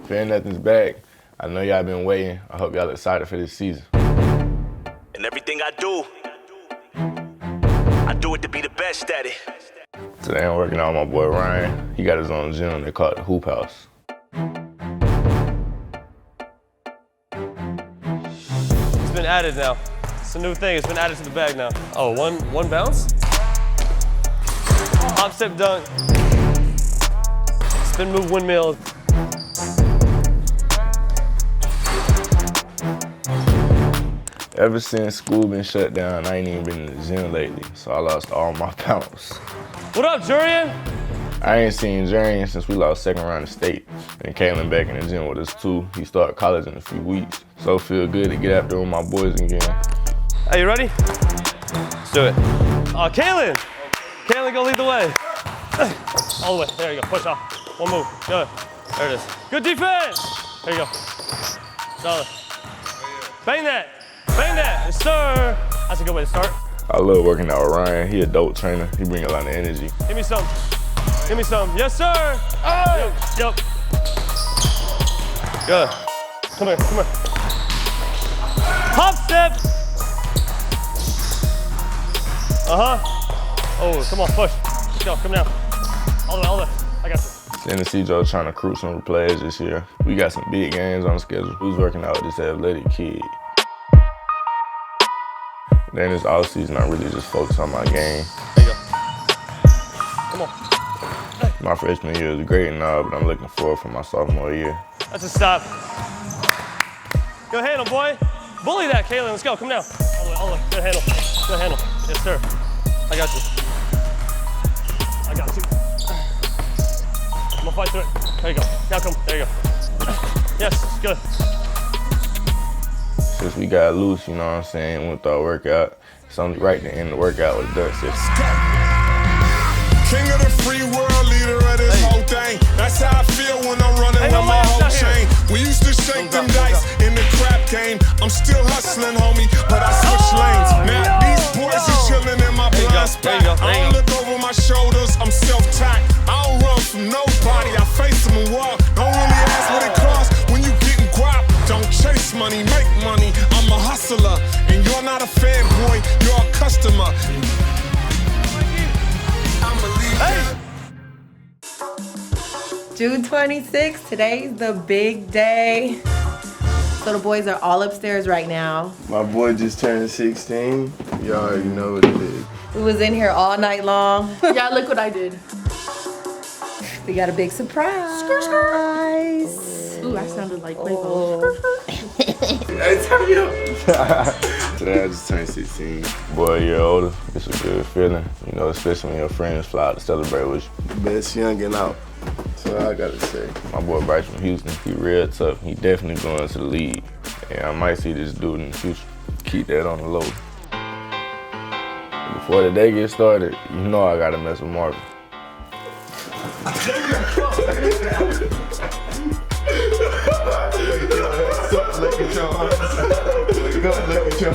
Fear nothing's back. I know y'all been waiting. I hope y'all excited for this season. And everything I do it to be the best at it. Today I'm working out with my boy Ryan. He got his own gym. They call it the Hoop House. It's been added now. It's a new thing. It's been added to the bag now. Oh, one bounce? Hop, step, dunk. Spin move, windmill. Ever since school been shut down, I ain't even been in the gym lately, so I lost all my pounds. What up, Jurian? I ain't seen Jurian since we lost second round of state. And Kalen back in the gym with us too. He started college in a few weeks, so it feel good to get out there with my boys again. Hey, you ready? Let's do it. Kalen! Kalen, go lead the way. All the way, there you go, push off. One move, good. There it is. Good defense! There you go. Solid. Bang that! Bang that! Yes, sir! That's a good way to start. I love working out with Ryan. He a dope trainer. He bring a lot of energy. Give me some. Give me some. Yes, sir! Oh! Yep. Good. Come here, come here. Hop step! Oh, come on, push. Let's go, come down. All the way. I got you. Tennessee Joe trying to recruit some players this year. We got some big games on the schedule. Who's working out with this athletic kid? Then this offseason, I really just focus on my game. There you go. Come on. Hey. My freshman year was great and all, but I'm looking forward for my sophomore year. That's a stop. Good handle, boy. Bully that, Kalen. Let's go. Come down. All the way. Good handle. Good handle. Yes, sir. I got you. I got you. I'm gonna fight through it. There you go. Now come. There you go. Yes, good. Since we got loose, you know what I'm saying, went through our workout, it's only right to end the workout with dirt six. King of the free world, leader of this whole thing. That's how I feel when I'm running with my whole chain. We used to shake them dice in the crap game. I'm still hustling, homie, but I switch lanes. Now these boys are chilling in my blind spot. I don't look over my shoulders, I'm self-taught. I don't run from nobody, I face them and walk. Don't really ask what it costs when you getting guap. Don't chase money, make money. I'm a hustler, and you're not a fanboy, you're a customer. Hey! June 26th, today's the big day. So the boys are all upstairs right now. My boy just turned 16. You already know what it is. We was in here all night long. Yeah, look what I did. We got a big surprise. Ooh, I sounded like Quavo. Hey, turn me up. Today I just turned 16. Boy, a year older, it's a good feeling, you know, especially when your friends fly out to celebrate with you. Best youngin' out. That's all I gotta say. My boy Bryce from Houston, he real tough. He definitely going to the league. And I might see this dude in the future. Keep that on the low. Before the day gets started, you know I gotta mess with Marvin. Look at your arms. Look at your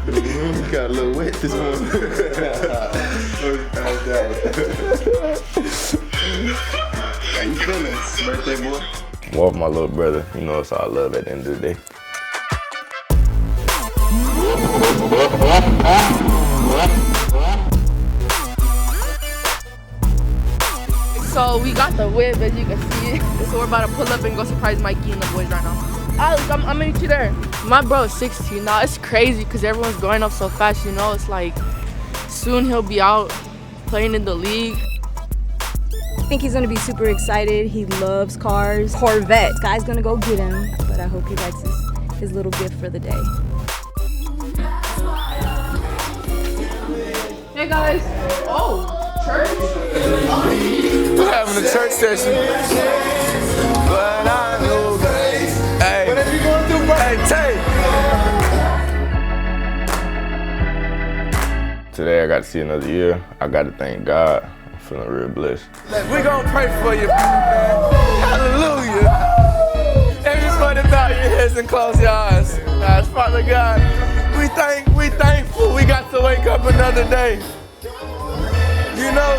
You got a little wet this morning. How you feeling? Birthday boy? More of my little brother, you know it's all love at the end of the day. So we got the whip, as you can see. So we're about to pull up and go surprise Mikey and the boys right now. I'm gonna meet you there. My bro is 16 now. It's crazy because everyone's growing up so fast, you know. It's like soon he'll be out playing in the league. I think he's gonna be super excited. He loves cars. Corvette. This guy's gonna go get him, but I hope he likes his little gift for the day. Hey guys. Oh, church? We're having a church session. But I know, hey, what are you going through, bro? Hey, Tay. Today I got to see another year. I got to thank God. I'm feeling real blessed. We're gonna pray for you, man. Hallelujah. Everybody bow your heads and close your eyes. Father God, we thankful. We We got to wake up another day. You know,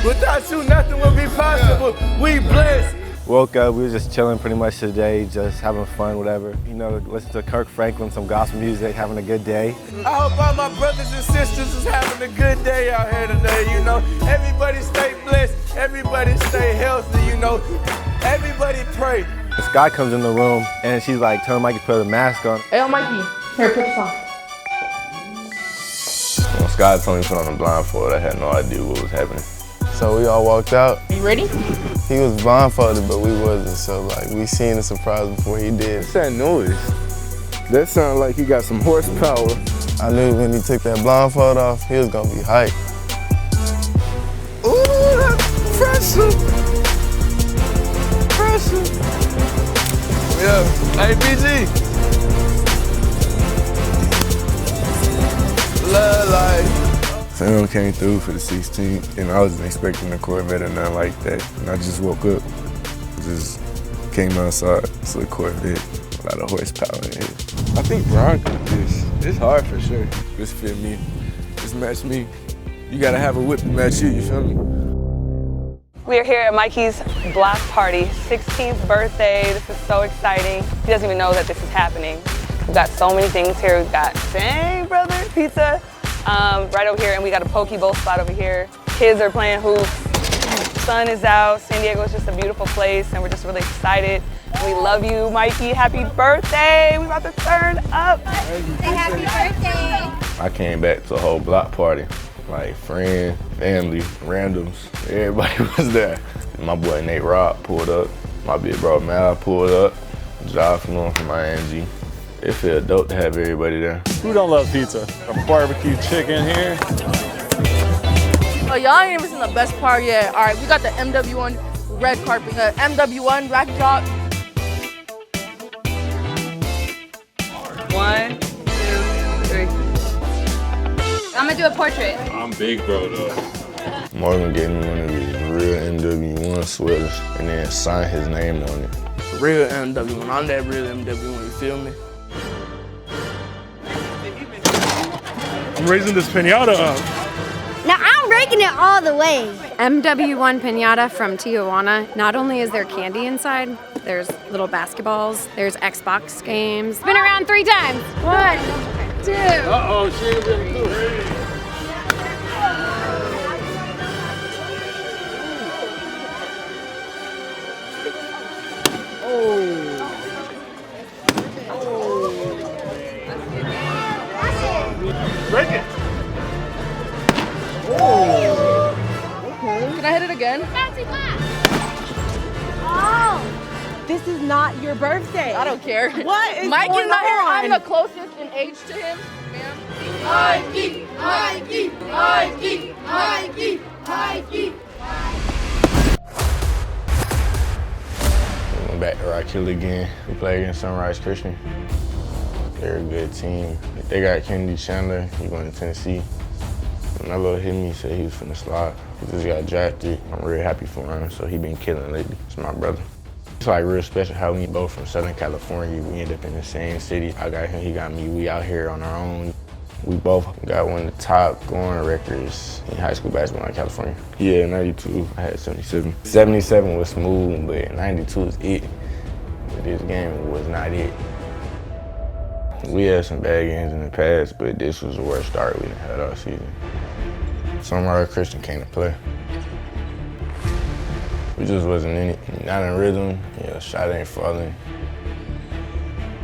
without you, nothing would be possible. We blessed. Woke up, we were just chilling pretty much today, just having fun, whatever. You know, listen to Kirk Franklin, some gospel music, having a good day. I hope all my brothers and sisters is having a good day out here today, you know. Everybody stay blessed, everybody stay healthy, you know. Everybody pray. This guy comes in the room and she's like telling Mikey to put a mask on. Hey, Mikey, here, put this on. When Scott told me to put on the blindfold, I had no idea what was happening. So we all walked out. You ready? He was blindfolded, but we wasn't, so like we seen the surprise before he did. What's that noise? That sounds like he got some horsepower. I knew when he took that blindfold off, he was gonna be hyped. Ooh, that's pressure. Pressure. Yeah, hey BG. Love life. Sam came through for the 16th, and I wasn't expecting a Corvette or nothing like that. And I just woke up, just came outside, it's a Corvette, a lot of horsepower in it. I think Bronco is, it's hard for sure. This fit me, this match me. You gotta have a whip to match you feel me? We are here at Mikey's block party, 16th birthday. This is so exciting. He doesn't even know that this is happening. We've got so many things here. We've got, dang brother, pizza. Right over here, and we got a poke bowl spot over here. Kids are playing hoops. Sun is out. San Diego is just a beautiful place, and we're just really excited. We love you, Mikey. Happy birthday. We about to turn up. Happy birthday. I came back to a whole block party, like friends, family, randoms. Everybody was there. My boy Nate Robb pulled up. My big bro Mal pulled up. Josh from ING. It felt dope to have everybody there. Who don't love pizza? A barbecue chicken here. Oh, y'all ain't even seen the best part yet. All right, we got the MW1 red carpet, the MW1 backdrop. 1, 2, 3. I'm gonna do a portrait. I'm big bro though. Morgan gave me one of his real MW1 sweaters and then signed his name on it. Real MW1, I'm that real MW1, you feel me? I'm raising this piñata up. Now I'm breaking it all the way. MW1 Piñata from Tijuana. Not only is there candy inside, there's little basketballs, there's Xbox games. Been around 3 times. 1, 2. Uh-oh, she ain't been through it. Break it. Oh. Okay. Can I hit it again? Oh, this is not your birthday. I don't care. What is Mikey's going not here. on? I'm the closest in age to him, ma'am. Mikey, Mikey, Mikey, Mikey, Mikey. We went back to Rock Hill again. We played against Sunrise Christian. They're a good team. They got Kennedy Chandler, he going to Tennessee. LaMelo hit me, said he was finna slide. He just got drafted. I'm real happy for him, so he been killing lately. It's my brother. It's like real special how we both from Southern California. We ended up in the same city. I got him, he got me. We out here on our own. We both got one of the top scoring records in high school basketball in California. Yeah, 92, I had 77. 77 was smooth, but 92 is it. But this game was not it. We had some bad games in the past, but this was the worst start we had all season. Sunrise Christian came to play. We just wasn't in it. Not in rhythm, you know, shot ain't falling.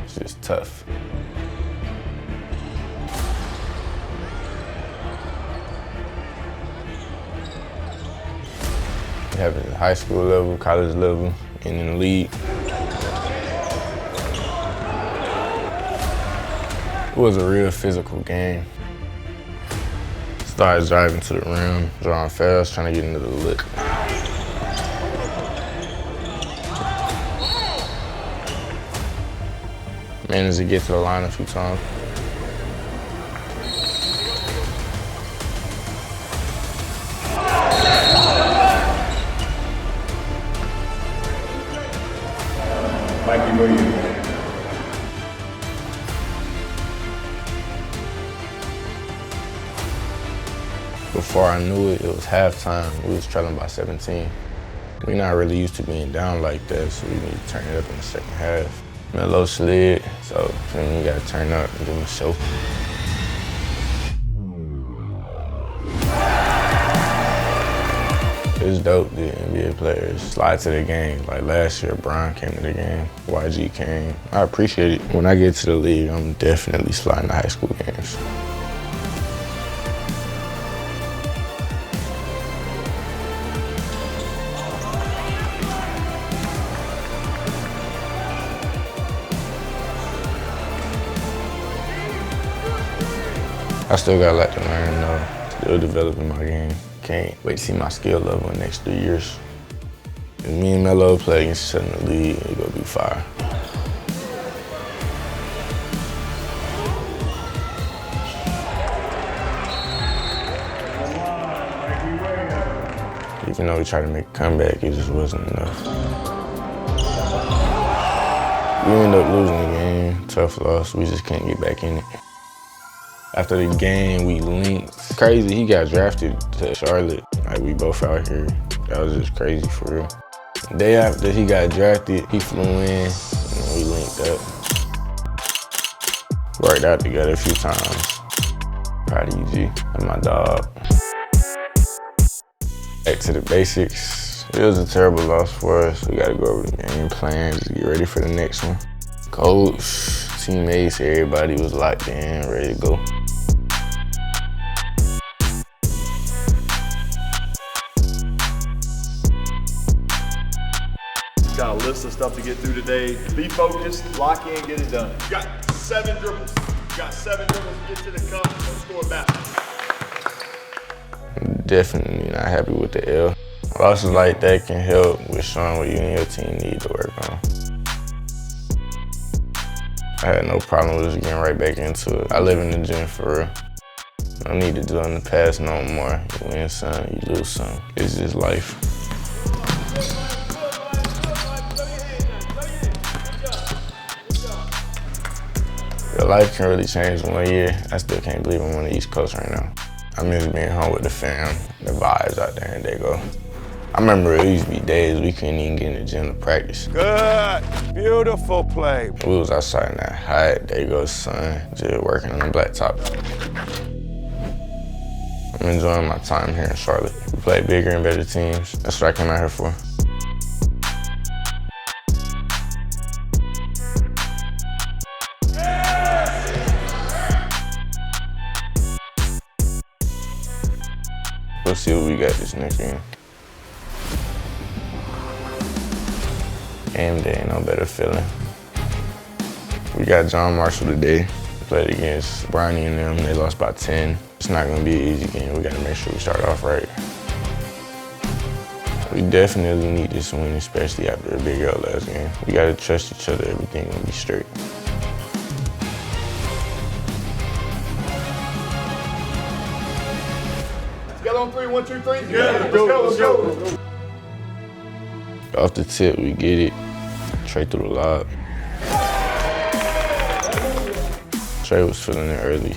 It's just tough. It happened at high school level, college level, and in the league. It was a real physical game. Started driving to the rim, drawing fouls, trying to get into the look. Managed to get to the line a few times. Mikey, where you? Before I knew it, it was halftime. We was trailing by 17. We're not really used to being down like that, so we need to turn it up in the second half. LaMelo slid, so we gotta turn up and give him a show. It's dope the NBA players slide to the game. Like last year, Brian came to the game, YG came. I appreciate it. When I get to the league, I'm definitely sliding to high school games. I still got a lot to learn though. Still developing my game. Can't wait to see my skill level in the next 3 years. If me and Melo play against each other in the league, it's gonna be fire. Even though we tried to make a comeback, it just wasn't enough. We ended up losing the game, tough loss, we just can't get back in it. After the game, we linked. Crazy, he got drafted to Charlotte. Like, we both out here. That was just crazy, for real. The day after he got drafted, he flew in, and we linked up. Worked out together a few times. Proud of you, G. That's my dog. Back to the basics. It was a terrible loss for us. We gotta go over the game plan, just get ready for the next one. Coach, teammates, everybody was locked in, ready to go. Got a list of stuff to get through today. Be focused, lock in, get it done. You got 7 dribbles. You got 7 dribbles, get to the cup, and score back. Definitely not happy with the L. Losses like that can help with showing what you and your team need to work on. I had no problem with just getting right back into it. I live in the gym for real. No need to do it in the past no more. You win some, you lose some. It's just life. Your life can really change in 1 year. I still can't believe I'm on the East Coast right now. I miss being home with the fam, the vibes out there, and they go. I remember it used to be days we couldn't even get in the gym to practice. Good, beautiful play. We was outside in that hot, there goes sun, just working on the blacktop. I'm enjoying my time here in Charlotte. We play bigger and better teams. That's what I came out here for. We'll see what we got this next game. Game day, no better feeling. We got John Marshall today. We played against Bronny and them. They lost by 10. It's not gonna be an easy game. We gotta make sure we start off right. We definitely need this win, especially after a big L last game. We gotta trust each other. Everything gonna be straight. Together on 3, 1, 2, 3. Let's go. Off the tip, we get it. Trey through the lob. Trey was feeling it early.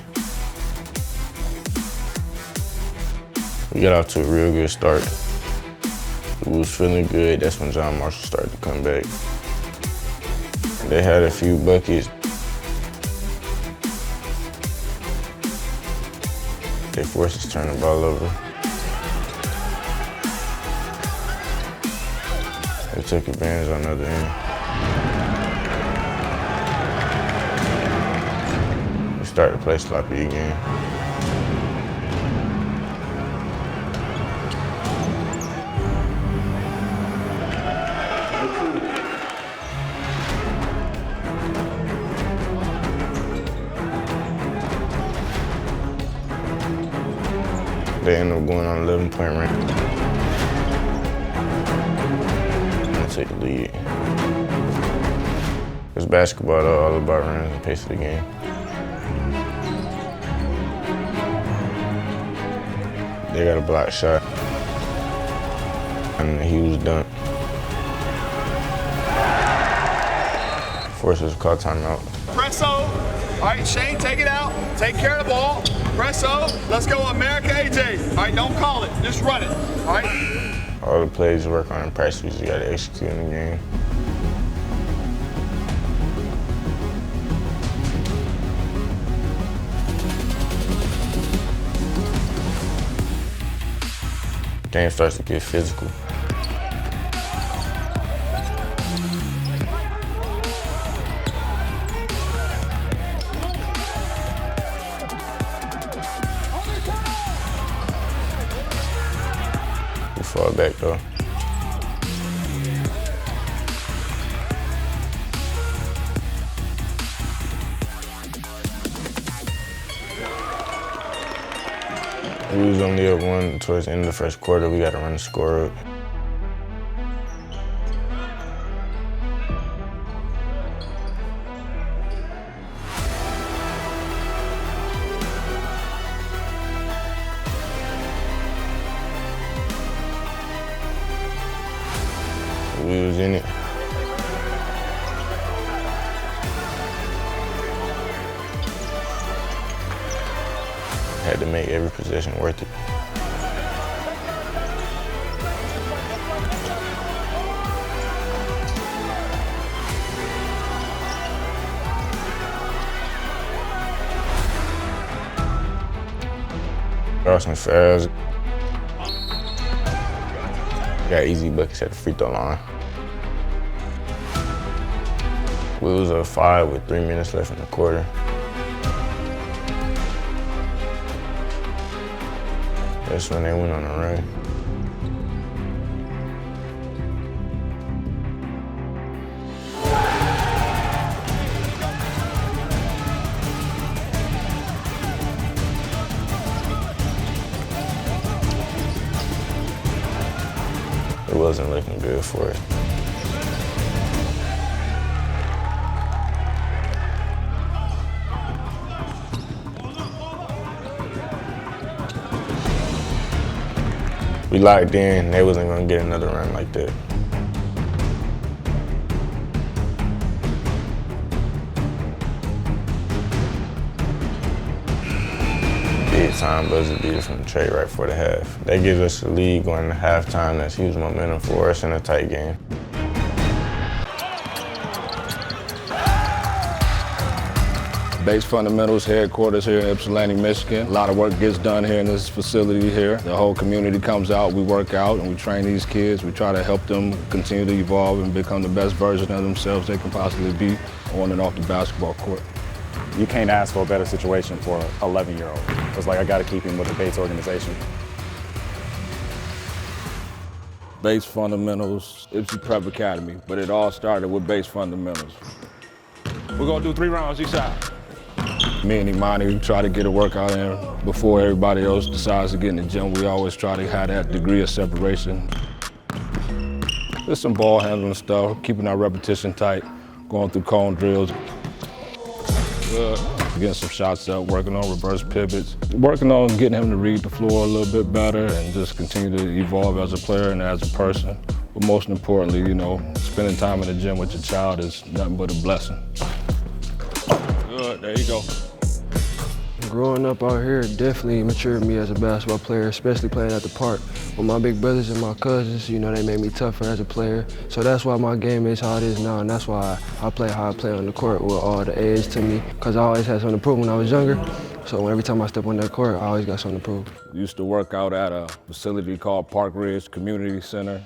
We got off to a real good start. We was feeling good. That's when John Marshall started to come back. They had a few buckets. They forced us to turn the ball over. They took advantage on the other end. We started to play sloppy again. They ended up going on an 11-point run. Take the lead. It's basketball though, all about running the pace of the game. They got a block shot and a huge dunk. Forced us to call timeout. Presso. All right, Shane, take it out. Take care of the ball. Presso. Let's go, America, AJ. All right. right, don't call it. Just run it. All right? All the plays you work on in practice, you just got to execute in the game. Game starts to get physical. We fall back though. We was only up 1 towards the end of the first quarter. We got to run the score up. We was in it. Had to make every possession worth it. Got some fouls. Got easy buckets at the free throw line. We was up 5 with 3 minutes left in the quarter. That's when they went on a run. It wasn't looking good for us. We locked in, they wasn't gonna get another run like that. Big time buzzer beater from the trade right before the half. That gives us the lead going to halftime. That's huge momentum for us in a tight game. Base Fundamentals headquarters here in Ypsilanti, Michigan. A lot of work gets done here in this facility here. The whole community comes out, we work out, and we train these kids. We try to help them continue to evolve and become the best version of themselves they can possibly be on and off the basketball court. You can't ask for a better situation for an 11-year-old. It's like I got to keep him with the Bates organization. Base Fundamentals, Ypsi Prep Academy, but it all started with Base Fundamentals. We're gonna do 3 rounds each side. Me and Imani try to get a workout in before everybody else decides to get in the gym. We always try to have that degree of separation. There's some ball handling stuff, keeping our repetition tight, going through cone drills. Getting some shots up, working on reverse pivots, working on getting him to read the floor a little bit better and just continue to evolve as a player and as a person. But most importantly, you know, spending time in the gym with your child is nothing but a blessing. Good, there you go. Growing up out here definitely matured me as a basketball player, especially playing at the park. With my big brothers and my cousins, you know, they made me tougher as a player. So that's why my game is how it is now, and that's why I play how I play on the court with all the edge to me, because I always had something to prove when I was younger. So every time I step on that court, I always got something to prove. I used to work out at a facility called Park Ridge Community Center,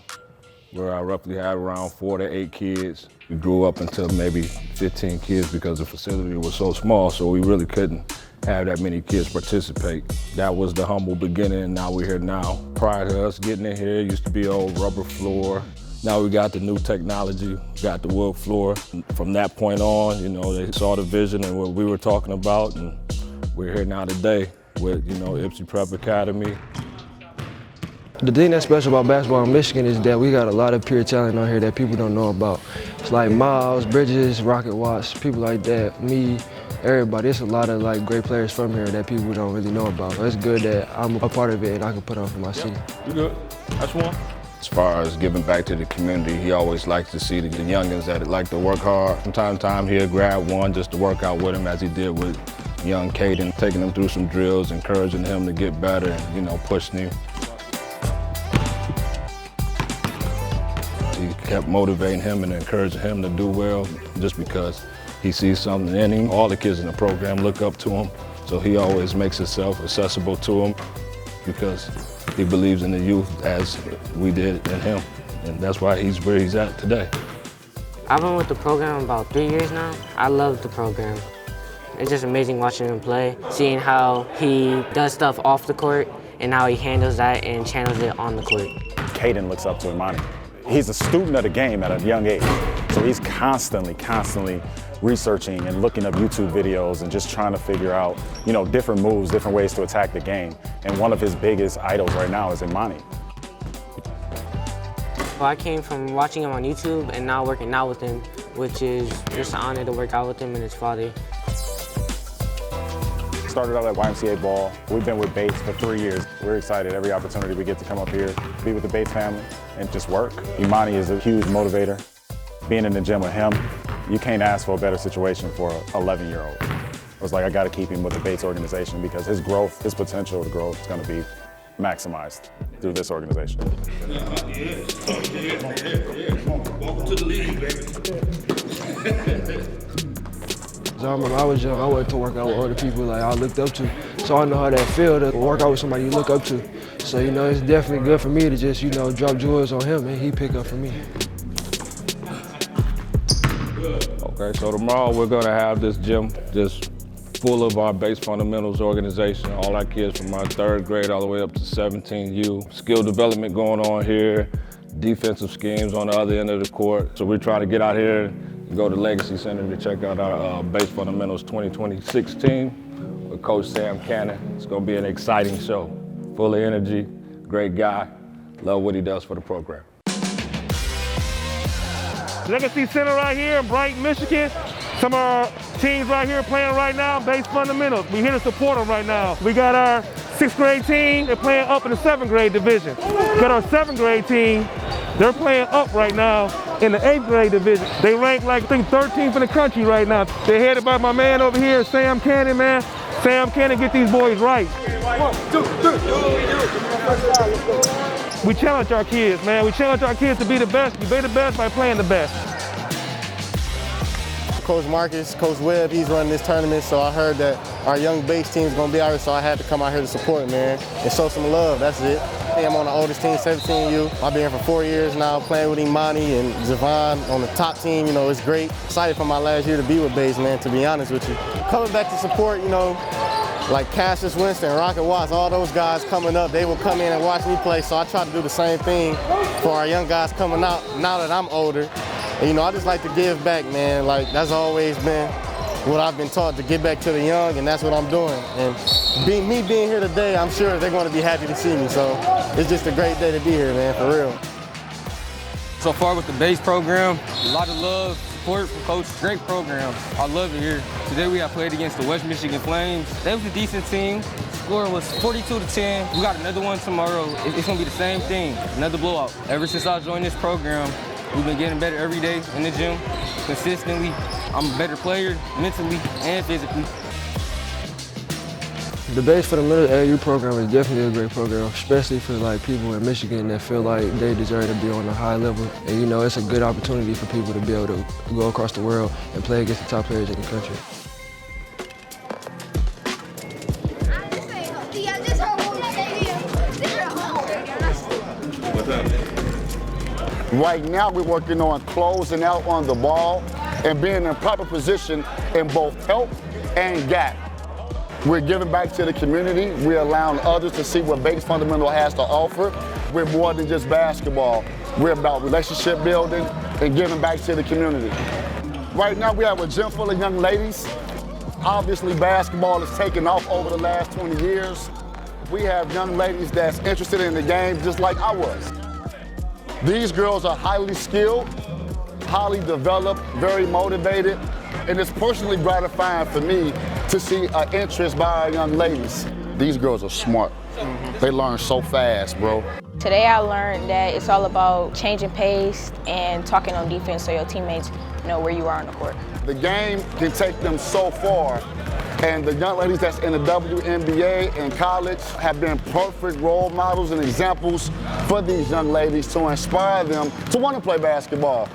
where I roughly had around 4 to 8 kids. We grew up until maybe 15 kids because the facility was so small, so we really couldn't have that many kids participate. That was the humble beginning, and now we're here now. Prior to us getting in here, it used to be an old rubber floor. Now we got the new technology, got the wood floor. From that point on, you know, they saw the vision and what we were talking about, and we're here now today with, you know, Ypsi Prep Academy. The thing that's special about basketball in Michigan is that we got a lot of pure talent out here that people don't know about. It's like Miles, Bridges, Rocket Watts, people like that, me, everybody. There's a lot of like great players from here that people don't really know about. It's good that I'm a part of it and I can put on for my city. You good? That's one. As far as giving back to the community, he always likes to see the youngins that like to work hard. From time to time, he'll grab one just to work out with him as he did with young Caden, taking him through some drills, encouraging him to get better and, you know, pushing him. He kept motivating him and encouraging him to do well just because he sees something in him. All the kids in the program look up to him, so he always makes himself accessible to them because he believes in the youth as we did in him, and that's why he's where he's at today. I've been with the program about 3 years now. I love the program. It's just amazing watching him play, seeing how he does stuff off the court and how he handles that and channels it on the court. Caden looks up to Imani. He's a student of the game at a young age, so he's constantly researching and looking up YouTube videos and just trying to figure out, you know, different moves, different ways to attack the game. And one of his biggest idols right now is Imani. Well, I came from watching him on YouTube and now working out with him, which is just an honor to work out with him and his father. Started out at YMCA ball. We've been with Bates for 3 years. We're excited every opportunity we get to come up here, be with the Bates family, and just work. Imani is a huge motivator. Being in the gym with him, you can't ask for a better situation for an 11-year-old. It was like, I got to keep him with the Bates organization because his growth, his potential to grow is going to be maximized through this organization. Welcome to the league, baby. So I remember I was young, I wanted to work out with other people like I looked up to. So I know how that feels to work out with somebody you look up to. So, you know, it's definitely good for me to just, you know, drop jewels on him and he pick up for me. Okay, so tomorrow we're gonna have this gym just full of our base fundamentals organization, all our kids from our 3rd grade all the way up to 17U. Skill development going on here, defensive schemes on the other end of the court. So we're trying to get out here and go to Legacy Center to check out our base fundamentals 2026 team with Coach Sam Cannon. It's gonna be an exciting show, full of energy, great guy, love what he does for the program. Legacy Center right here in Brighton, Michigan. Some of our teams right here playing right now, base fundamentals. We're here to support them right now. We got our 6th grade team, they're playing up in the 7th grade division. We got our 7th grade team, they're playing up right now in the 8th grade division. They rank like, I think, 13th in the country right now. They're headed by my man over here, Sam Cannon, man. Sam Cannon, get these boys right. 1, 2, 3. We challenge our kids, man. We challenge our kids to be the best. You be the best by playing the best. Coach Marcus, Coach Webb, he's running this tournament, so I heard that our young base team is going to be out here, so I had to come out here to support, man, and show some love, that's it. I'm on the oldest team, 17U. I've been here for 4 years now, playing with Imani and Javon on the top team, you know, it's great. Excited for my last year to be with base, man, to be honest with you. Coming back to support, you know, like Cassius Winston, Rocket Watts, all those guys coming up, they will come in and watch me play, so I try to do the same thing for our young guys coming out now that I'm older. And, you know, I just like to give back, man. Like, that's always been what I've been taught, to give back to the young, and that's what I'm doing. And me being here today, I'm sure they're going to be happy to see me. So it's just a great day to be here, man, for real. So far with the base program, a lot of love, support from Coach. Great program. I love it here. Today we have played against the West Michigan Flames. They was a decent team. Score was 42-10. We got another one tomorrow. It's going to be the same thing, another blowout. Ever since I joined this program, we've been getting better every day in the gym, consistently. I'm a better player, mentally and physically. The base for the middle AAU program is definitely a great program, especially for like people in Michigan that feel like they deserve to be on a high level. And you know, it's a good opportunity for people to be able to go across the world and play against the top players in the country. Right now, we're working on closing out on the ball and being in proper position in both help and gap. We're giving back to the community. We're allowing others to see what Bates Fundamental has to offer. We're more than just basketball. We're about relationship building and giving back to the community. Right now, we have a gym full of young ladies. Obviously, basketball has taken off over the last 20 years. We have young ladies that's interested in the game just like I was. These girls are highly skilled, highly developed, very motivated, and it's personally gratifying for me to see an interest by our young ladies. These girls are smart. They learn so fast, bro. Today I learned that it's all about changing pace and talking on defense so your teammates know where you are on the court. The game can take them so far, And the young ladies that's in the WNBA and college have been perfect role models and examples for these young ladies to inspire them to want to play basketball.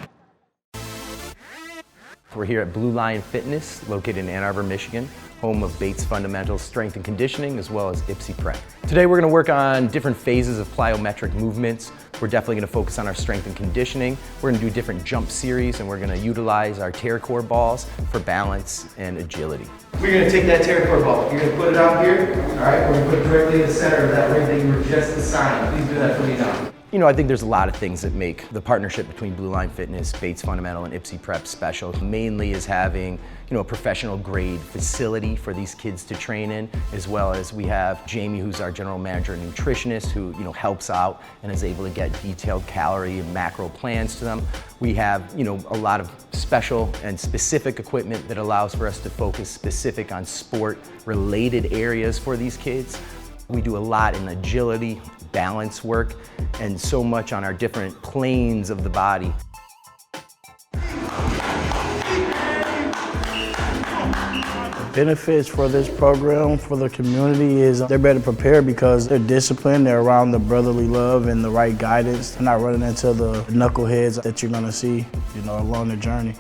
We're here at Blue Lion Fitness, located in Ann Arbor, Michigan, home of Bates Fundamentals Strength and Conditioning, as well as IPSY Prep. Today we're going to work on different phases of plyometric movements. We're definitely going to focus on our strength and conditioning. We're going to do different jump series, and we're going to utilize our TerraCore balls for balance and agility. We're going to take that TerraCore ball. You're going to put it out here. All right, we're going to put it directly in the center of that ring that you were just assigned. Please do that for me now. You know, I think there's a lot of things that make the partnership between Blue Line Fitness, Bates Fundamental, and IPSY Prep special. Mainly is having, you know, a professional grade facility for these kids to train in, as well as we have Jamie, who's our general manager and nutritionist, who, you know, helps out and is able to get detailed calorie and macro plans to them. We have, you know, a lot of special and specific equipment that allows for us to focus specific on sport-related areas for these kids. We do a lot in agility, balance work, and so much on our different planes of the body. Benefits for this program for the community is they're better prepared because they're disciplined, they're around the brotherly love and the right guidance. They're not running into the knuckleheads that you're gonna see, you know, along the journey.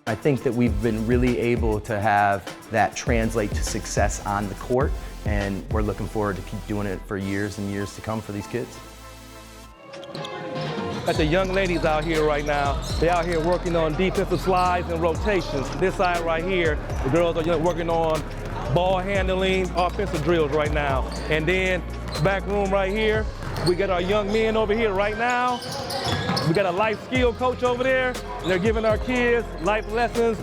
I think that we've been really able to have that translate to success on the court, and we're looking forward to keep doing it for years and years to come for these kids. Got the young ladies out here right now. They're out here working on defensive slides and rotations. This side right here, the girls are working on ball handling, offensive drills right now. And then back room right here, we got our young men over here right now. We got a life skill coach over there, and they're giving our kids life lessons.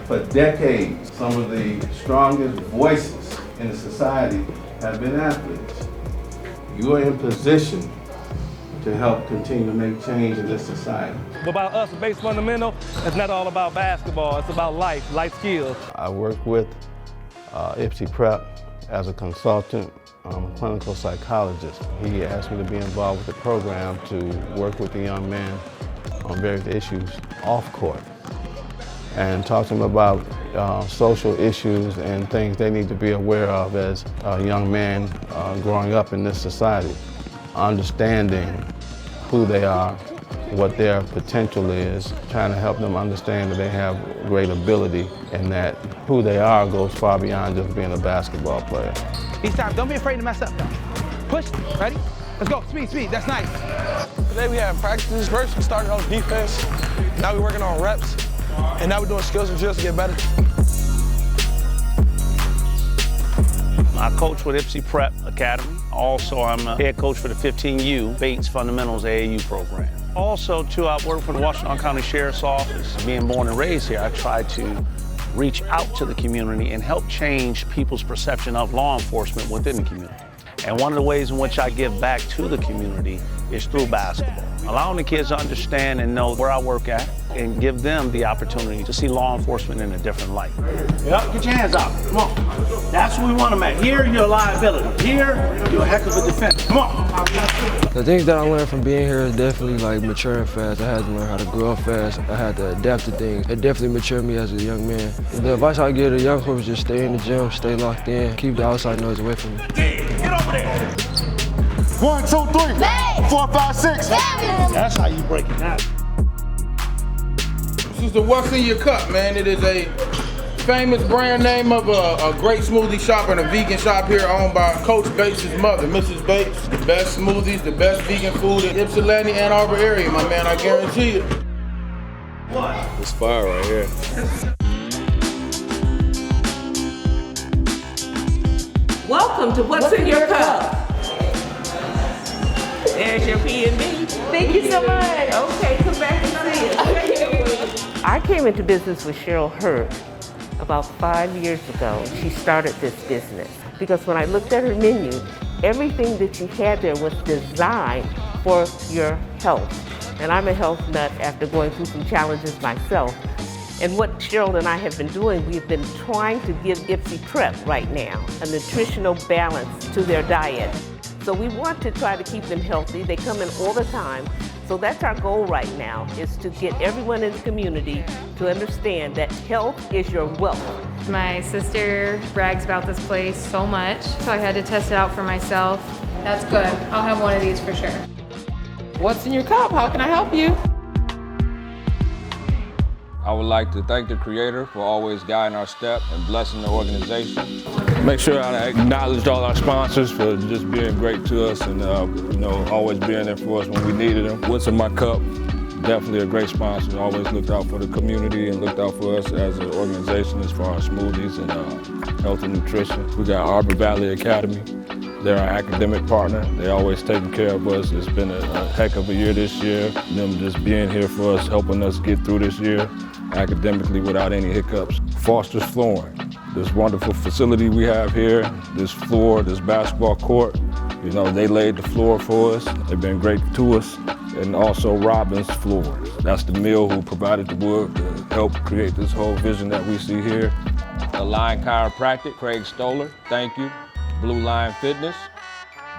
For decades, some of the strongest voices in the society have been athletes. You are in position to help continue to make change in this society. But about us, Bates Fundamental, it's not all about basketball, it's about life skills. I work with IPSY Prep as a consultant, clinical psychologist. He asked me to be involved with the program to work with the young men on various issues off court and talk to them about social issues and things they need to be aware of as young men growing up in this society. Understanding who they are, what their potential is, trying to help them understand that they have great ability and that who they are goes far beyond just being a basketball player. Each time, don't be afraid to mess up though. Push, ready? Let's go, speed, that's nice. Today we had practices. First we started on defense, now we're working on reps, and now we're doing skills and drills to get better. I coach with IPSY Prep Academy. Also, I'm a head coach for the 15U Bates Fundamentals AAU program. Also, too, I work for the Washington County Sheriff's Office. Being born and raised here, I try to reach out to the community and help change people's perception of law enforcement within the community. And one of the ways in which I give back to the community is through basketball. Allowing the kids to understand and know where I work at and give them the opportunity to see law enforcement in a different light. Yep, get your hands out, come on. That's what we want them at. Here, you're a liability. Here, you're a heck of a defender. Come on. The things that I learned from being here is definitely like maturing fast. I had to learn how to grow up fast. I had to adapt to things. It definitely matured me as a young man. The advice I give to young folks is just stay in the gym, stay locked in, keep the outside noise away from me. Get over there. 1, 2, 3, 4, 5, 6. That's how you break it down. This is the What's in Your Cup, man. It is a famous brand name of a great smoothie shop and a vegan shop here owned by Coach Bates' mother, Mrs. Bates. The best smoothies, the best vegan food in Ypsilanti, Ann Arbor area, my man, I guarantee it. It's fire right here. Welcome to What's in Your Cup. There's your P&B. Thank you so much. Okay, come back and see us. I came into business with Cheryl Hurd about 5 years ago. She started this business because when I looked at her menu, everything that she had there was designed for your health. And I'm a health nut after going through some challenges myself. And what Cheryl and I have been doing, we've been trying to give IPSY Prep right now a nutritional balance to their diet. So we want to try to keep them healthy. They come in all the time. So that's our goal right now, is to get everyone in the community to understand that health is your wealth. My sister brags about this place so much, so I had to test it out for myself. That's good. I'll have one of these for sure. What's in your cup? How can I help you? I would like to thank the Creator for always guiding our step and blessing the organization. Make sure I acknowledge all our sponsors for just being great to us and always being there for us when we needed them. What's in my cup? Definitely a great sponsor. Always looked out for the community and looked out for us as an organization as far as smoothies and health and nutrition. We got Arbor Valley Academy. They're our academic partner. They always taking care of us. It's been a heck of a year this year. Them just being here for us, helping us get through this year academically without any hiccups. Foster's Flooring, this wonderful facility we have here, this floor, this basketball court, they laid the floor for us. They've been great to us. And also Robin's Floors. That's the mill who provided the wood to help create this whole vision that we see here. Align Chiropractic, Craig Stoller, thank you. Blue Line Fitness,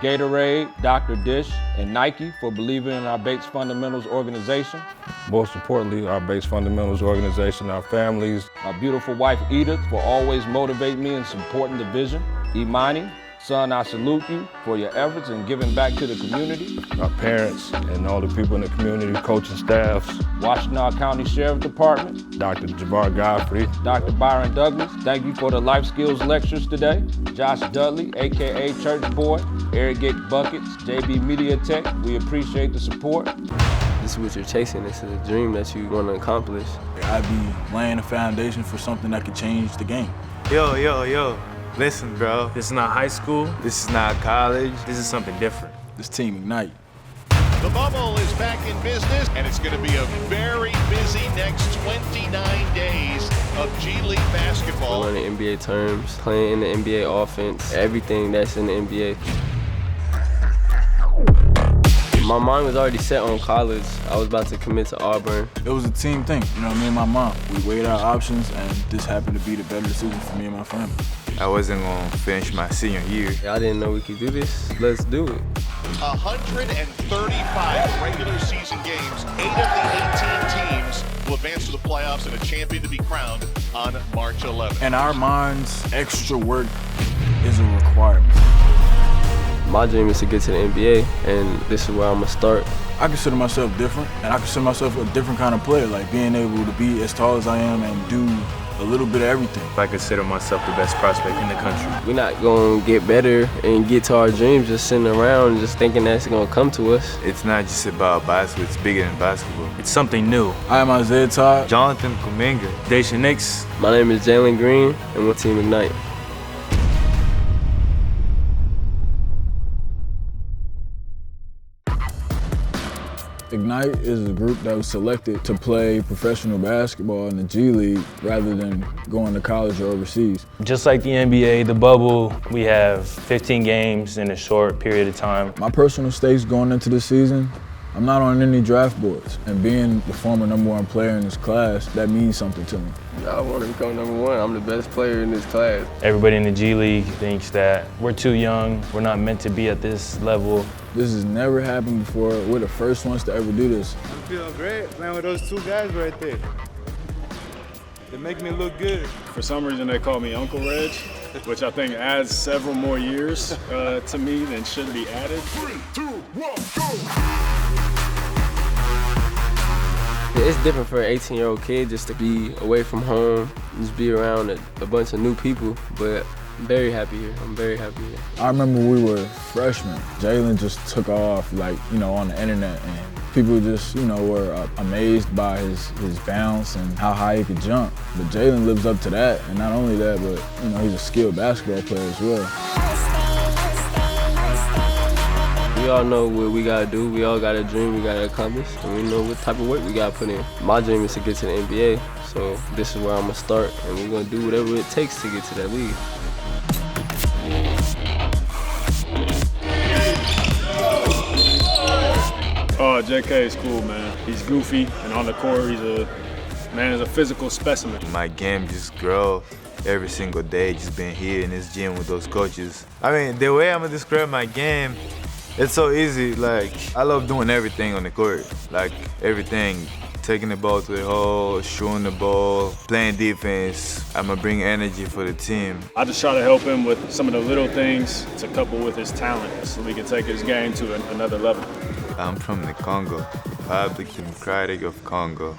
Gatorade, Dr. Dish, and Nike for believing in our Bates Fundamentals organization. Most importantly, our Bates Fundamentals organization, our families. My beautiful wife, Edith, for always motivating me and supporting the vision. Imani, son, I salute you for your efforts and giving back to the community. Our parents and all the people in the community, coaching staffs. Washtenaw County Sheriff Department, Dr. Jabbar Godfrey, Dr. Byron Douglas, thank you for the life skills lectures today. Josh Dudley, AKA Church Boy, Irrigate Buckets, JB Media Tech, we appreciate the support. This is what you're chasing, this is a dream that you want to accomplish. I'd be laying a foundation for something that could change the game. Yo. Listen, bro, this is not high school, this is not college, this is something different. This team ignite. The bubble is back in business, and it's going to be a very busy next 29 days of G League basketball. Learning NBA terms, playing in the NBA offense, everything that's in the NBA. My mind was already set on college. I was about to commit to Auburn. It was a team thing, me and my mom. We weighed our options, and this happened to be the better decision for me and my family. I wasn't going to finish my senior year. I didn't know we could do this. Let's do it. 135 regular season games. 8 of the 18 teams will advance to the playoffs and a champion to be crowned on March 11th. In our minds, extra work is a requirement. My dream is to get to the NBA, and this is where I'm going to start. I consider myself different, and I consider myself a different kind of player, like being able to be as tall as I am and do a little bit of everything. I consider myself the best prospect in the country. We're not going to get better and get to our dreams just sitting around and just thinking that's going to come to us. It's not just about basketball, it's bigger than basketball. It's something new. I am Isaiah Todd, Jonathan Kuminga, Daisha Nix. My name is Jalen Green, and we're Team Ignite. Ignite is a group that was selected to play professional basketball in the G League rather than going to college or overseas. Just like the NBA, the bubble, we have 15 games in a short period of time. My personal stakes going into the season, I'm not on any draft boards, and being the former #1 player in this class, that means something to me. I want to become #1. I'm the best player in this class. Everybody in the G League thinks that we're too young, we're not meant to be at this level. This has never happened before. We're the first ones to ever do this. I'm feeling great playing with those two guys right there. They make me look good. For some reason, they call me Uncle Reg, which I think adds several more years to me than should be added. 3, 2, 1, go! It's different for an 18-year-old kid just to be away from home, just be around a bunch of new people, but I'm very happy here. I'm very happy here. I remember we were freshmen. Jalen just took off, on the internet, and people just, were amazed by his bounce and how high he could jump. But Jalen lives up to that, and not only that, but, he's a skilled basketball player as well. We all know what we gotta do. We all got a dream we gotta accomplish, and we know what type of work we gotta put in. My dream is to get to the NBA, so this is where I'm gonna start, and we're gonna do whatever it takes to get to that league. Oh, JK is cool, man. He's goofy, and on the court, he's a physical specimen. My game just grows every single day, just being here in this gym with those coaches. I mean, the way I'm gonna describe my game It's so easy. Like, I love doing everything on the court. Like, everything. Taking the ball to the hole, shooting the ball, playing defense. I'm gonna bring energy for the team. I just try to help him with some of the little things to couple with his talent so we can take his game to another level. I'm from the Congo, Republic Democratic of Congo.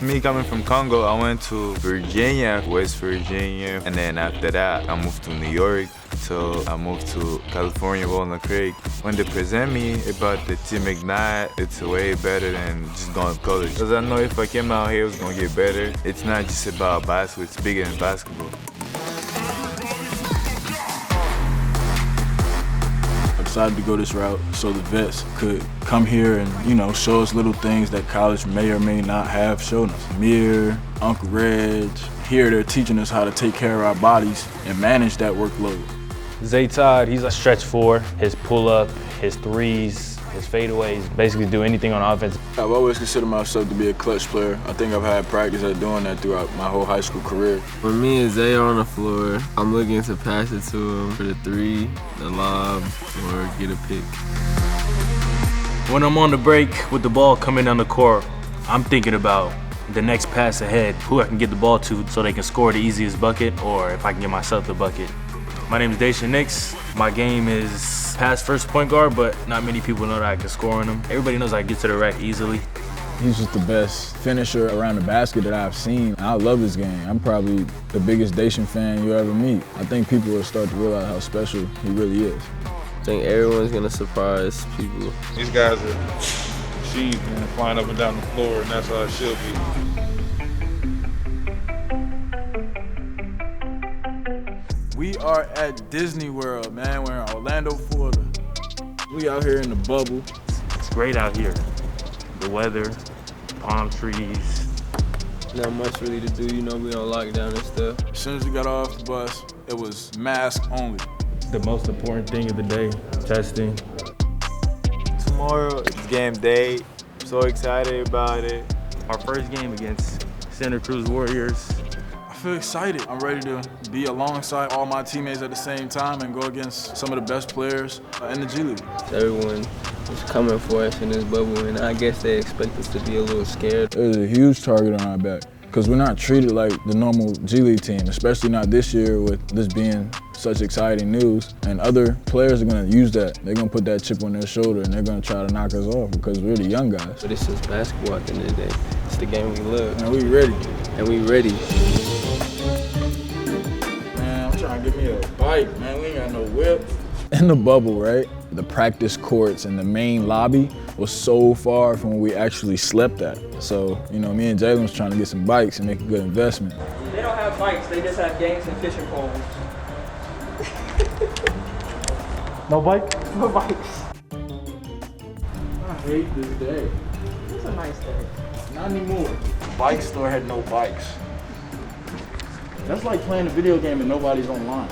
Me coming from Congo, I went to Virginia, West Virginia, and then after that, I moved to New York. So I moved to California, Walnut Creek. When they present me about the Team Ignite, it's way better than just going to college. Because I know if I came out here, it was going to get better. It's not just about basketball, it's bigger than basketball. I decided to go this route so the vets could come here and, you know, show us little things that college may or may not have shown us. Amir, Uncle Reg, here they're teaching us how to take care of our bodies and manage that workload. Zay Todd, he's a stretch four. His pull-up, his threes, his fadeaways, basically do anything on offense. I've always considered myself to be a clutch player. I think I've had practice at doing that throughout my whole high school career. When me and Zay are on the floor, I'm looking to pass it to him for the three, the lob, or get a pick. When I'm on the break with the ball coming down the court, I'm thinking about the next pass ahead, who I can get the ball to so they can score the easiest bucket, or if I can get myself the bucket. My name is Daisha Nix. My game is pass first point guard, but not many people know that I can score on them. Everybody knows I can get to the rack easily. He's just the best finisher around the basket that I've seen. I love his game. I'm probably the biggest Dacian fan you ever meet. I think people will start to realize how special he really is. I think everyone's gonna surprise people. These guys are machines, man, flying up and down the floor, and that's how it should be. We are at Disney World, man. We're in Orlando, Florida. We out here in the bubble. It's great out here. The weather, palm trees. Not much really to do, you know, we on lockdown and stuff. As soon as we got off the bus, it was mask only. The most important thing of the day, testing. Tomorrow is game day. I'm so excited about it. Our first game against Santa Cruz Warriors. I feel excited. I'm ready to be alongside all my teammates at the same time and go against some of the best players in the G League. Everyone is coming for us in this bubble, and I guess they expect us to be a little scared. There's a huge target on our back because we're not treated like the normal G League team, especially not this year with this being such exciting news. And other players are going to use that. They're going to put that chip on their shoulder and they're going to try to knock us off because we're the young guys. But it's just basketball at the end of the day. It's the game we love. And we ready. And we ready. Man, I'm trying to get me a bike, man. We ain't got no whip. In the bubble, right? The practice courts and the main lobby was so far from where we actually slept at. So, you know, me and Jalen was trying to get some bikes and make a good investment. They don't have bikes, they just have games and fishing poles. No bike? No bikes. I hate this day. It's a nice day. Not anymore. Bike store had no bikes. That's like playing a video game and nobody's online.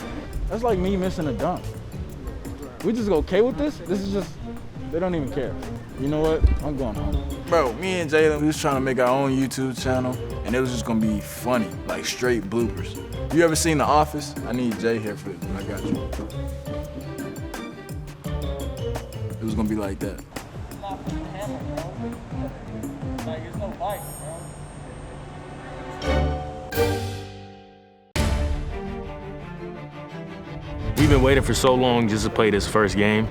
That's like me missing a dunk. We just okay with this? This is just, they don't even care. You know what? I'm going home. Bro, me and Jada, we was trying to make our own YouTube channel, and it was just gonna be funny, like straight bloopers. You ever seen The Office? I need Jay here for it. I got you. It was gonna be like that. We've been waiting for so long just to play this first game.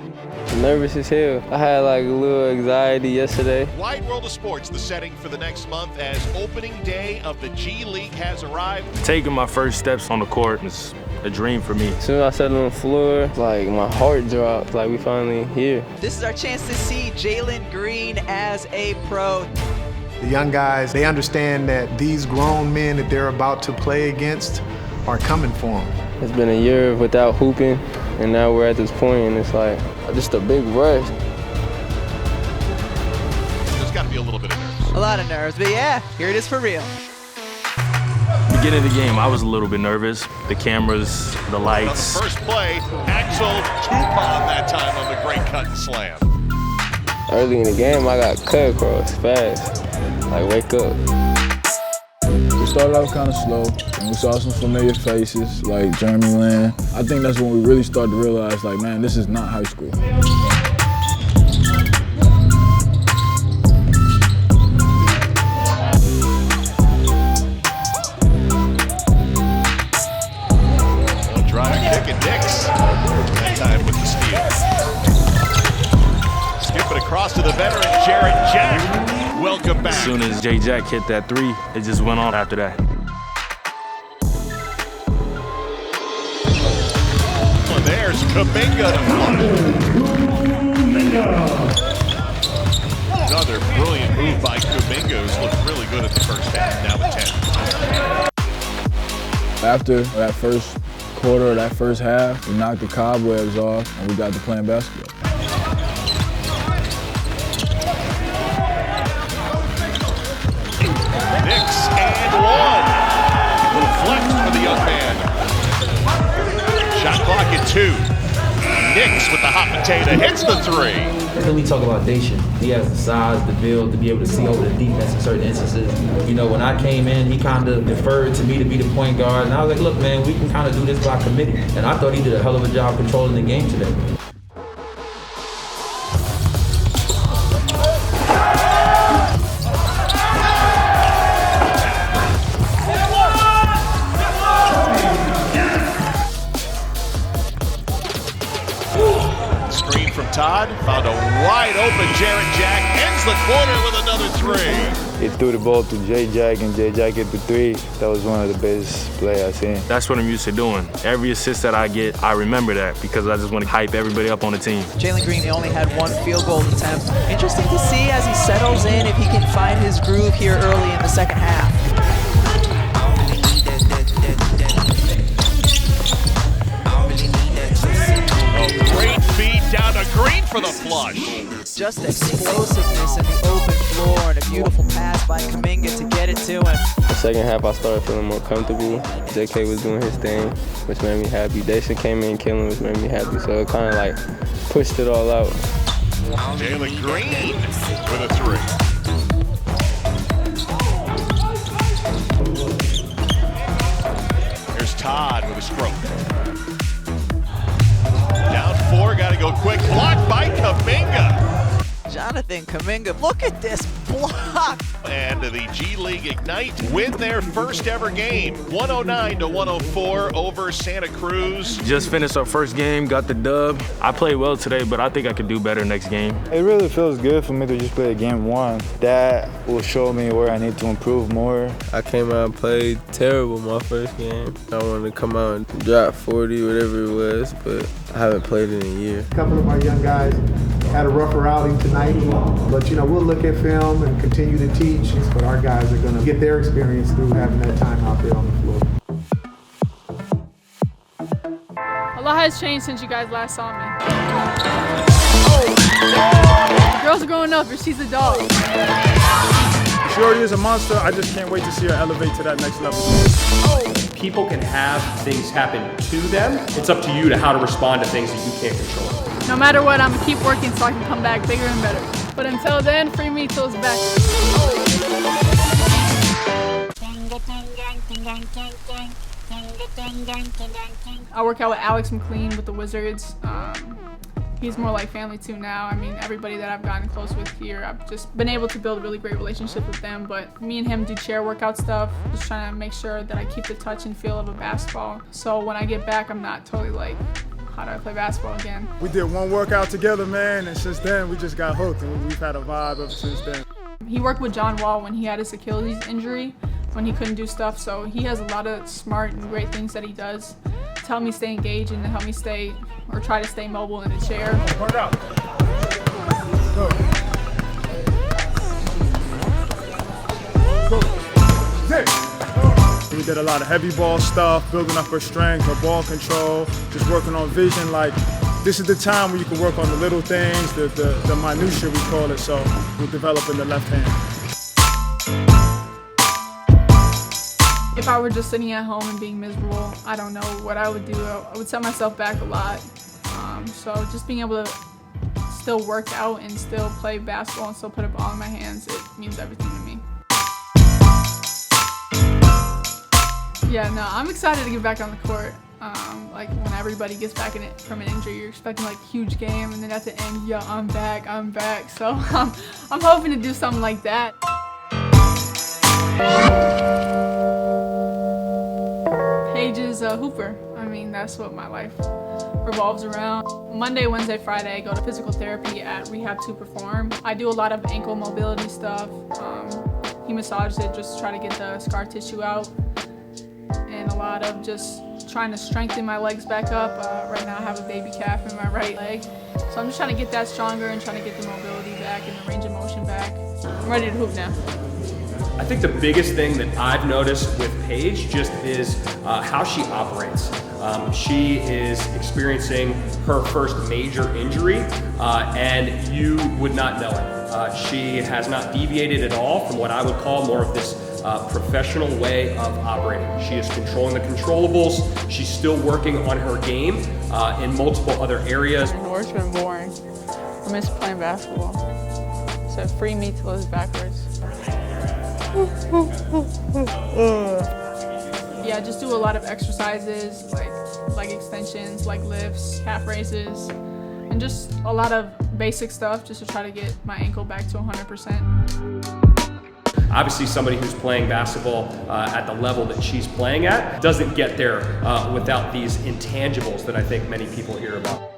I'm nervous as hell. I had like a little anxiety yesterday. Wide World of Sports, the setting for the next month as opening day of the G League has arrived. Taking my first steps on the court is a dream for me. As soon as I sat on the floor, like my heart dropped, like we finally here. This is our chance to see Jalen Green as a pro. The young guys, they understand that these grown men that they're about to play against are coming for them. It's been a year without hooping, and now we're at this point, and it's like just a big rush. There's got to be a little bit of nerves. A lot of nerves, but yeah, here it is for real. Beginning of the game, I was a little bit nervous. The cameras, the lights. On the first play, Axel Toupon that time on the great cut and slam. Early in the game, I got cut across fast. Like, wake up. We started out kind of slow, and we saw some familiar faces like Jeremy Lin. I think that's when we really started to realize, like, man, this is not high school. toss to the veteran, Jarrett Jack. Welcome back. As soon as J. Jack hit that three, it just went on after that. And there's Kuminga to flush. Another brilliant move by Kuminga, who's looked really good at the first half, now at 10. After that first quarter, that first half, we knocked the cobwebs off and we got to playing basketball. Knicks and one. A little flex for the young man. Shot clock at 2. Knicks with the hot potato hits the 3. Then we talk about Dacian. He has the size, the build to be able to see over the defense in certain instances. You know, when I came in, he kind of deferred to me to be the point guard. And I was like, look, man, we can kind of do this by committee. And I thought he did a hell of a job controlling the game today. Screen from Todd, found a wide open Jarrett Jack, ends the quarter with another 3. He threw the ball to J. Jack and J. Jack hit the 3. That was one of the best plays I've seen. That's what I'm used to doing. Every assist that I get, I remember that because I just want to hype everybody up on the team. Jalen Green only had 1 field goal attempt. Interesting to see as he settles in if he can find his groove here early in the second half. Great feed down to Green for the flush. Just explosiveness in the open floor and a beautiful pass by Kuminga to get it to him. The second half, I started feeling more comfortable. JK was doing his thing, which made me happy. Dacian came in killing, which made me happy. So it kind of like pushed it all out. Jalen Green with a 3. Here's Todd with a stroke. Down 4, got to go quick. Blocked by Kuminga. Jonathan Kuminga, look at this block. And the G League Ignite win their first ever game, 109-104 over Santa Cruz. Just finished our first game, got the dub. I played well today, but I think I could do better next game. It really feels good for me to just play game 1. That will show me where I need to improve more. I came out and played terrible my first game. I wanted to come out and drop 40, whatever it was, but I haven't played in a year. A couple of our young guys had a rougher outing tonight, but you know, we'll look at film and continue to teach, but our guys are going to get their experience through having that time out there on the floor. A lot has changed since you guys last saw me. The girls are growing up and she's a dog. She already is a monster. I just can't wait to see her elevate to that next level. People can have things happen to them. It's up to you to how to respond to things that you can't control. No matter what, I'm gonna keep working so I can come back bigger and better. But until then, free me till it's back. I work out with Alex McLean with the Wizards. He's more like family too now. I mean, everybody that I've gotten close with here, I've just been able to build a really great relationship with them. But me and him do chair workout stuff, just trying to make sure that I keep the touch and feel of a basketball. So when I get back, I'm not totally like, how do I play basketball again? We did one workout together, man, and since then we just got hooked, and we've had a vibe ever since then. He worked with John Wall when he had his Achilles injury, when he couldn't do stuff. So he has a lot of smart and great things that he does to help me stay engaged and to help me stay, or try to stay mobile in a chair. Work out. Go. Go. Zip. We did a lot of heavy ball stuff, building up her strength, her ball control, just working on vision. Like, this is the time where you can work on the little things, the minutia we call it, so we're developing the left hand. If I were just sitting at home and being miserable, I don't know what I would do. I would set myself back a lot. So just being able to still work out and still play basketball and still put a ball in my hands, it means everything to me. Yeah, no, I'm excited to get back on the court. Like when everybody gets back in it from an injury, you're expecting like a huge game, and then at the end, yo, I'm back. So I'm hoping to do something like that. Paige is a hooper. I mean, that's what my life revolves around Monday, Wednesday, Friday, I go to physical therapy at Rehab to Perform. I do a lot of ankle mobility stuff. He massages it, just try to get the scar tissue out. And a lot of just trying to strengthen my legs back up. Right now I have a baby calf in my right leg. So I'm just trying to get that stronger and trying to get the mobility back and the range of motion back. I'm ready to hoop now. I think the biggest thing that I've noticed with Paige just is how she operates. She is experiencing her first major injury, and you would not know it. She has not deviated at all from what I would call more of this professional way of operating. She is controlling the controllables. She's still working on her game in multiple other areas. Work's been boring. I miss playing basketball. So free me till it's backwards. Yeah, I just do a lot of exercises like leg extensions, leg lifts, calf raises, and just a lot of basic stuff just to try to get my ankle back to 100%. Obviously, somebody who's playing basketball at the level that she's playing at doesn't get there without these intangibles that I think many people hear about.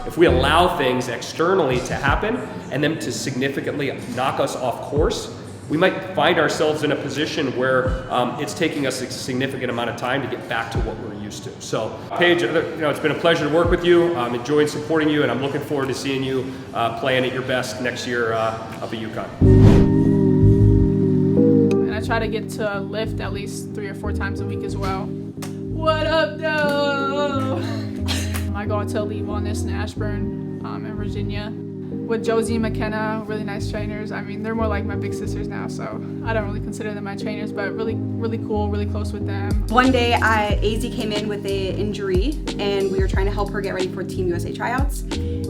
If we allow things externally to happen and them to significantly knock us off course, we might find ourselves in a position where it's taking us a significant amount of time to get back to what we're used to. So, Paige, it's been a pleasure to work with you. I'm enjoying supporting you, and I'm looking forward to seeing you playing at your best next year up at UConn. And I try to get to lift at least 3 or 4 times a week as well. What up, though? I go to Elite Wellness in Ashburn, in Virginia, with Josie and McKenna, really nice trainers. I mean, they're more like my big sisters now, so I don't really consider them my trainers, but really, really cool, really close with them. One day, AZ came in with an injury, and we were trying to help her get ready for Team USA tryouts.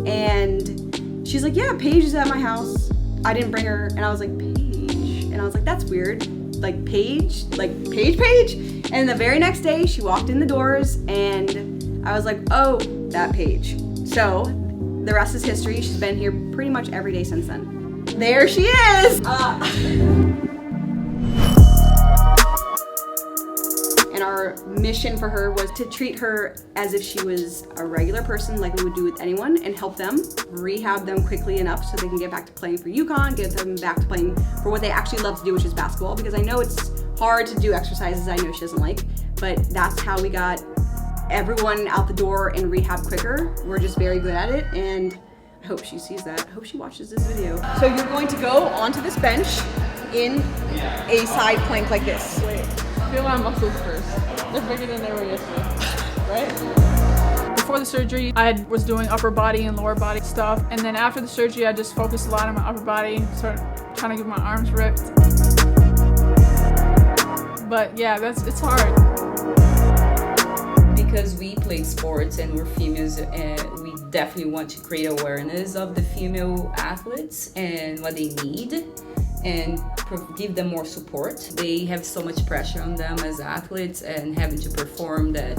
And she's like, yeah, Paige is at my house. I didn't bring her, and I was like, Paige? And I was like, that's weird. Like, Paige? Like, Paige? And the very next day, she walked in the doors, and I was like, oh, that Paige. So the rest is history. She's been here pretty much every day since then. There she is! And our mission for her was to treat her as if she was a regular person like we would do with anyone and help them, rehab them quickly enough so they can get back to playing for UConn, get them back to playing for what they actually love to do, which is basketball, because I know it's hard to do exercises I know she doesn't like, but that's how we got everyone out the door in rehab quicker. We're just very good at it, and I hope she sees that. I hope she watches this video. So you're going to go onto this bench in a side plank like this. Wait, feel my muscles first. They're bigger than they were yesterday, right? Before the surgery, I was doing upper body and lower body stuff, and then after the surgery, I just focused a lot on my upper body, started trying to get my arms ripped. But yeah, it's hard. Because we play sports and we're females, we definitely want to create awareness of the female athletes and what they need and give them more support. They have so much pressure on them as athletes and having to perform that.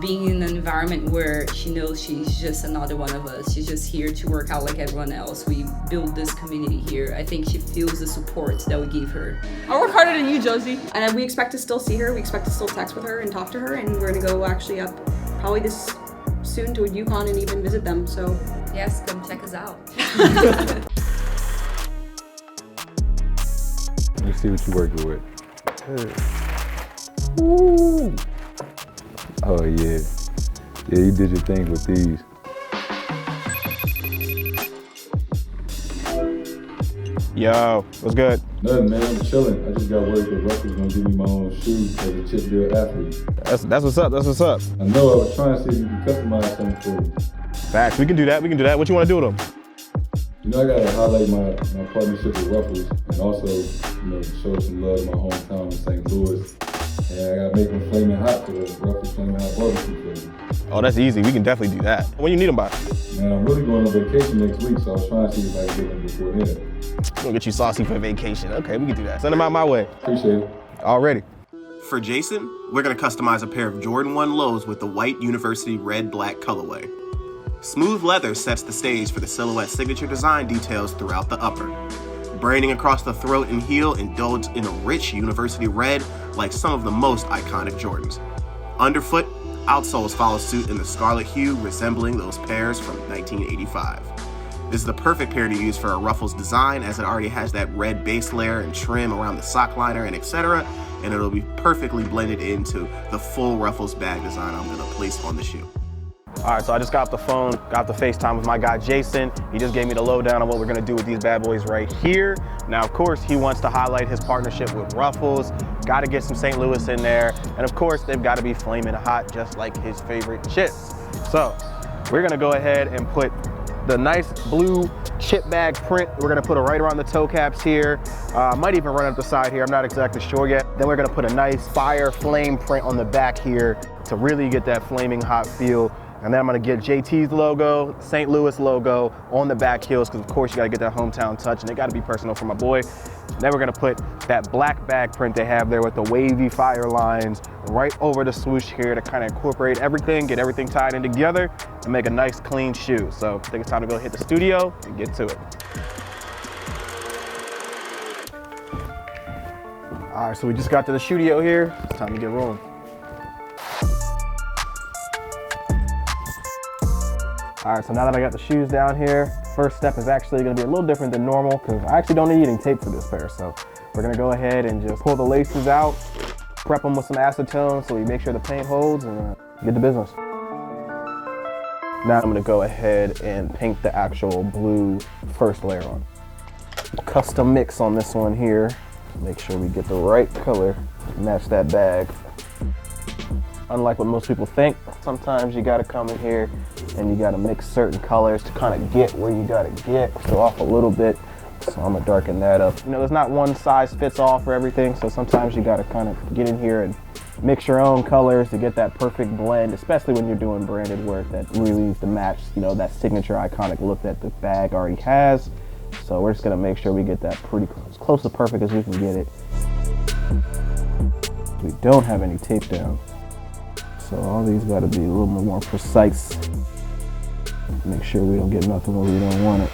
Being in an environment where she knows she's just another one of us. She's just here to work out like everyone else. We build this community here. I think she feels the support that we give her. I work harder than you, Josie. And we expect to still see her. We expect to still text with her and talk to her. And we're gonna go actually up probably this soon to UConn and even visit them. So yes, come check us out. Let me see what you're working with. Ooh. Oh yeah. Yeah, you did your thing with these. Yo, what's good? Nothing, man. I'm chilling. I just got word that Ruff was gonna give me my own shoes as a chip deal athlete. That's what's up. That's what's up. I know. I was trying to see if you can customize something for me. Facts. We can do that. We can do that. What you want to do with them? You know, I gotta highlight my partnership with Ruffles and also, show some love to my hometown in St. Louis. And I gotta make them flaming hot for the Ruffles Flaming Hot barbecue flavor. Oh, that's easy. We can definitely do that. When you need them by? Man, I'm really going on vacation next week, so I was trying to see if I can get them before then. We're gonna get you saucy for vacation. Okay, we can do that. Send them out my way. Appreciate it. Already. For Jason, we're gonna customize a pair of Jordan 1 lows with the white University red-black colorway. Smooth leather sets the stage for the silhouette signature design details throughout the upper. Branding across the throat and heel indulged in a rich university red like some of the most iconic Jordans. Underfoot, outsoles follow suit in the scarlet hue resembling those pairs from 1985. This is the perfect pair to use for a Ruffles design as it already has that red base layer and trim around the sock liner and etc. And it'll be perfectly blended into the full Ruffles bag design I'm gonna place on the shoe. All right, so I just got off the phone, got the FaceTime with my guy Jason. He just gave me the lowdown on what we're gonna do with these bad boys right here. Now, of course, he wants to highlight his partnership with Ruffles. Got to get some St. Louis in there. And of course, they've got to be flaming hot, just like his favorite chips. So we're gonna go ahead and put the nice blue chip bag print. We're gonna put it right around the toe caps here. Might even run up the side here, I'm not exactly sure yet. Then we're gonna put a nice fire flame print on the back here to really get that flaming hot feel. And then I'm gonna get JT's logo, St. Louis logo on the back heels, because of course you gotta get that hometown touch, and it gotta be personal for my boy. Then we're gonna put that black bag print they have there with the wavy fire lines right over the swoosh here to kind of incorporate everything, get everything tied in together, and make a nice clean shoe. So I think it's time to go hit the studio and get to it. All right, so we just got to the studio here. It's time to get rolling. All right, so now that I got the shoes down here, first step is actually gonna be a little different than normal because I actually don't need any tape for this pair. So we're gonna go ahead and just pull the laces out, prep them with some acetone so we make sure the paint holds and get the business. Now I'm gonna go ahead and paint the actual blue first layer on. Custom mix on this one here. Make sure we get the right color, match that bag. Unlike what most people think, sometimes you gotta come in here and you gotta mix certain colors to kind of get where you gotta get. So off a little bit, so I'm gonna darken that up. You know, there's not one size fits all for everything, so sometimes you gotta kind of get in here and mix your own colors to get that perfect blend, especially when you're doing branded work that really needs to match, you know, that signature iconic look that the bag already has. So we're just gonna make sure we get that pretty close to perfect as we can get it. We don't have any tape down. So all these gotta be a little bit more precise. Make sure we don't get nothing where we don't want it.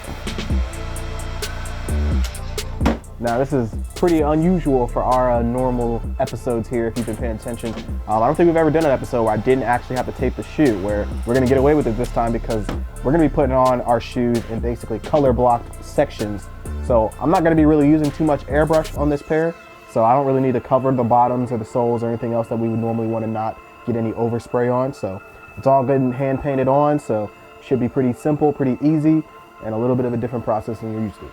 Now this is pretty unusual for our normal episodes here if you've been paying attention. I don't think we've ever done an episode where I didn't actually have to tape the shoe, where we're gonna get away with it this time because we're gonna be putting on our shoes in basically color blocked sections. So I'm not gonna be really using too much airbrush on this pair. So I don't really need to cover the bottoms or the soles or anything else that we would normally want to not get any overspray on. So it's all good and hand painted on. So should be pretty simple, pretty easy, and a little bit of a different process than you're used to.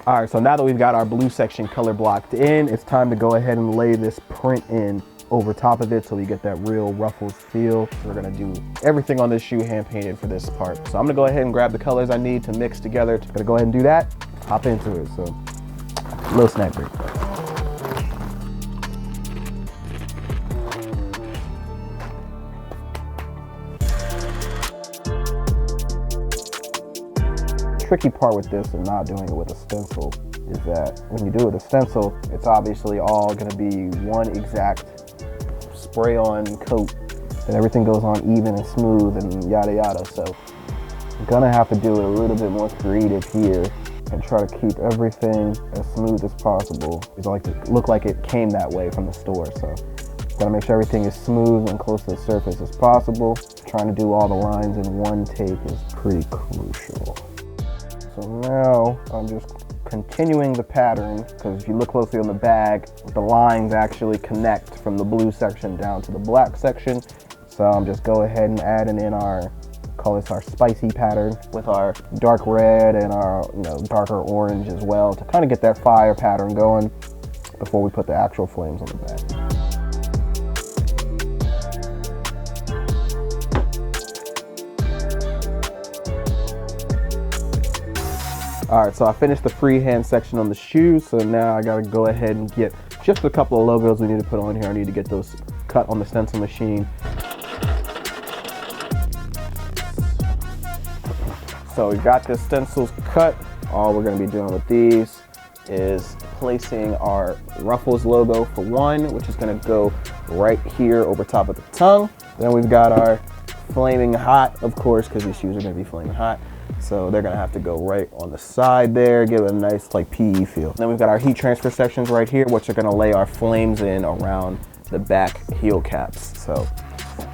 All right, so now that we've got our blue section color blocked in, it's time to go ahead and lay this print in over top of it so we get that real Ruffles feel. We're gonna do everything on this shoe hand painted for this part. So I'm gonna go ahead and grab the colors I need to mix together. I'm gonna go ahead and do that, hop into it. So a little snack break. Tricky part with this and not doing it with a stencil is that when you do it with a stencil, it's obviously all gonna be one exact spray on coat and everything goes on even and smooth and yada yada. So I'm gonna have to do it a little bit more creative here and try to keep everything as smooth as possible. It's like to look like it came that way from the store. So gotta make sure everything is smooth and close to the surface as possible. Trying to do all the lines in one take is pretty crucial. So now I'm just continuing the pattern, because if you look closely on the bag, the lines actually connect from the blue section down to the black section. So I'm just go ahead and adding in our, call this our spicy pattern with our dark red and our darker orange as well to kind of get that fire pattern going before we put the actual flames on the bag. All right, so I finished the freehand section on the shoes, so now I gotta go ahead and get just a couple of logos we need to put on here. I need to get those cut on the stencil machine. So we got the stencils cut. All we're gonna be doing with these is placing our Ruffles logo for one, which is gonna go right here over top of the tongue. Then we've got our flaming hot, of course, because these shoes are gonna be flaming hot. So they're gonna have to go right on the side there, give it a nice like PE feel. Then we've got our heat transfer sections right here, which are gonna lay our flames in around the back heel caps. So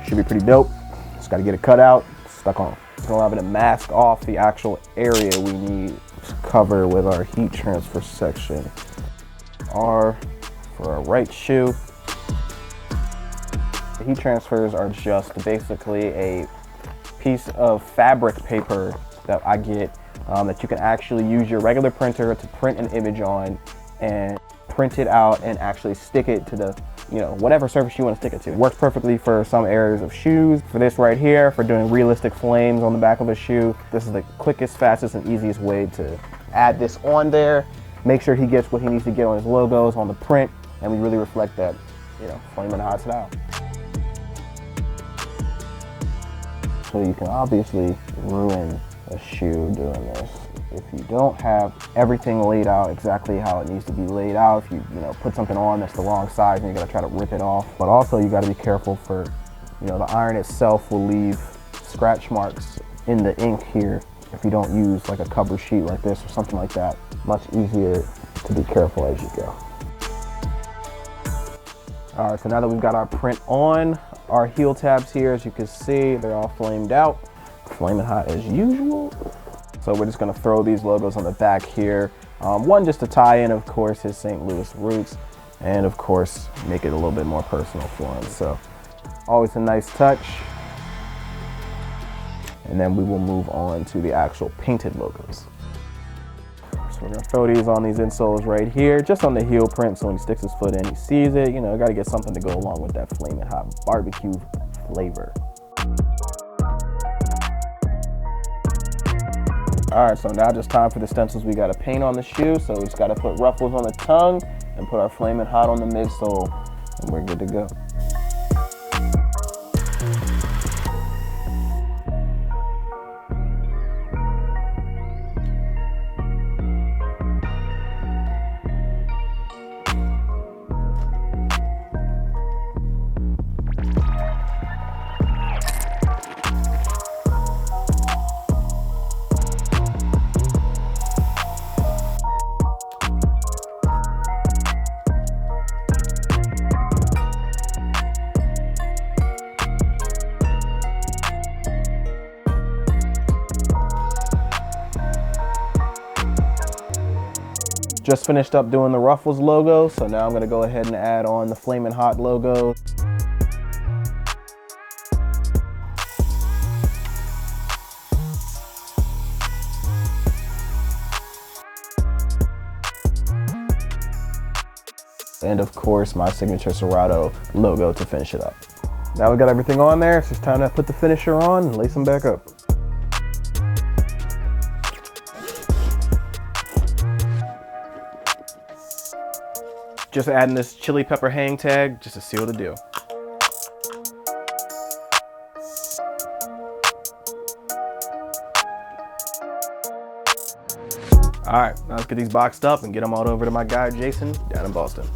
should be pretty dope. Just gotta get it cut out, stuck on. It's gonna allow me to mask off the actual area we need to cover with our heat transfer section. R for our right shoe. The heat transfers are just basically a piece of fabric paper that I get that you can actually use your regular printer to print an image on and print it out and actually stick it to the, whatever surface you want to stick it to. It works perfectly for some areas of shoes. For this right here, for doing realistic flames on the back of a shoe, this is the quickest, fastest, and easiest way to add this on there. Make sure he gets what he needs to get on his logos, on the print, and we really reflect that, flaming hot style. So you can obviously ruin a shoe doing this. If you don't have everything laid out exactly how it needs to be laid out, if you put something on that's the wrong size and you're gonna try to rip it off. But also you gotta be careful for, the iron itself will leave scratch marks in the ink here if you don't use like a cover sheet like this or something like that. Much easier to be careful as you go. All right, so now that we've got our print on, our heel tabs here, as you can see, they're all flamed out, flaming hot as usual. So we're just gonna throw these logos on the back here. One, just to tie in, of course, his St. Louis roots, and of course, make it a little bit more personal for him. So always a nice touch. And then we will move on to the actual painted logos. So we're gonna throw these on these insoles right here, just on the heel print, so when he sticks his foot in, he sees it. Gotta get something to go along with that flaming hot barbecue flavor. All right, so now just time for the stencils we gotta paint on the shoe. So we just gotta put ruffles on the tongue and put our flaming hot on the midsole, and we're good to go. Just finished up doing the Ruffles logo, so now I'm gonna go ahead and add on the Flamin' Hot logo. And of course, my signature Serato logo to finish it up. Now we got everything on there, it's just time to put the finisher on and lace them back up. Just adding this chili pepper hang tag just to seal the deal. All right, now let's get these boxed up and get them all over to my guy Jason down in Boston.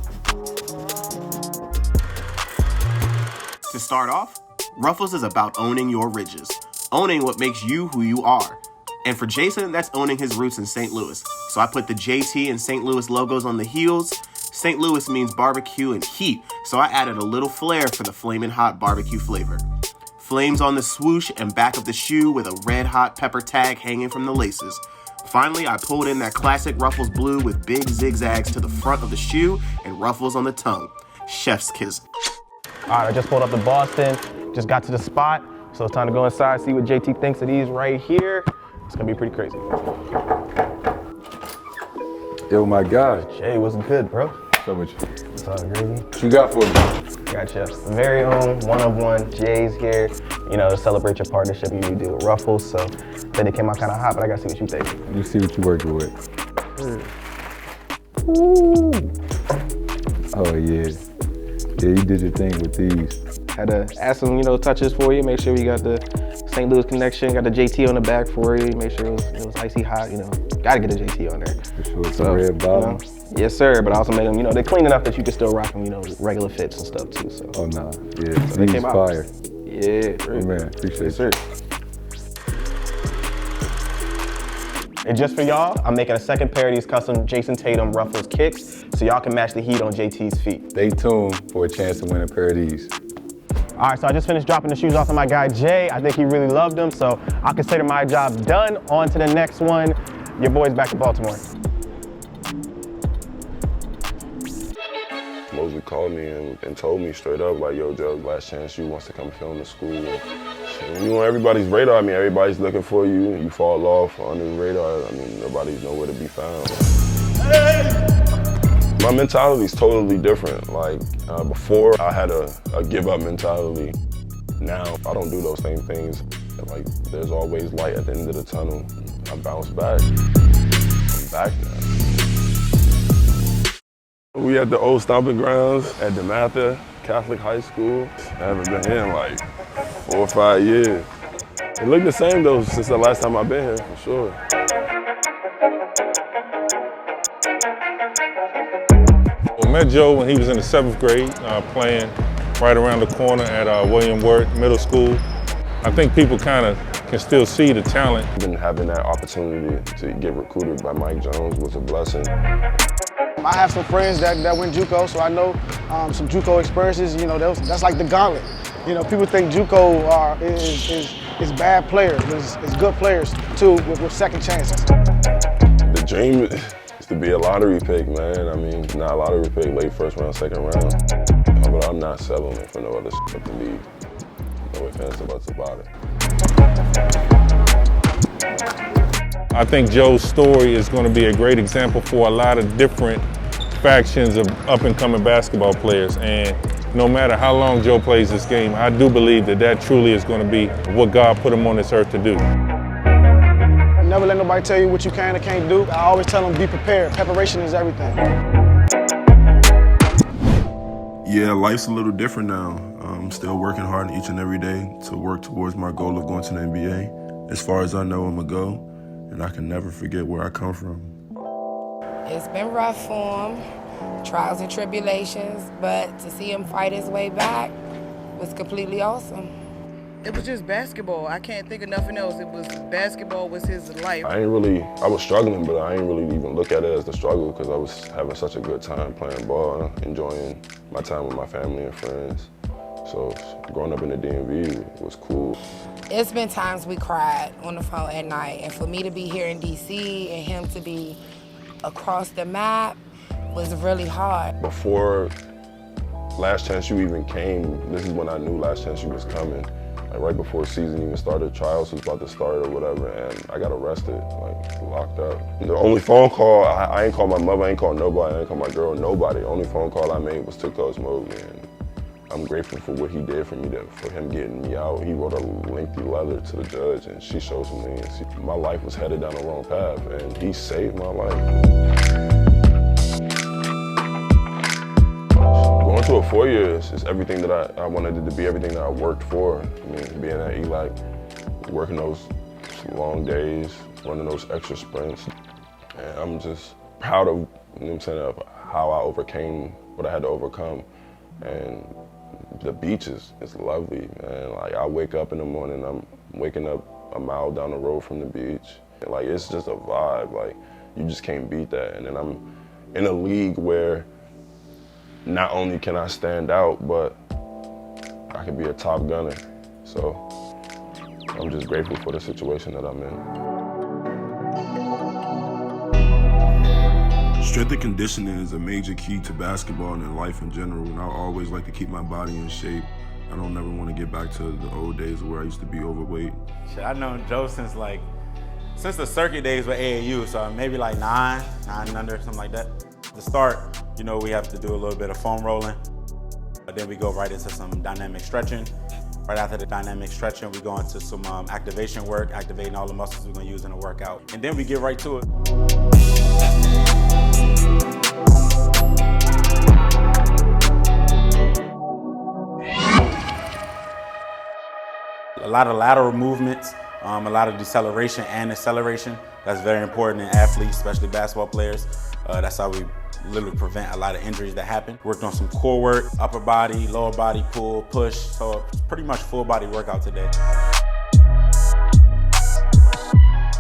To start off, Ruffles is about owning your ridges, owning what makes you who you are. And for Jason, that's owning his roots in St. Louis. So I put the JT and St. Louis logos on the heels. St. Louis means barbecue and heat, so I added a little flair for the flaming hot barbecue flavor. Flames on the swoosh and back of the shoe with a red hot pepper tag hanging from the laces. Finally, I pulled in that classic Ruffles blue with big zigzags to the front of the shoe and ruffles on the tongue. Chef's kiss. All right, I just pulled up to Boston, just got to the spot, so it's time to go inside, see what JT thinks of these right here. It's gonna be pretty crazy. Yo, my guy. Jay, what's good, bro? What's up with you? What's up, Gravy? What you got for me? Gotcha. Very own one-of-one Jay's here, to celebrate your partnership you do with Ruffles. So then it came out kind of hot, but I gotta see what you think. You see what you working with. Oh, yeah. Yeah, you did your thing with these. Had to add some, touches for you. Make sure we got the St. Louis connection. Got the JT on the back for you. Make sure it was icy hot. Gotta get a JT on there. For sure. So, red bottom. Yes, sir. But I also made them. They're clean enough that you can still rock them. Regular fits and stuff too. So. Oh nah. Yeah. So they came out. Fire. Yeah, great. Man, appreciate it. And just for y'all, I'm making a second pair of these custom Jason Tatum Ruffles kicks so y'all can match the heat on JT's feet. Stay tuned for a chance to win a pair of these. All right, so I just finished dropping the shoes off of my guy Jay. I think he really loved them, so I consider my job done. On to the next one. Your boy's back in Baltimore. Mosley called me and told me straight up, like, yo, Joe, last chance you wants to come film the school. And you on everybody's radar. I mean, everybody's looking for you. You fall off under the radar. I mean, nobody's nowhere to be found. My mentality is totally different. Like, before, I had a give-up mentality. Now, I don't do those same things. Like, there's always light at the end of the tunnel. I bounce back. I'm back now. We at the old stomping grounds at DeMatha Catholic High School. I haven't been here in like 4 or 5 years. It looked the same though since the last time I've been here, for sure. I met Joe when he was in the 7th grade, playing right around the corner at William Wirt Middle School. I think people kind of can still see the talent. Even having that opportunity to get recruited by Mike Jones was a blessing. I have some friends that went JUCO, so I know some JUCO experiences. You know, that's like the gauntlet. You know, people think JUCO is bad players, but it's good players too with second chances. The dream is to be a lottery pick, man. I mean, not a lottery pick, late first round, second round. But I'm not settling for no other shit to leave. No offense about it. I think Joe's story is going to be a great example for a lot of different factions of up-and-coming basketball players. And no matter how long Joe plays this game, I do believe that truly is going to be what God put him on this earth to do. Never let nobody tell you what you can or can't do. I always tell them be prepared. Preparation is everything. Yeah, life's a little different now. I'm still working hard each and every day to work towards my goal of going to the NBA. As far as I know, I'm going to go. And I can never forget where I come from. It's been rough for him, trials and tribulations, but to see him fight his way back was completely awesome. It was just basketball. I can't think of nothing else. It was basketball was his life. I was struggling, but I ain't really even look at it as the struggle because I was having such a good time playing ball, enjoying my time with my family and friends. So growing up in the DMV was cool. It's been times we cried on the phone at night, and for me to be here in DC and him to be across the map was really hard. Before Last Chance U even came, this is when I knew Last Chance U was coming. Like right before the season even started, trials was about to start or whatever, and I got arrested, like locked up. The only phone call, I ain't called my mother, I ain't called nobody, I ain't called my girl, nobody. The only phone call I made was to Coach Mosley, and I'm grateful for what he did for me, for him getting me out. He wrote a lengthy letter to the judge, and she showed some leniency. My life was headed down the wrong path, and he saved my life. Going to a 4 years is everything that I wanted it to be, everything that I worked for. I mean, being at ELAC, working those long days, running those extra sprints. And I'm just proud of, you know what I'm saying, of how I overcame what I had to overcome. And the beach is lovely, man. Like, I wake up in the morning, I'm waking up a mile down the road from the beach. And, like, it's just a vibe. Like, you just can't beat that. And then I'm in a league where not only can I stand out, but I can be a top gunner. So I'm just grateful for the situation that I'm in. Strength and conditioning is a major key to basketball and in life in general, and I always like to keep my body in shape. I don't never want to get back to the old days where I used to be overweight. Shit, I've known Joe since the circuit days with AAU, so maybe like nine under, something like that. To start, you know, we have to do a little bit of foam rolling, but then we go right into some dynamic stretching. Right after the dynamic stretching, we go into some activation work, activating all the muscles we're gonna use in the workout. And then we get right to it. A lot of lateral movements, a lot of deceleration and acceleration. That's very important in athletes, especially basketball players. That's how we literally prevent a lot of injuries that happen. Worked on some core work, upper body, lower body, pull, push. So it's pretty much full body workout today.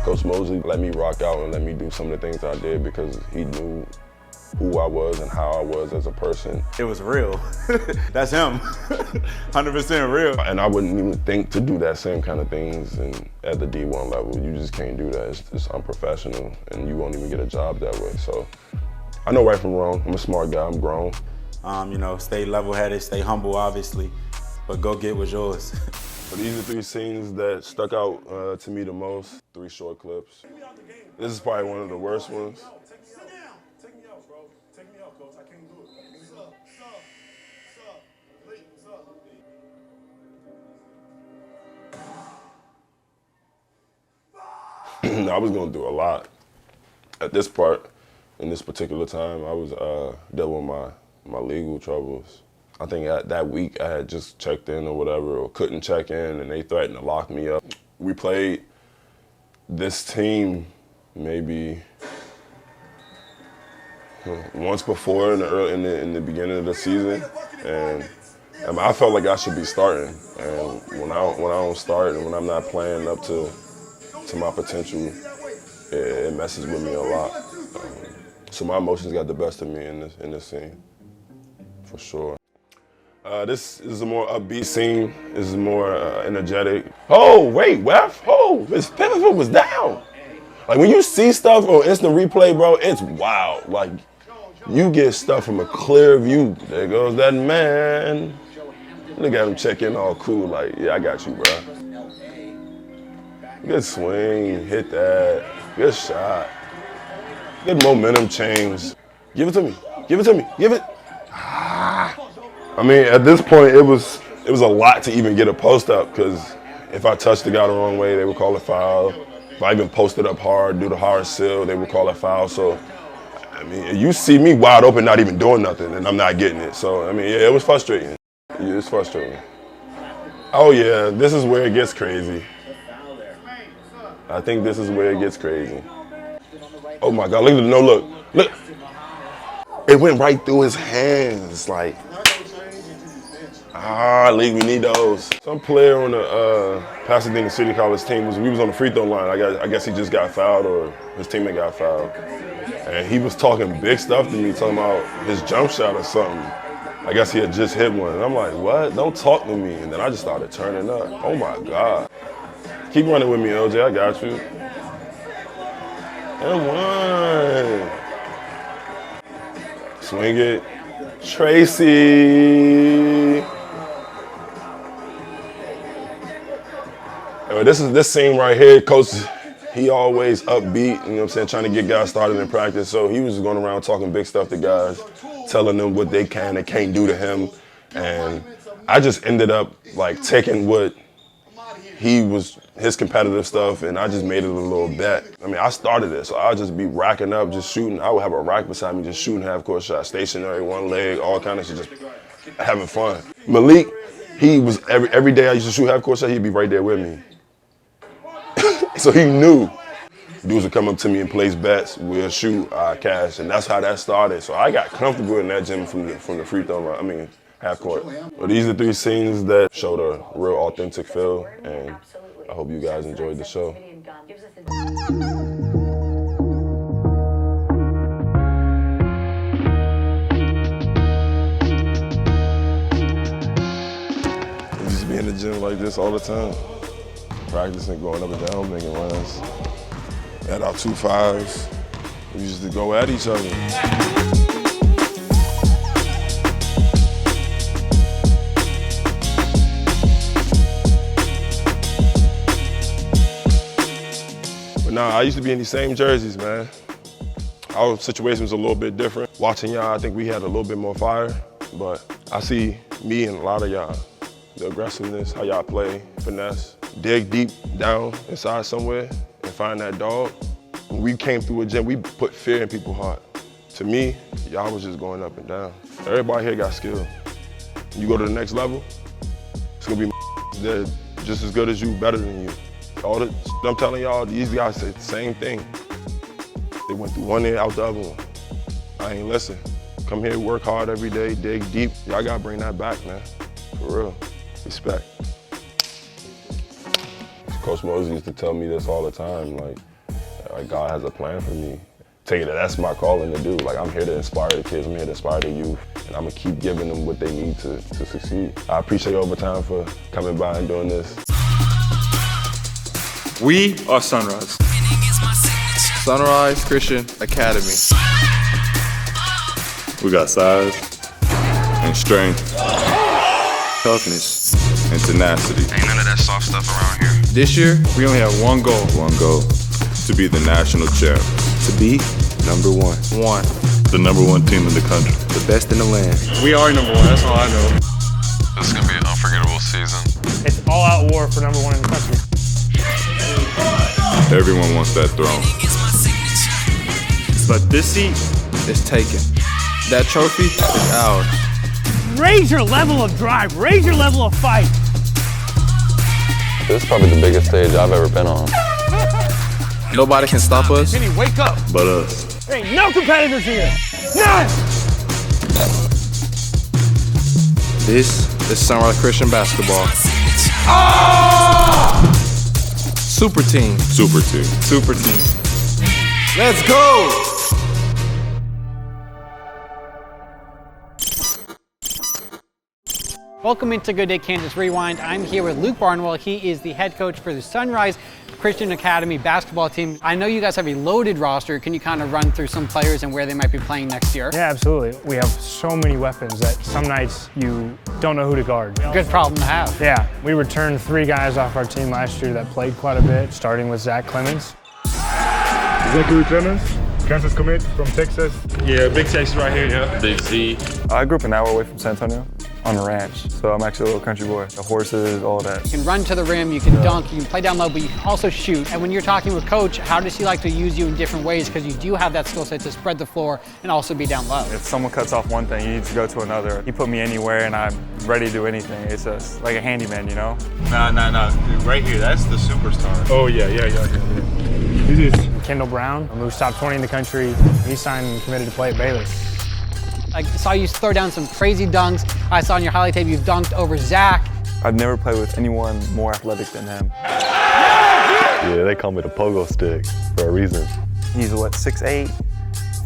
Coach Mosley let me rock out and let me do some of the things I did because he knew who I was and how I was as a person. It was real. That's him. 100% real. And I wouldn't even think to do that same kind of things at the D1 level. You just can't do that. It's unprofessional and you won't even get a job that way. So I know right from wrong. I'm a smart guy, I'm grown. You know, stay level-headed, stay humble, obviously, but go get what's yours. But these are 3 scenes that stuck out to me the most, 3 short clips. This is probably one of the worst ones. I was going through a lot. At this part, in this particular time, I was dealing with my legal troubles. I think that week I had just checked in or whatever, or couldn't check in, and they threatened to lock me up. We played this team maybe once before in the beginning of the season, and I felt like I should be starting. And when I don't start and when I'm not playing up to my potential, it messes with me a lot. So my emotions got the best of me in this scene, for sure. This is a more upbeat scene. This is more energetic. Oh, wait, Wef. Oh, his pivot foot was down. Like when you see stuff on instant replay, bro, it's wild. Like you get stuff from a clear view. There goes that man. Look at him check in all cool, like, yeah, I got you, bro. Good swing, hit that. Good shot. Good momentum change. Give it to me. Give it to me. Give it. I mean, at this point, it was a lot to even get a post up because if I touched the guy the wrong way, they would call it foul. If I even posted up hard, do the hard seal, they would call it foul. So, I mean, you see me wide open, not even doing nothing, and I'm not getting it. So, I mean, yeah, it was frustrating. Yeah, it's frustrating. Oh yeah, this is where it gets crazy. I think this is where it gets crazy. Oh my God, look at the no look. Look. It went right through his hands, like, league, we need those. Some player on the Pasadena City College team, we was on the free throw line. I guess he just got fouled or his teammate got fouled. And he was talking big stuff to me, talking about his jump shot or something. I guess he had just hit one. And I'm like, what? Don't talk to me. And then I just started turning up. Oh my God. Keep running with me, LJ, I got you. And one. Swing it. Tracy. Anyway, this scene right here, Coach, he always upbeat, you know what I'm saying, trying to get guys started in practice. So he was going around talking big stuff to guys, telling them what they can and can't do to him. And I just ended up like taking what his competitive stuff, and I just made it a little bet. I mean, I started it, so I'll just be racking up, just shooting. I would have a rack beside me, just shooting half-court shots, stationary, one leg, all kind of shit, just having fun. Malik, he was, every day I used to shoot half-court shots, he'd be right there with me. So he knew. Dudes would come up to me and place bets, we'll shoot, cash, and that's how that started. So I got comfortable in that gym from the free throw line, I mean, half court. But these are 3 scenes that showed a real authentic feel, and I hope you guys enjoyed the show. I used to be in the gym like this all the time, practicing, going up and down, making runs. At our 2 5s, we used to go at each other. But nah, I used to be in these same jerseys, man. Our situation was a little bit different. Watching y'all, I think we had a little bit more fire, but I see me and a lot of y'all, the aggressiveness, how y'all play, finesse, dig deep down inside somewhere and find that dog. When we came through a gym, we put fear in people's heart. To me, y'all was just going up and down. Everybody here got skill. You go to the next level, it's gonna be that just as good as you, better than you. All the I'm telling y'all, these guys say the same thing. They went through one end, out the other one. I ain't listen. Come here, work hard every day, dig deep. Y'all gotta bring that back, man. For real. Respect. Coach Mosey used to tell me this all the time, like God has a plan for me. Take it that that's my calling to do. Like, I'm here to inspire the kids, I'm here to inspire the youth, and I'm gonna keep giving them what they need to succeed. I appreciate Overtime for coming by and doing this. We are Sunrise. Sunrise Christian Academy. We got size and strength, toughness and tenacity. Ain't none of that soft stuff around here. This year, we only have one goal. One goal, to be the national champ. To be number one. The number one team in the country. The best in the land. We are number one, that's all I know. This is gonna be an unforgettable season. It's all-out war for number one in the country. Everyone wants that throne. But this seat is taken. That trophy is ours. Raise your level of drive, raise your level of fight. This is probably the biggest stage I've ever been on. Nobody can stop us. Kenny, wake up. But us. There ain't no competitors here. None! This is Sunrise Christian basketball. Super team. Super team. Super team. Let's go! Welcome into Good Day Kansas Rewind. I'm here with Luke Barnwell. He is the head coach for the Sunrise Christian Academy basketball team. I know you guys have a loaded roster. Can you kind of run through some players and where they might be playing next year? Yeah, absolutely. We have so many weapons that some nights you don't know who to guard. Good problem to have. Yeah, we returned 3 guys off our team last year that played quite a bit, starting with Zach Clemens. Zachary Clemens, Kansas commit from Texas. Yeah, Big Texas right here, yeah. Big Z. I grew up an hour away from San Antonio on a ranch, so I'm actually a little country boy. The horses, all that. You can run to the rim, you can dunk, you can play down low, but you can also shoot. And when you're talking with Coach, how does he like to use you in different ways? Because you do have that skill set to spread the floor and also be down low. If someone cuts off one thing, you need to go to another. He put me anywhere and I'm ready to do anything. It's just like a handyman, you know? Nah. Right here, that's the superstar. Oh, yeah. This is Kendall Brown, who's top 20 in the country. He signed and committed to play at Bayless. I saw you throw down some crazy dunks. I saw in your highlight tape you've dunked over Zach. I've never played with anyone more athletic than him. Yeah, they call me the pogo stick for a reason. He's 6'8",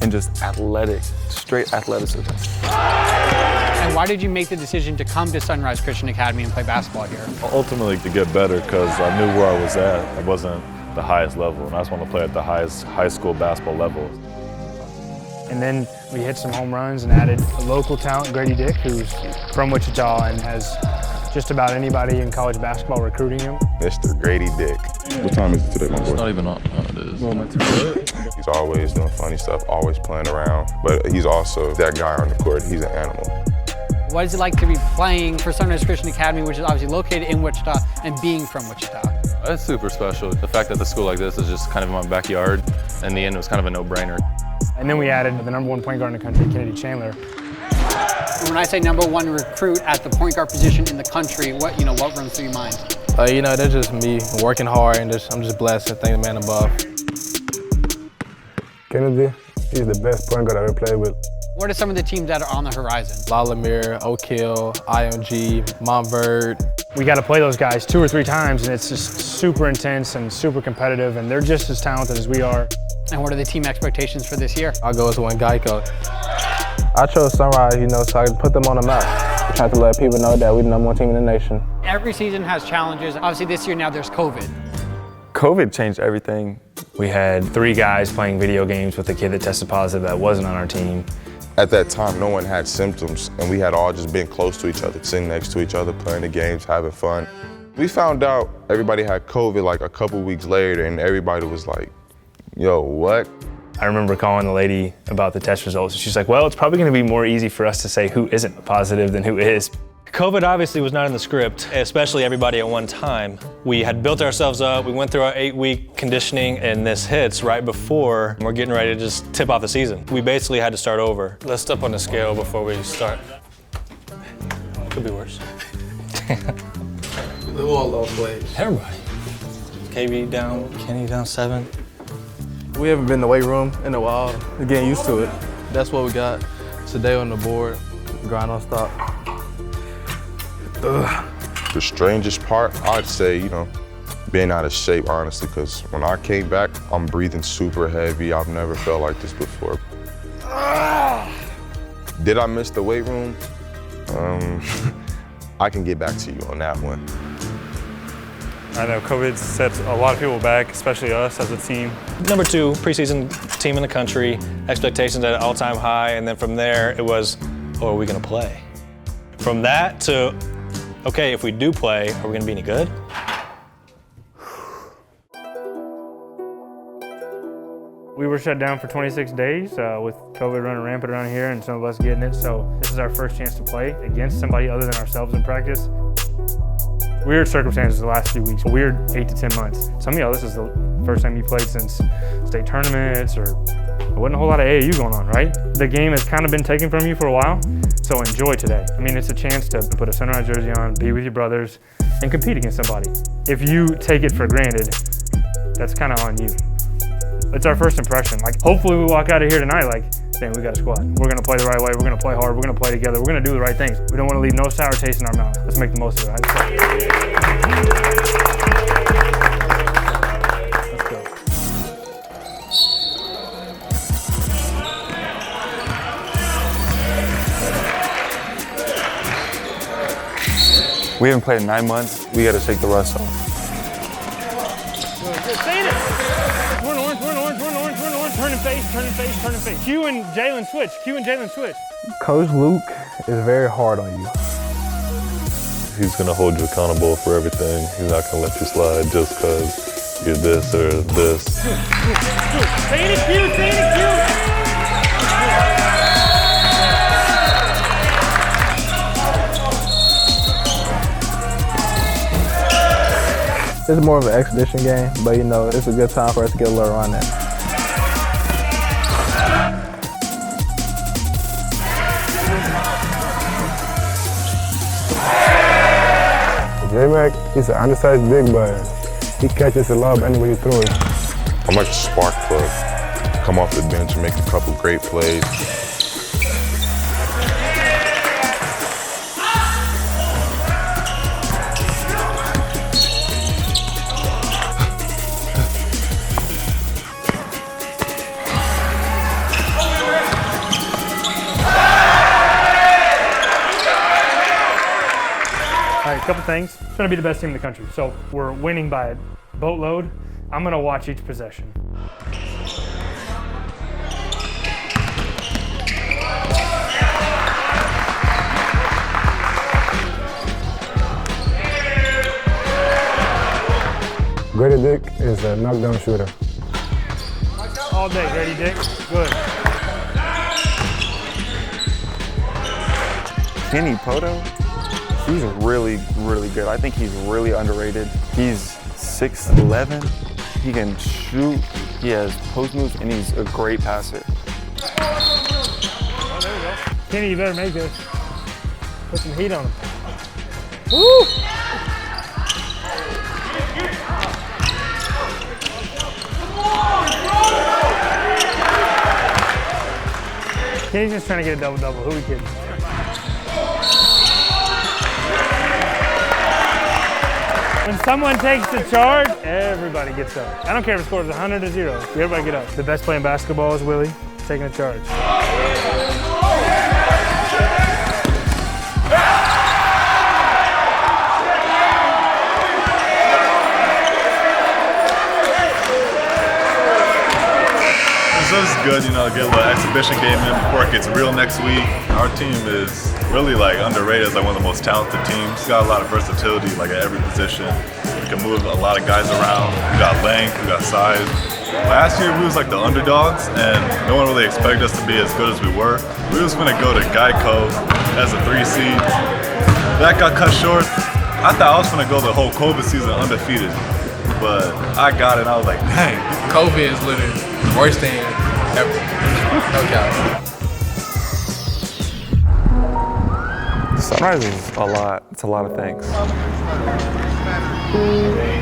and just athletic, straight athleticism. And why did you make the decision to come to Sunrise Christian Academy and play basketball here? Ultimately to get better, because I knew where I was at. I wasn't the highest level, and I just want to play at the highest high school basketball level. And then we hit some home runs and added a local talent, Grady Dick, who's from Wichita and has just about anybody in college basketball recruiting him. Mr. Grady Dick. What time is it today, my boy? It's not even on. No, it is. He's always doing funny stuff, always playing around, but he's also that guy on the court. He's an animal. What is it like to be playing for Sunrise Christian Academy, which is obviously located in Wichita, and being from Wichita? It's super special. The fact that the school like this is just kind of in my backyard, in the end, it was kind of a no-brainer. And then we added the #1 point guard in the country, Kennedy Chandler. When I say #1 recruit at the point guard position in the country, what runs through your mind? That's just me working hard, and I'm just blessed to thank the man above. Kennedy, he's the best point guard I've ever played with. What are some of the teams that are on the horizon? Lamere, Oak Hill, IMG, Montverde. We got to play those guys 2 or 3 times, and it's just super intense and super competitive, and they're just as talented as we are. And what are the team expectations for this year? I'll go as one Geico. I chose Sunrise, so I can put them on the map. I'm trying to let people know that we're the #1 team in the nation. Every season has challenges. Obviously this year now there's COVID. COVID changed everything. We had 3 guys playing video games with a kid that tested positive that wasn't on our team. At that time, no one had symptoms, and we had all just been close to each other, sitting next to each other, playing the games, having fun. We found out everybody had COVID like a couple weeks later, and everybody was like, yo, what? I remember calling the lady about the test results. She's like, well, it's probably gonna be more easy for us to say who isn't positive than who is. COVID obviously was not in the script, especially everybody at one time. We had built ourselves up, we went through our 8-week conditioning, and this hits right before we're getting ready to just tip off the season. We basically had to start over. Let's step on the scale before we start. Could be worse. We all lost weight. Everybody. KB down, Kenny down 7. We haven't been in the weight room in a while. We're getting used to it. That's what we got today on the board. Grind don't stop. The strangest part, I'd say, being out of shape, honestly, because when I came back, I'm breathing super heavy. I've never felt like this before. Did I miss the weight room? I can get back to you on that one. I know COVID set a lot of people back, especially us as a team. Number 2 preseason team in the country, expectations at an all-time high, and then from there it was, oh, are we gonna play? From that to, okay, if we do play, are we gonna be any good? We were shut down for 26 days with COVID running rampant around here and some of us getting it, so this is our first chance to play against somebody other than ourselves in practice. Weird circumstances the last few weeks, weird 8 to 10 months. Some of y'all, this is the first time you played since state tournaments, or there wasn't a whole lot of AAU going on, right? The game has kind of been taken from you for a while, so enjoy today. I mean, it's a chance to put a Sunrise jersey on, be with your brothers, and compete against somebody. If you take it for granted, that's kind of on you. It's our first impression. Like, hopefully we walk out of here tonight like, damn, we got a squad. We're gonna play the right way, we're gonna play hard, we're gonna play together, we're gonna do the right things. We don't wanna leave no sour taste in our mouth. Let's make the most of it. Let's go. We haven't played in 9 months. We got to shake the rust off. We're in orange, we're in orange, we're in orange, we're in orange. Turning face, turning face, turning face. Q and Jalen switch, Q and Jalen switch. Coach Luke is very hard on you. He's gonna hold you accountable for everything. He's not gonna let you slide just because you're this or this. Say it, Q, say it, Q. It's more of an exhibition game, but it's a good time for us to get a little run in. J-Mac, he's an undersized big, but he catches the lob anywhere you throw it. I'm like the spark plug. Come off the bench and make a couple great plays. Couple things. It's going to be the best team in the country. So we're winning by a boatload. I'm going to watch each possession. Grady Dick is a knockdown shooter. All day, Grady Dick. Good. Kenny Poto? He's really, really good. I think he's really underrated. He's 6'11". He can shoot. He has post moves, and he's a great passer. Oh, there we go. Kenny, you better make this. Put some heat on him. Woo! Kenny's just trying to get a double-double. Who are we kidding? When someone takes the charge, everybody gets up. I don't care if the score is 100 or 0. Everybody get up. The best play in basketball is Willie taking the charge. So it's good, get a little exhibition game in before it gets real next week. Our team is really underrated as one of the most talented teams. We've got a lot of versatility at every position. We can move a lot of guys around. We got length, we got size. Last year we was the underdogs and no one really expected us to be as good as we were. We was gonna go to Geico as a 3 seed. That got cut short. I thought I was gonna go the whole COVID season undefeated, but I got it and I was like, dang. COVID is literally the worst thing ever. No doubt. Sunrise is a lot. It's a lot of things.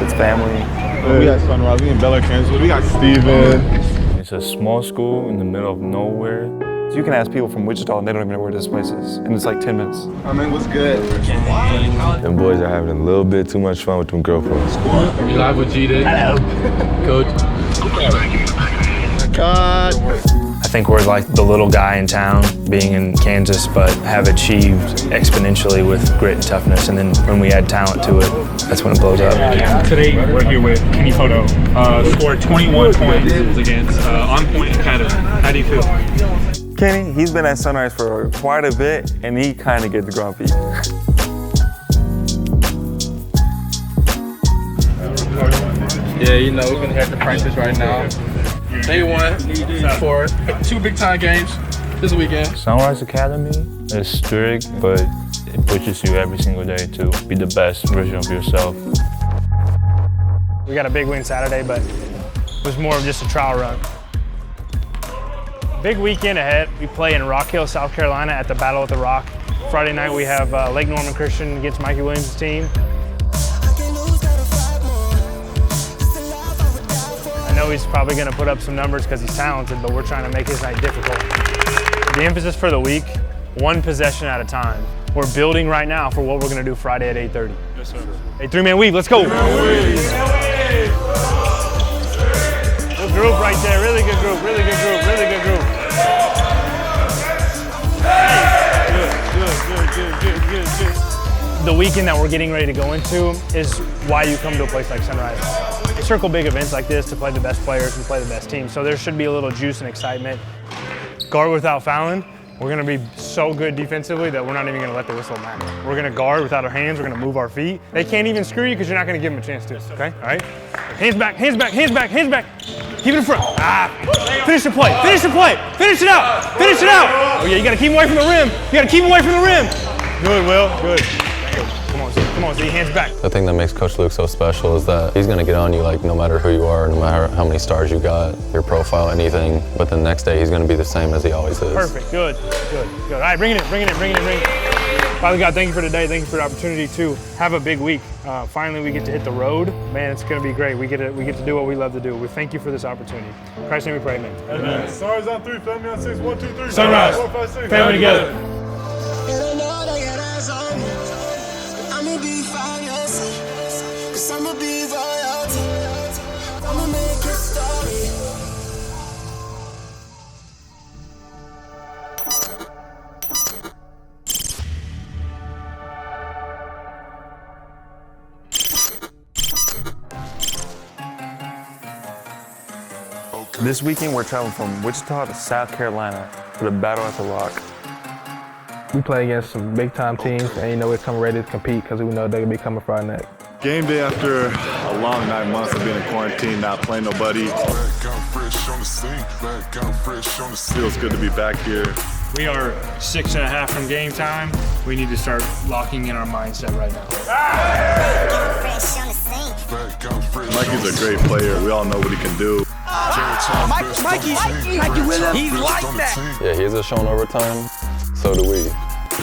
It's family. We got Sunrise. We in Bel Air, Kansas. We got Steven. It's a small school in the middle of nowhere. You can ask people from Wichita and they don't even know where this place is. And it's like 10 minutes. I mean, what's good? Them boys are having a little bit too much fun with them girlfriends. You live with Jada. Hello. Coach. God. I think we're like the little guy in town being in Kansas, but have achieved exponentially with grit and toughness. And then when we add talent to it, that's when it blows up. Today, we're here with Kenny Photo. Scored 21 points against On Point Academy. How do you feel? Kenny, he's been at Sunrise for quite a bit, and he kind of gets grumpy. Yeah, you know, we're gonna head to practice right now. Day one for 2 big-time games this weekend. Sunrise Academy is strict, but it pushes you every single day to be the best version of yourself. We got a big win Saturday, but it was more of just a trial run. Big weekend ahead. We play in Rock Hill, South Carolina at the Battle at the Rock. Friday night we have Lake Norman Christian against Mikey Williams' team. I know he's probably going to put up some numbers because he's talented, but we're trying to make his night difficult. The emphasis for the week, 1 possession at a time. We're building right now for what we're going to do Friday at 8:30. Yes, sir. Hey, 3-man weave, let's go. Good group right there, really good group, really good group, really good group. Good. The weekend that we're getting ready to go into is why you come to a place like Sunrise. We circle big events like this to play the best players and play the best teams, so there should be a little juice and excitement. Guard without fouling. We're gonna be so good defensively that we're not even gonna let the whistle matter. We're gonna guard without our hands, we're gonna move our feet. They can't even screw you because you're not gonna give them a chance to, okay? All right? Hands back, hands back, hands back, hands back. Keep it in front. Finish the play, finish the play. Finish it out, finish it out. Oh yeah, you gotta keep him away from the rim. You gotta keep him away from the rim. Good, Will, good. Come on, Z, hands back. The thing that makes Coach Luke so special is that he's gonna get on you like no matter who you are, no matter how many stars you got, your profile, anything, but the next day he's gonna be the same as he always is. Perfect, good. All right, bring it in. Father God, thank you for today. Thank you for the opportunity to have a big week. Finally, we get to hit the road. Man, it's gonna be great. We get to do what we love to do. We thank you for this opportunity. In Christ's name we pray, amen. Amen. Sunrise on 3, family on 6, 1, 2, 3. Sunrise, 4, 5, 6. family together. I'ma be fine, yes. 'Cause I'ma be royalty. I'ma make a story. This weekend, we're traveling from Wichita to South Carolina for the Battle at the Rock. We play against some big-time teams, and you know we're coming ready to compete because we know they're gonna be coming Friday night. Game day after a long 9 months of being in quarantine, not playing nobody. Feels good to be back here. We are 6.5 from game time. We need to start locking in our mindset right now. Mikey's a great player. We all know what he can do. Mikey Williams. He's like that. Yeah, he has shown over time. So do we.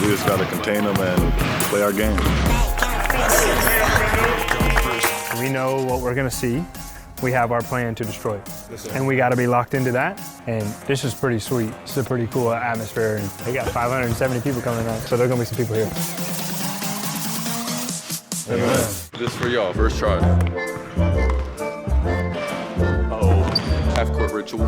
We just gotta contain him and play our game. We know what we're gonna see. We have our plan to destroy it. And we gotta be locked into that. And this is pretty sweet. It's a pretty cool atmosphere. And they got 570 people coming tonight, so there are gonna be some people here. Amen. This for y'all, first try. Half-court ritual.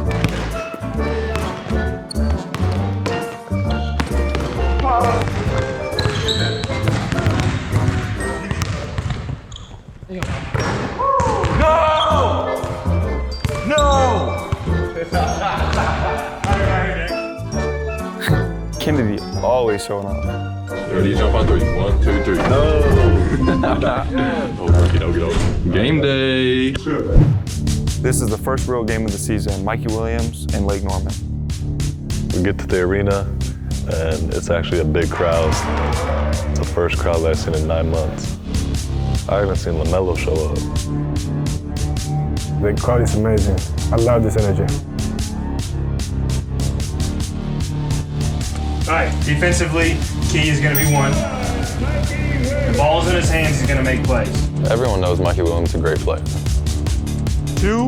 Kennedy always showing up. Ready to jump on 3. 1, 2, 3. No! Oh, game day. This is the first real game of the season, Mikey Williams and Lake Norman. We get to the arena, and it's actually a big crowd. It's the first crowd that I've seen in 9 months. I haven't seen LaMelo show up. The crowd is amazing. I love this energy. All right, defensively, key is gonna be 1. The ball's in his hands, he's gonna make plays. Everyone knows Mikey Williams is a great player. 2,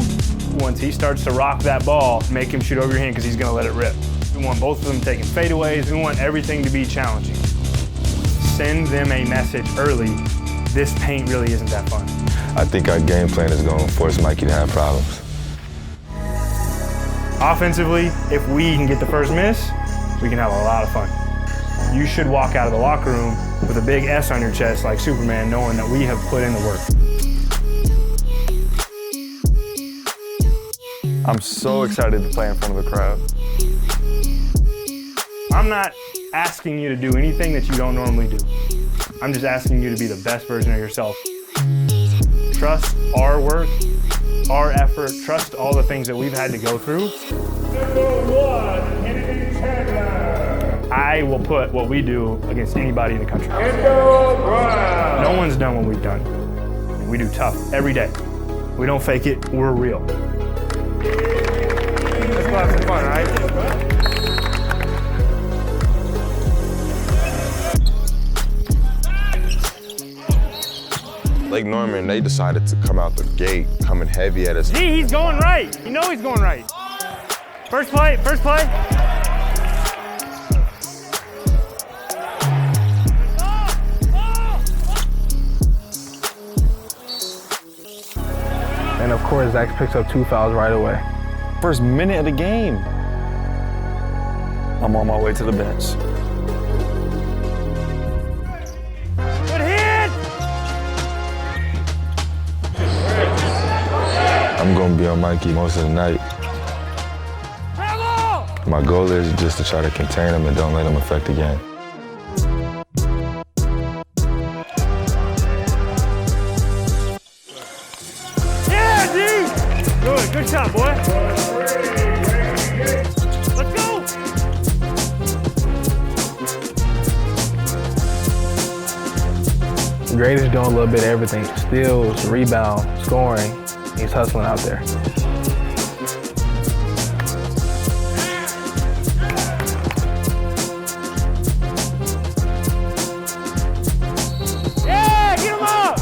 once he starts to rock that ball, make him shoot over your hand because he's gonna let it rip. We want both of them taking fadeaways. We want everything to be challenging. Send them a message early. This paint really isn't that fun. I think our game plan is going to force Mikey to have problems. Offensively, if we can get the first miss, we can have a lot of fun. You should walk out of the locker room with a big S on your chest like Superman, knowing that we have put in the work. I'm so excited to play in front of the crowd. I'm not asking you to do anything that you don't normally do. I'm just asking you to be the best version of yourself. Trust our work, our effort, trust all the things that we've had to go through. I will put what we do against anybody in the country. No one's done what we've done. We do tough every day. We don't fake it, we're real. Let's go have some fun, all right? Lake Norman, they decided to come out the gate coming heavy at us. Gee, he's going right. You know he's going right. First play, first play. And of course, Zach picks up 2 fouls right away. First minute of the game. I'm on my way to the bench. Good hit! I'm going to be on Mikey most of the night. My goal is just to try to contain him and don't let him affect the game. Yeah, D! Good shot, boy. Let's go! Grady's doing a little bit of everything. Steals, rebound, scoring. He's hustling out there. Yeah, get him up!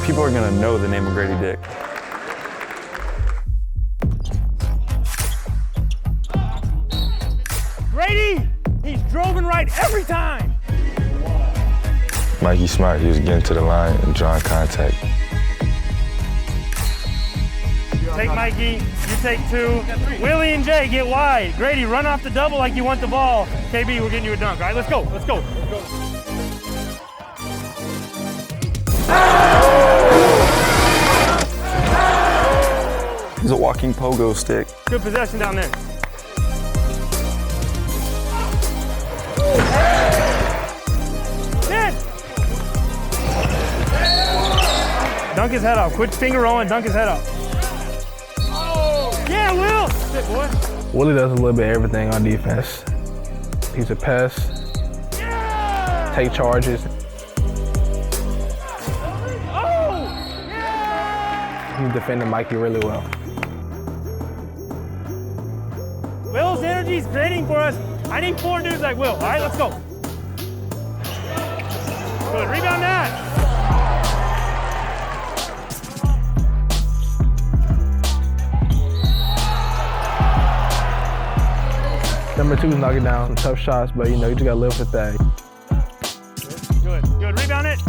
People are gonna know the name of Grady Dick. Grady, he's droving right every time. Mikey smart, he was getting to the line and drawing contact. Take Mikey, you take 2. Willie and Jay, get wide. Grady, run off the double like you want the ball. KB, we're getting you a dunk. All right, let's go, let's go. He's a walking pogo stick. Good possession down there. Hit! Dunk his head off. Quit finger rolling, dunk his head off. Yeah, Will! Sit, boy. Willie does a little bit of everything on defense. He's a pest. Yeah! Take charges. Oh! Yeah! He's defending Mikey really well. Will's energy is creating for us. I need 4 dudes like Will. All right, let's go. Good, rebound that. Number 2 is knocking down some tough shots, but you know, you just gotta live with that. Good, good, rebound it.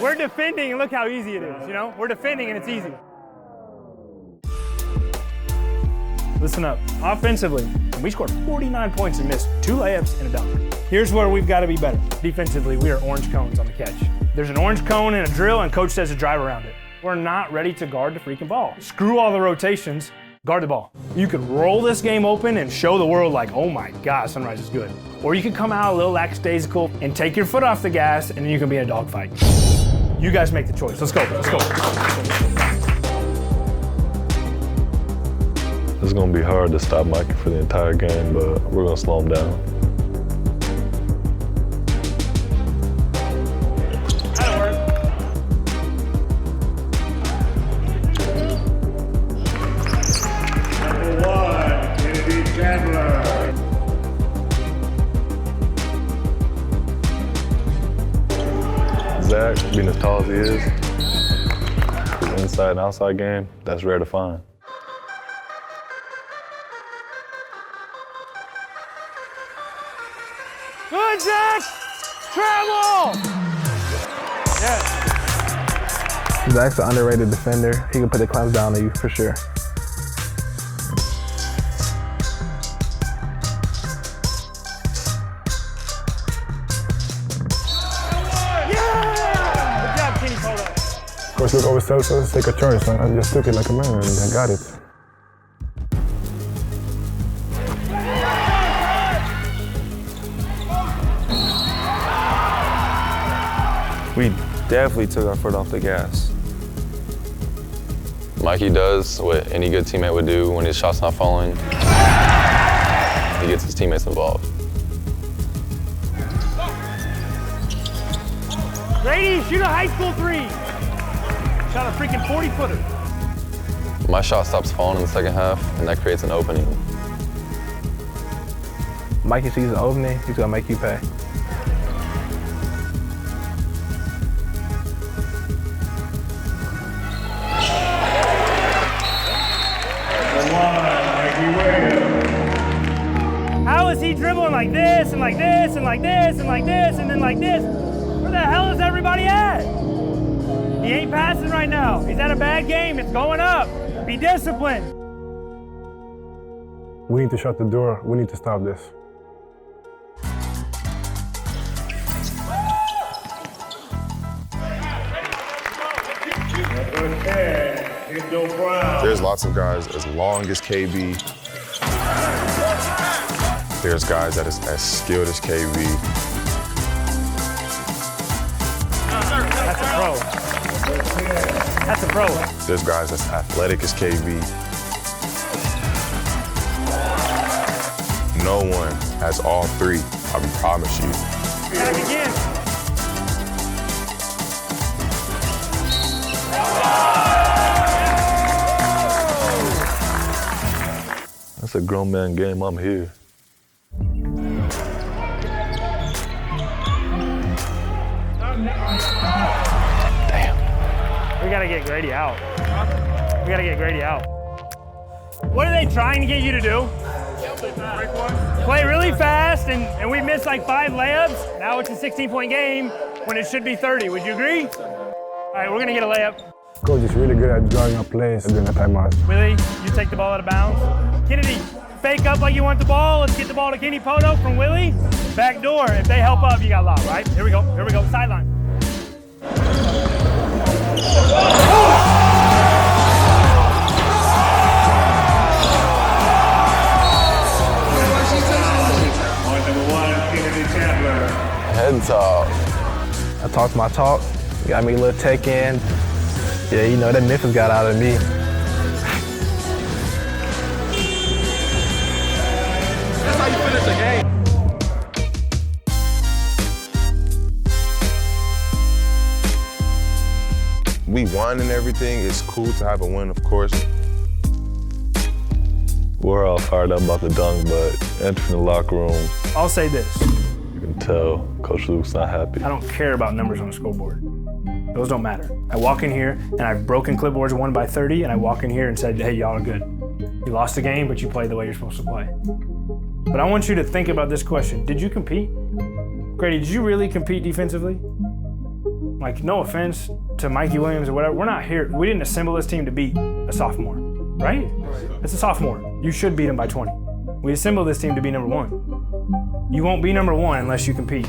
We're defending and look how easy it is, you know? We're defending and it's easy. Listen up, offensively, we scored 49 points and missed 2 layups and a dunk. Here's where we've got to be better. Defensively, we are orange cones on the catch. There's an orange cone and a drill and coach says to drive around it. We're not ready to guard the freaking ball. Screw all the rotations, guard the ball. You could roll this game open and show the world like, oh my God, Sunrise is good. Or you could come out a little lackadaisical and take your foot off the gas and then you can be in a dogfight. You guys make the choice. Let's go, let's go. It's going to be hard to stop Mikey for the entire game, but we're going to slow him down. Zach, being as tall as he is, inside and outside game, that's rare to find. Good, Zach! Travel! Yeah. Zach's an underrated defender. He can put the clamps down on you for sure. Coach Luke always tells us to take a charge, so I just took it like a man and I got it. We definitely took our foot off the gas. Mikey does what any good teammate would do when his shot's not falling. He gets his teammates involved. Grady, shoot a high school three. Shot a freaking 40-footer. My shot stops falling in the second half, and that creates an opening. Mikey sees an opening, he's gonna make you pay. How is he dribbling like this and like this and like this and like this and then like this? Where the hell is everybody at? He ain't passing right now. He's at a bad game. It's going up. Be disciplined. We need to shut the door. We need to stop this. There's lots of guys as long as KB. There's guys that is as skilled as KB. That's a pro. That's a pro. There's guys that's athletic as KB. No one has all three, I promise you. Back again. That's a grown man game, I'm here. We gotta get Grady out. We gotta get Grady out. What are they trying to get you to do? Play really fast, and we missed like 5 layups. Now it's a 16-point game when it should be 30. Would you agree? All right, we're gonna get a layup. Coach is really good at drawing up plays during the timeout. Willie, you take the ball out of bounds. Kennedy, fake up like you want the ball. Let's get the ball to Kenny Poto from Willie. Back door. If they help up, you got lob, right? Here we go. Here we go. Sideline. Head talk. I talked my talk, got me a little tech in. Yeah, you know, that Memphis got out of me. That's how you finish the game. We won and everything. It's cool to have a win, of course. We're all fired up about the dunk, but entering the locker room, I'll say this. you can tell Coach Luke's not happy. I don't care about numbers on a scoreboard. Those don't matter. I walk in here and I've broken clipboards 1 by 30, and I walk in here and said, hey, y'all are good. You lost the game, but you played the way you're supposed to play. But I want you to think about this question. Did you compete? Grady, did you really compete defensively? Like, no offense to Mikey Williams or whatever, we're not here. We didn't assemble this team to beat a sophomore, right? It's a sophomore. You should beat him by 20. We assembled this team to be number 1. You won't be number 1 unless you compete.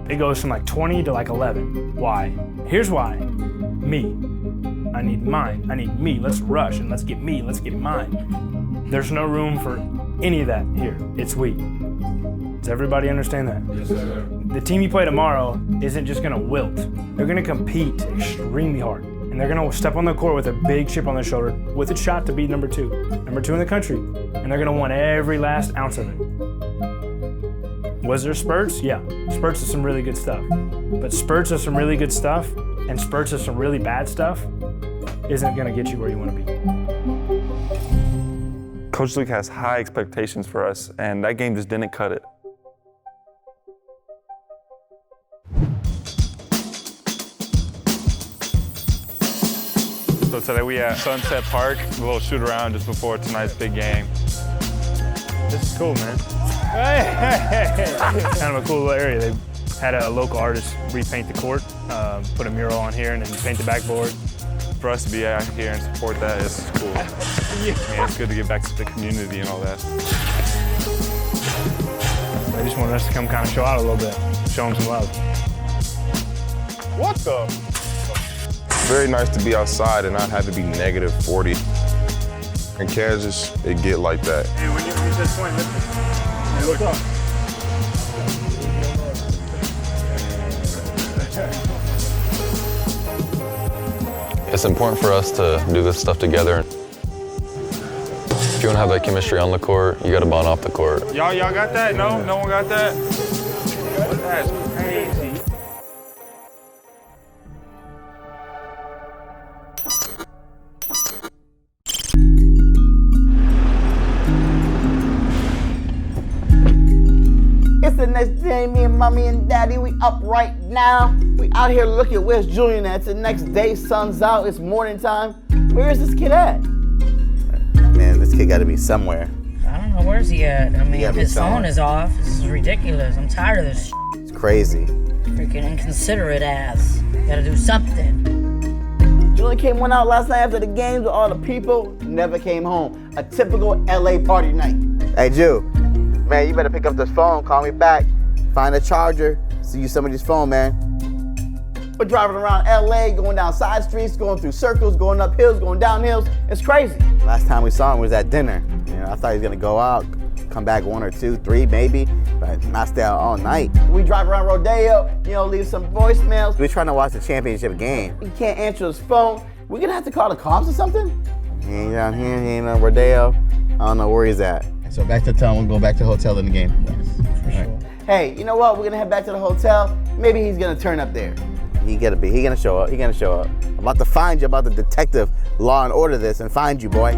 It goes from like 20 to like 11. Why? Here's why. Me. I need mine. I need me. Let's rush and let's get me. Let's get mine. There's no room for any of that here. It's we. Does everybody understand that? Yes, sir. The team you play tomorrow isn't just gonna wilt. They're gonna compete extremely hard. And they're gonna step on the court with a big chip on their shoulder with a shot to beat number 2 in the country. And they're gonna want every last ounce of it. Was there spurts? Yeah, spurts of some really good stuff. But spurts of some really good stuff and spurts of some really bad stuff isn't gonna get you where you wanna be. Coach Luke has high expectations for us, and that game just didn't cut it. So Today we at Sunset Park, a little shoot around just before tonight's big game. This is cool, man. Hey! Kind of a cool little area. They had a local artist repaint the court, put a mural on here, and then paint the backboard. For us to be out here and support that is cool. Yeah, it's good to get back to the community and all that. They just wanted us to come kind of show out a little bit, show them some love. What the? Very nice to be outside and not have to be negative 40. In Kansas, it get like that. Hey, when you reach this point, listen. Hey, look up. It's important for us to do this stuff together. If you want to have that chemistry on the court, you got to bond off the court. Y'all got that? No? No one got that? That's crazy. It's the next day, me and mommy and daddy, we up right now. We out here looking, where's Julian at? It's the next day, sun's out, it's morning time. Where is this kid at? Man, this kid gotta be somewhere. I don't know, where's he at? I mean, his phone is off. This is ridiculous. I'm tired of this shit. It's crazy. Freaking inconsiderate ass. Gotta do something. Julian went out last night after the games with all the people, never came home. A typical LA party night. Hey, Ju. Man, you better pick up this phone, call me back, find a charger, see you somebody's phone, man. We're driving around LA, going down side streets, going through circles, going up hills, going down hills. It's crazy. Last time we saw him was at dinner. You know, I thought he was gonna go out, come back 1 or 2, 3 maybe, but not stay out all night. We drive around Rodeo, you know, leave some voicemails. We're trying to watch the championship game. He can't answer his phone. We're gonna have to call the cops or something? He ain't down here, he ain't on Rodeo. I don't know where he's at. So back to town, we'll go back to the hotel in the game. Yes, for sure. Hey, you know what? We're gonna head back to the hotel. Maybe he's gonna turn up there. He gonna show up, I'm about to find you, about to detective law and order this and find you, boy.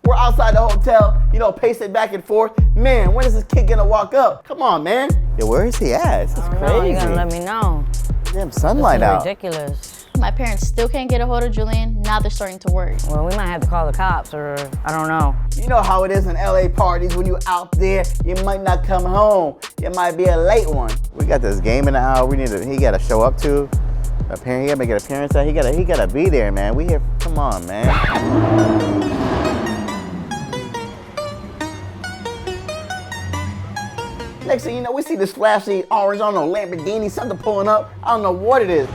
We're outside the hotel, you know, pacing back and forth. Man, when is this kid gonna walk up? Come on, man. Yo, where is he at? This is crazy. You gotta let me know. Damn sunlight out. Ridiculous. My parents still can't get a hold of Julian. Now they're starting to worry. Well, we might have to call the cops, or I don't know. You know how it is in LA parties. When you out there, you might not come home. It might be a late one. We got this game in the hour. He gotta show up to. Apparently, he gotta make an appearance. He gotta be there, man. We here. Come on, man. Next thing you know, we see this flashy orange, I don't know, Lamborghini, something pulling up. I don't know what it is.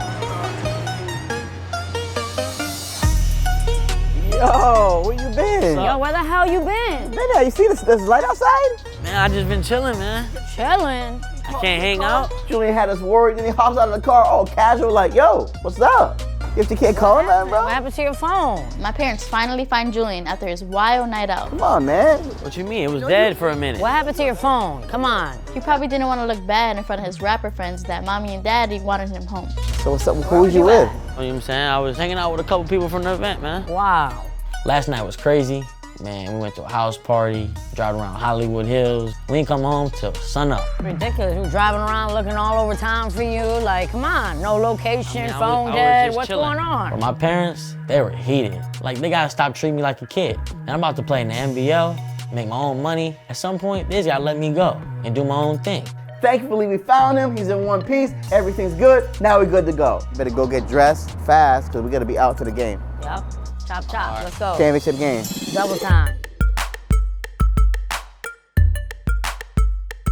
Yo, where you been? Yo, where the hell you been? You see this light outside? Man, I just been chilling, man. Chilling? I can't hang out. Julian had us worried, and he hops out of the car all casual, like, yo, what's up? If you can't call him, man, bro. What happened to your phone? My parents finally find Julian after his wild night out. Come on, man. What you mean? It was dead for a minute. What happened to your phone? Come on. He probably didn't want to look bad in front of his rapper friends that mommy and daddy wanted him home. So what's up? Who was you with? You know what I'm saying? I was hanging out with a couple people from the event, man. Wow. Last night was crazy. Man, we went to a house party, driving around Hollywood Hills. We didn't come home till sun up. Ridiculous. You driving around looking all over town for you. Like, come on, no location, phone dead. What's going on? But my parents, they were heated. Like, they gotta stop treating me like a kid. And I'm about to play in the NBL, make my own money. At some point, they just gotta let me go and do my own thing. Thankfully, we found him. He's in one piece. Everything's good. Now we're good to go. You better go get dressed fast, because we gotta be out to the game. Yep. Chop, chop. Let's go. Championship game. Double time.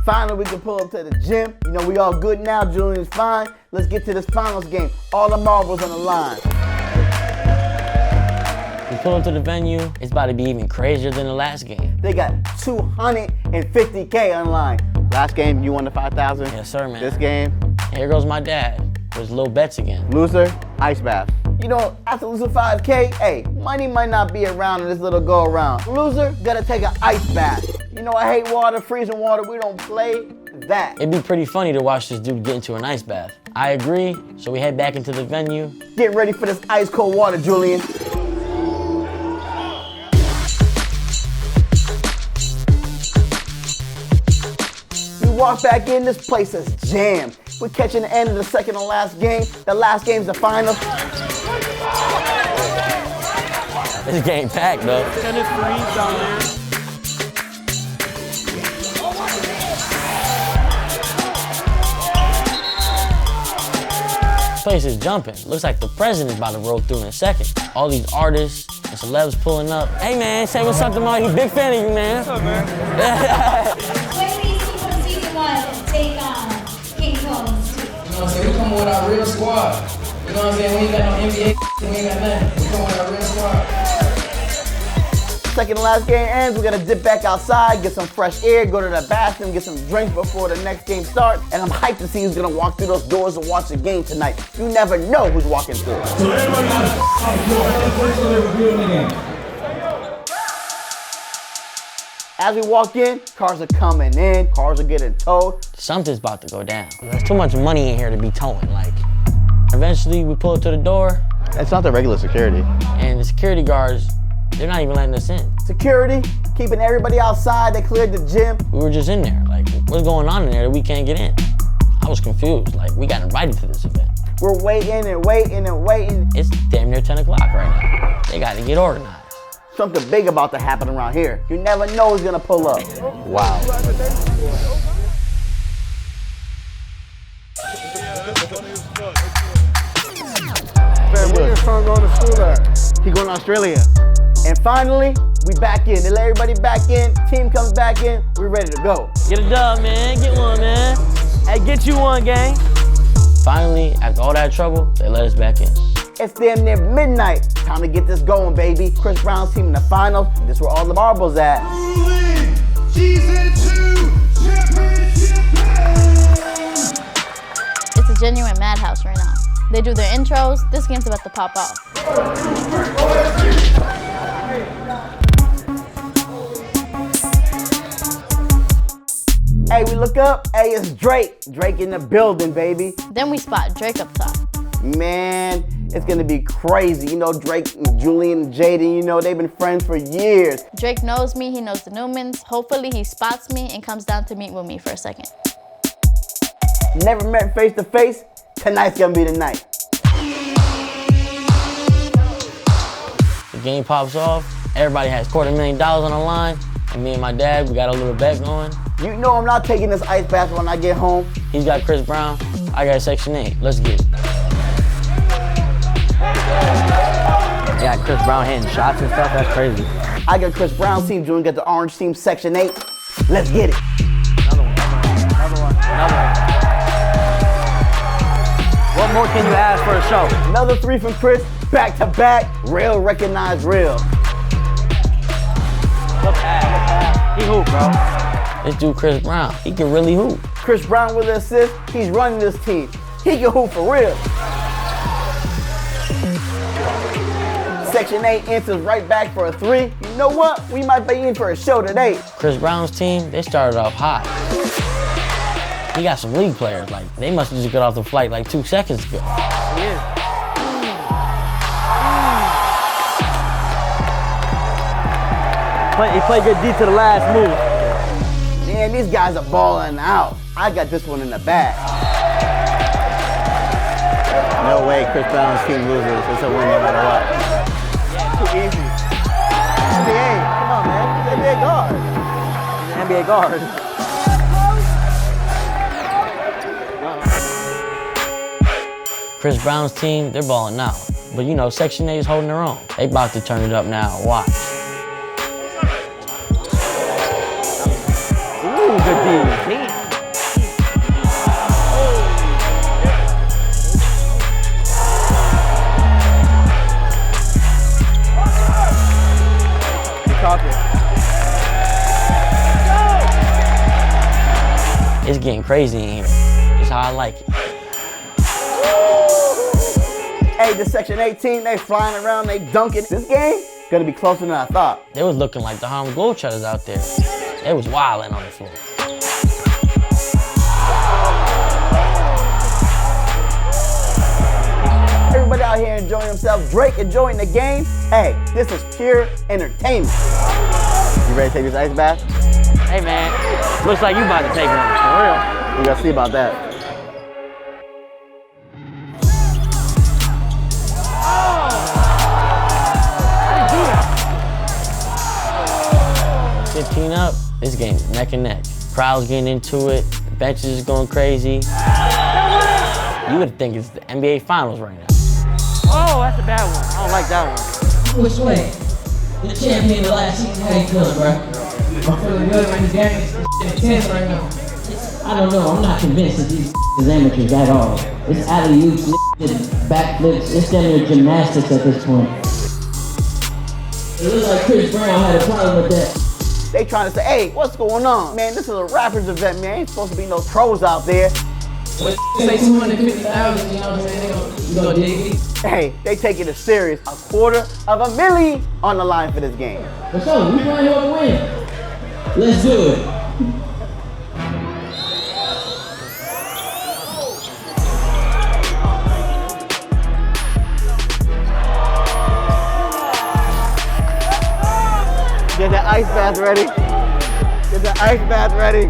Finally, we can pull up to the gym. You know, we all good now. Julian's fine. Let's get to this finals game. All the marbles on the line. We pull up to the venue. It's about to be even crazier than the last game. They got $250K on the line. Last game, you won the 5,000. Yes, sir, man. This game. Here goes my dad with his little bets again. Loser, ice bath. You know, after losing 5K, hey, money might not be around in this little go around. Loser, gotta take an ice bath. You know, I hate water, freezing water. We don't play that. It'd be pretty funny to watch this dude get into an ice bath. I agree, so we head back into the venue. Get ready for this ice cold water, Julian. We walk back in, this place is jammed. We're catching the end of the second and last game. The last game's the final. This game packed, though. Tennis freeze down there. This place is jumping. Looks like the president's about to roll through in a second. All these artists and celebs pulling up. Hey, man, say what's up to Marty. Big fan of you, man. What's up, man? Ladies from season 1 take on King Cole's team. You know what I'm saying? We come with our real squad. You know what I'm saying? We ain't got no NBA, we ain't got nothing. We come with our real squad. Second and last game ends, we're gonna dip back outside, get some fresh air, go to the bathroom, get some drinks before the next game starts. And I'm hyped to see who's gonna walk through those doors and watch the game tonight. You never know who's walking through. As we walk in, cars are coming in, cars are getting towed. Something's about to go down. There's too much money in here to be towing. Like, eventually we pull up to the door. That's not the regular security. And the security guards, they're not even letting us in. Security, keeping everybody outside, they cleared the gym. We were just in there, like, what's going on in there that we can't get in? I was confused, like, we got invited to this event. We're waiting and waiting and waiting. It's damn near 10 o'clock right now. They gotta get organized. Something big about to happen around here. You never know who's gonna pull up. Wow. Man, where your son going to school at? He going to Australia. And finally, we back in. They let everybody back in. Team comes back in. We're ready to go. Get a dub, man. Get one, man. Hey, get you one, gang. Finally, after all that trouble, they let us back in. It's damn near midnight. Time to get this going, baby. Chris Brown's team in the finals. This is where all the marbles at. It's a genuine madhouse right now. They do their intros. This game's about to pop off. Hey, we look up. Hey, it's Drake. Drake in the building, baby. Then we spot Drake up top. Man, it's gonna be crazy. You know, Drake and Julian and Jada, you know, they've been friends for years. Drake knows me, he knows the Newmans. Hopefully he spots me and comes down to meet with me for a second. Never met face to face. Tonight's gonna be the night. The game pops off. Everybody has $250,000 on the line. And me and my dad, we got a little bet going. You know I'm not taking this ice bath when I get home. He's got Chris Brown. I got Section 8. Let's get it. Yeah, Chris Brown hitting shots and stuff. That's crazy. I got Chris Brown's team, Julian got the orange team, Section 8. Let's get it. Another one. What more can you ask for a show? Another 3 from Chris, back to back, real recognized real. Look at he hoop, bro. This dude Chris Brown, he can really hoop. Chris Brown with an assist, he's running this team. He can hoop for real. Section 8 answers right back for a 3. You know what? We might be in for a show today. Chris Brown's team, they started off hot. He got some league players, like, they must have just got off the flight like 2 seconds ago. Yeah. He played good D to the last move. Man, these guys are balling out. I got this one in the bag. No way Chris Brown's team loses. It's a win no matter what. Too easy. NBA, come on, man. He's an NBA guard. He's an NBA guard. Chris Brown's team, they're balling out. But you know, Section 8 is holding their own. They about to turn it up now. Watch. Ooh, good D. Damn. It's getting crazy in here. It's how I like it. Hey, the Section 18, they flying around, they dunking. This game gonna be closer than I thought. They was looking like the Harlem Globetrotters out there. They was wilding on the floor. Everybody out here enjoying themselves. Drake enjoying the game. Hey, this is pure entertainment. You ready to take this ice bath? Hey, man. Looks like you about to take one, for real. We gotta see about that. 15 up, this game's neck and neck. Crowd's getting into it, the bench is going crazy. You would think it's the NBA Finals right now. Oh, that's a bad one. I don't like that one. Which way? The champion of the last season, how you feeling, bro? I'm feeling good right these games. It's intense right now. I don't know, I'm not convinced that these is amateurs at all. It's alley-oops, backflips, it's damn near gymnastics at this point. It looks like Chris Brown had a problem with that. They trying to say, hey, what's going on? Man, this is a rappers event, man. Ain't supposed to be no trolls out there. When say 250,000, you know what I'm saying? You gonna dig it? Hey, they taking it serious. $250,000 on the line for this game. What's up? We playing here to win. Let's do it. Get the ice bath ready. Get the ice bath ready.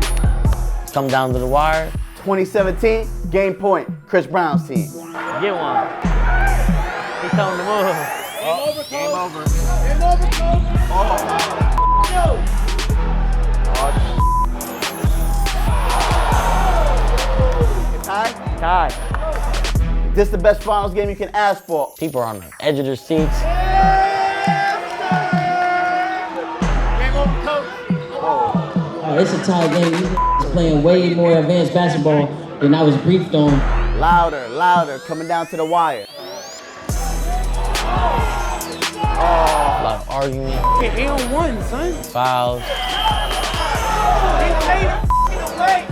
Come down to the wire. 2017, game point, Chris Brown's team. Get one. He's telling the move. Game over. Game over, coach. Tie. This is the best finals game you can ask for. People are on the edge of their seats. Oh, it's a tie game. These playing way more advanced basketball than I was briefed on. Louder, louder, coming down to the wire. A lot of arguing. He on one, son. Fouls.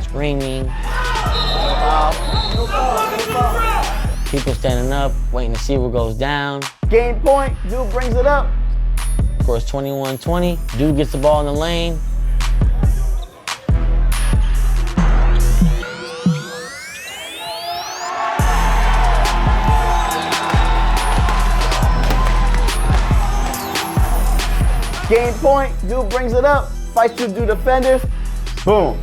Screaming. People standing up, waiting to see what goes down. Game point, dude brings it up. Of course, 21-20. Dude gets the ball in the lane. Game point, dude brings it up, fights two defenders, boom,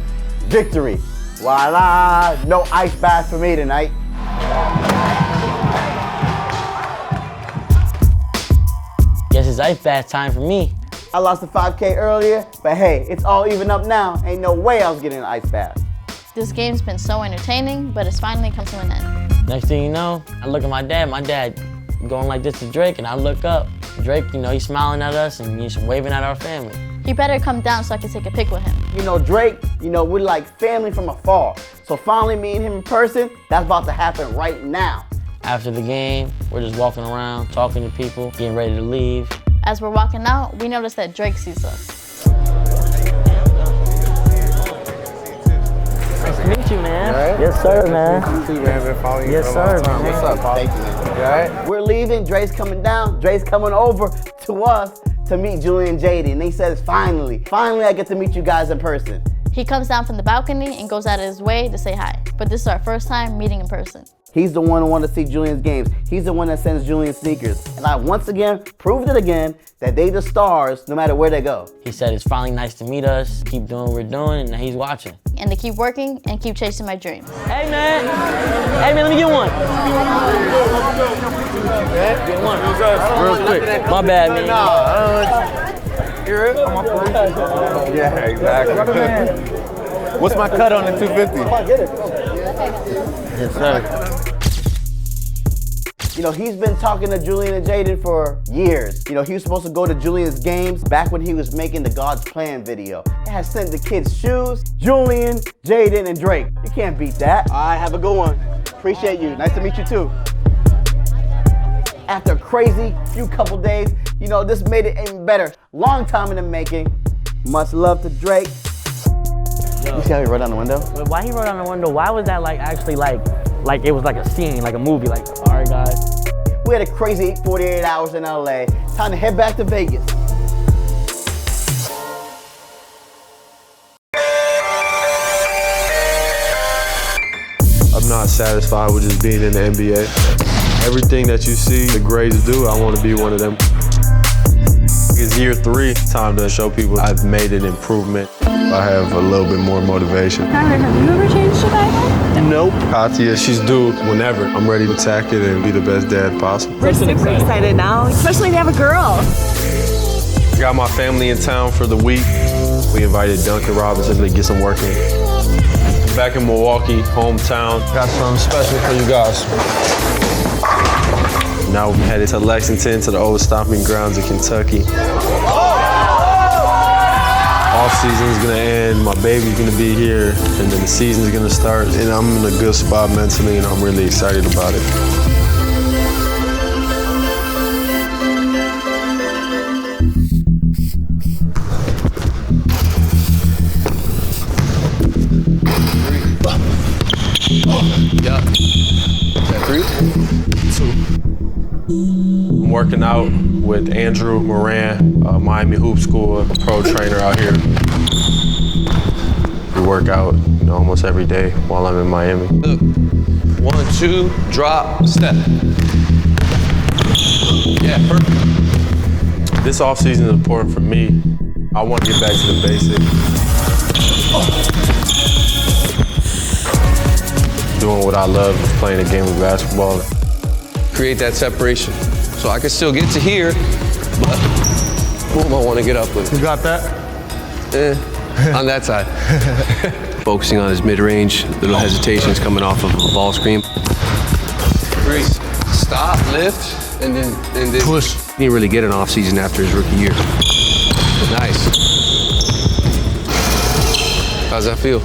victory. Voila, no ice bath for me tonight. Guess it's ice bath time for me. I lost the 5K earlier, but hey, it's all even up now. Ain't no way I was getting an ice bath. This game's been so entertaining, but it's finally come to an end. Next thing you know, I look at my dad going like this to Drake, and I look up. Drake, you know, he's smiling at us and he's waving at our family. He better come down so I can take a pic with him. You know, Drake, you know, we're like family from afar. So finally meeting him in person, that's about to happen right now. After the game, we're just walking around, talking to people, getting ready to leave. As we're walking out, we notice that Drake sees us. Nice to meet you, man. Right? Yes, sir, man. You too, man. Been following you Yes, for a long sir, time. man. What's up, Pop? Thank you, man. You all right? We're leaving, Dre's coming down, Dre's coming over to us to meet Julian and Jada. And they said, finally I get to meet you guys in person. He comes down from the balcony and goes out of his way to say hi. But this is our first time meeting in person. He's the one who wanted to see Julian's games. He's the one that sends Julian sneakers. And I once again proved it again that they the stars no matter where they go. He said it's finally nice to meet us, keep doing what we're doing, and that he's watching. And to keep working and keep chasing my dreams. Hey, man, let me get one. Get one. Real quick. My bad, man. You're it? Yeah, exactly. What's my cut on the 250? Yes, sir. You know, he's been talking to Julian and Jaden for years. You know, he was supposed to go to Julian's games back when he was making the God's Plan video. He had sent the kids shoes, Julian, Jaden, and Drake. You can't beat that. All right, have a good one. Appreciate you. Nice to meet you too. After a crazy few couple days, you know, this made it even better. Long time in the making. Much love to Drake. You see how he wrote down the window? But why he wrote on the window? Why was that like actually like it was like a scene, like a movie, like, all right, guys. We had a crazy 48 hours in LA. Time to head back to Vegas. I'm not satisfied with just being in the NBA. Everything that you see the grades do, I want to be one of them. It's year 3, time to show people I've made an improvement. I have a little bit more motivation. Tyler, have you ever changed your Bible? Nope. Katia, she's due whenever. I'm ready to tack it and be the best dad possible. We're super excited now, especially to have a girl. Got my family in town for the week. We invited Duncan Robinson to get some work in. Back in Milwaukee, hometown. Got something special for you guys. Now we're headed to Lexington, to the old stomping grounds of Kentucky. Off season's gonna end, my baby's gonna be here, and then the season's gonna start. And I'm in a good spot mentally, and I'm really excited about it. Yeah. Is that 3? 2. I'm working out with Andrew Moran, Miami Hoop School, a pro trainer out here. We work out, almost every day while I'm in Miami. Look, 1, 2, drop, step. Yeah, perfect. This offseason is important for me. I want to get back to the basics. Doing what I love is playing a game of basketball. Create that separation. So I can still get to here, but who am I want to get up with? You got that? On that side. Focusing on his mid-range, little hesitations coming off of a ball screen. Great. Stop, lift, and then push. He didn't really get an off-season after his rookie year. Nice. How's that feel?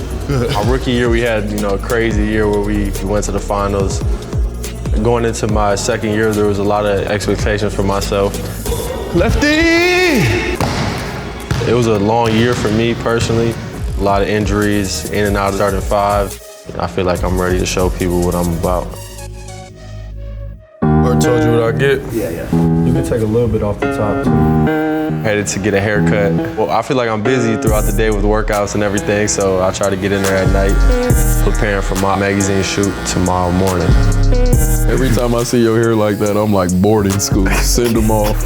Our rookie year, we had a crazy year where we went to the finals. Going into my second year, there was a lot of expectations for myself. Lefty! It was a long year for me personally. A lot of injuries, in and out of starting 5. I feel like I'm ready to show people what I'm about. I told you what I get? Yeah. You can take a little bit off the top too. Headed to get a haircut. Well, I feel like I'm busy throughout the day with workouts and everything, so I try to get in there at night, preparing for my magazine shoot tomorrow morning. Every time I see your hair like that, I'm like boarding school. Send them off.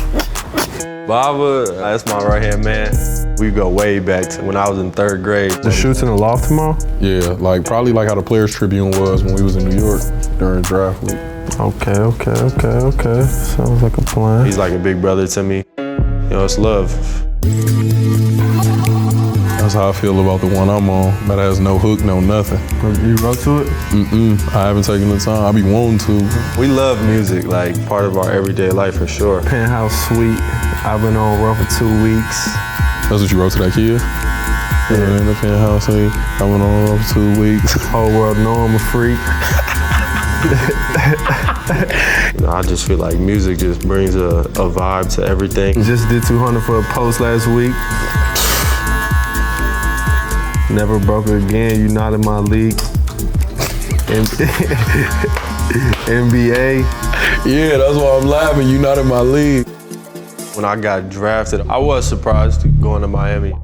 Baba, that's my right-hand man. We go way back to when I was in 3rd grade. The shoot's in the loft tomorrow? Yeah, probably like how the Players Tribune was when we was in New York during draft week. Okay. Sounds like a plan. He's like a big brother to me. It's love. That's how I feel about the one I'm on. That has no hook, no nothing. You wrote to it? I haven't taken the time. I be wanting to. We love music, part of our everyday life for sure. Penthouse Suite. I've been on road for 2 weeks. That's what you wrote to that kid? Yeah. In the Penthouse Suite. I've been on road for 2 weeks. Whole world know I'm a freak. I just feel like music just brings a vibe to everything. Just did 200 for a post last week. Never broke it again, you not in my league. NBA. Yeah, that's why I'm laughing, you not in my league. When I got drafted, I was surprised going to Miami.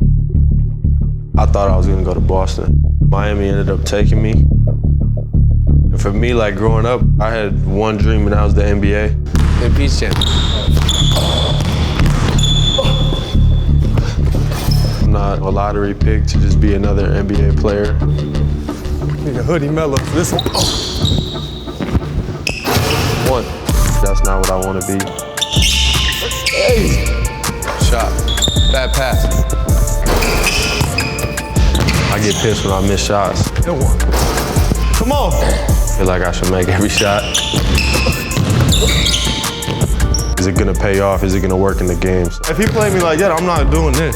I thought I was gonna go to Boston. Miami ended up taking me. And for me, growing up, I had one dream, and that was the NBA. And Peace Champ. I'm not a lottery pick to just be another NBA player. Nigga, hoodie mellow. This one. One. That's not what I want to be. Hey. Shot. Bad pass. I get pissed when I miss shots. Good one. Come on. I feel like I should make every shot. Is it gonna pay off? Is it gonna work in the games? If you play me like that, I'm not doing this.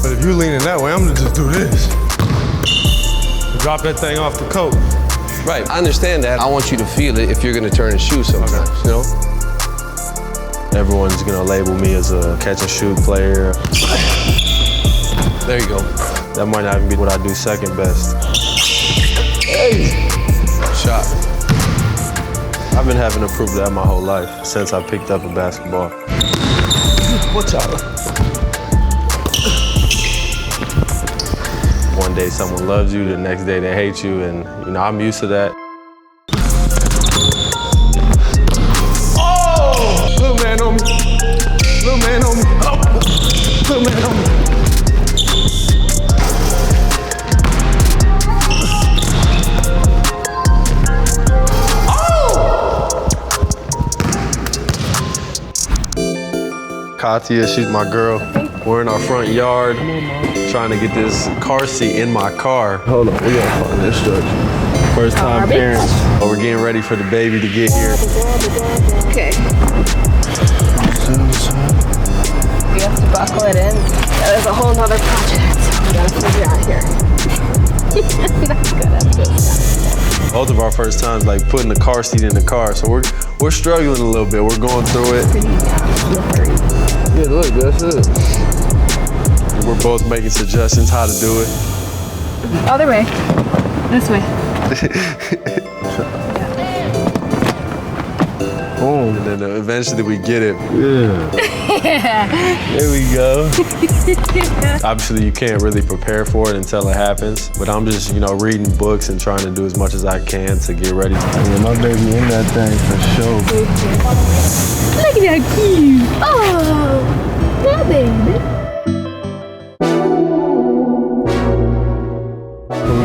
But if you leaning that way, I'm gonna just do this. Drop that thing off the coat. Right, I understand that. I want you to feel it if you're gonna turn and shoot sometimes, you know? Everyone's gonna label me as a catch and shoot player. There you go. That might not even be what I do second best. Hey! Shot. I've been having to prove that my whole life, since I picked up a basketball. Watch out. One day someone loves you, the next day they hate you, and I'm used to that. Oh! Little man on me. Little man on me. Oh. Katia, she's my girl. We're in our front yard trying to get this car seat in my car. Hold on, we gotta find the instructions. First time parents. We're getting ready for the baby to get here. Okay. You have to buckle it in. There's a whole nother project you gotta figure out here. That's good, that's good. Both of our first times, like putting the car seat in the car, so we're struggling a little bit. We're going through it. Yeah, look, that's it. We're both making suggestions how to do it. Other way. This way. Boom. And then eventually we get it. Yeah. There we go. Obviously, you can't really prepare for it until it happens. But I'm just, reading books and trying to do as much as I can to get ready. Yeah, my baby in that thing for sure. Look at that cute. Oh, yeah, baby.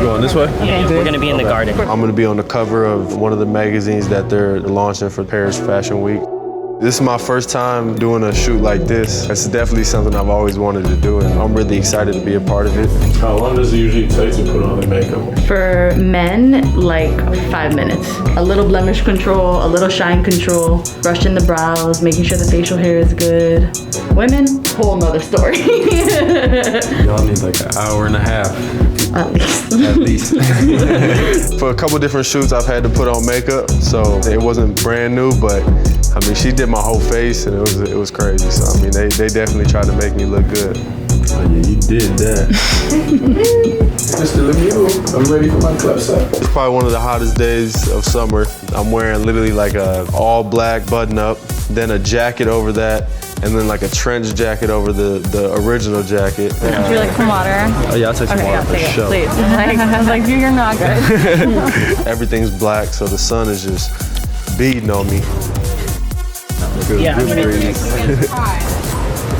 Going this way? Yeah, we're gonna be in the garden. I'm gonna be on the cover of one of the magazines that they're launching for Paris Fashion Week. This is my first time doing a shoot like this. It's definitely something I've always wanted to do, and I'm really excited to be a part of it. How long does it usually take to put on the makeup? For men, like 5 minutes. A little blemish control, a little shine control, brushing the brows, making sure the facial hair is good. Women, whole nother story. Y'all need like an hour and a half. At least. At least. For a couple different shoots, I've had to put on makeup, so it wasn't brand new, but I mean, she did my whole face, and it was crazy. So I mean, they definitely tried to make me look good. Oh yeah, you did that. Mr. LaMelo, I'm ready for my club set. It's probably one of the hottest days of summer. I'm wearing literally like a all black button up, then a jacket over that, and then like a trench jacket over the original jacket. Would you like some water? Oh yeah, I'll take some water for sure. Please. I was like, you're not good. Everything's black, so the sun is just beating on me. Yeah,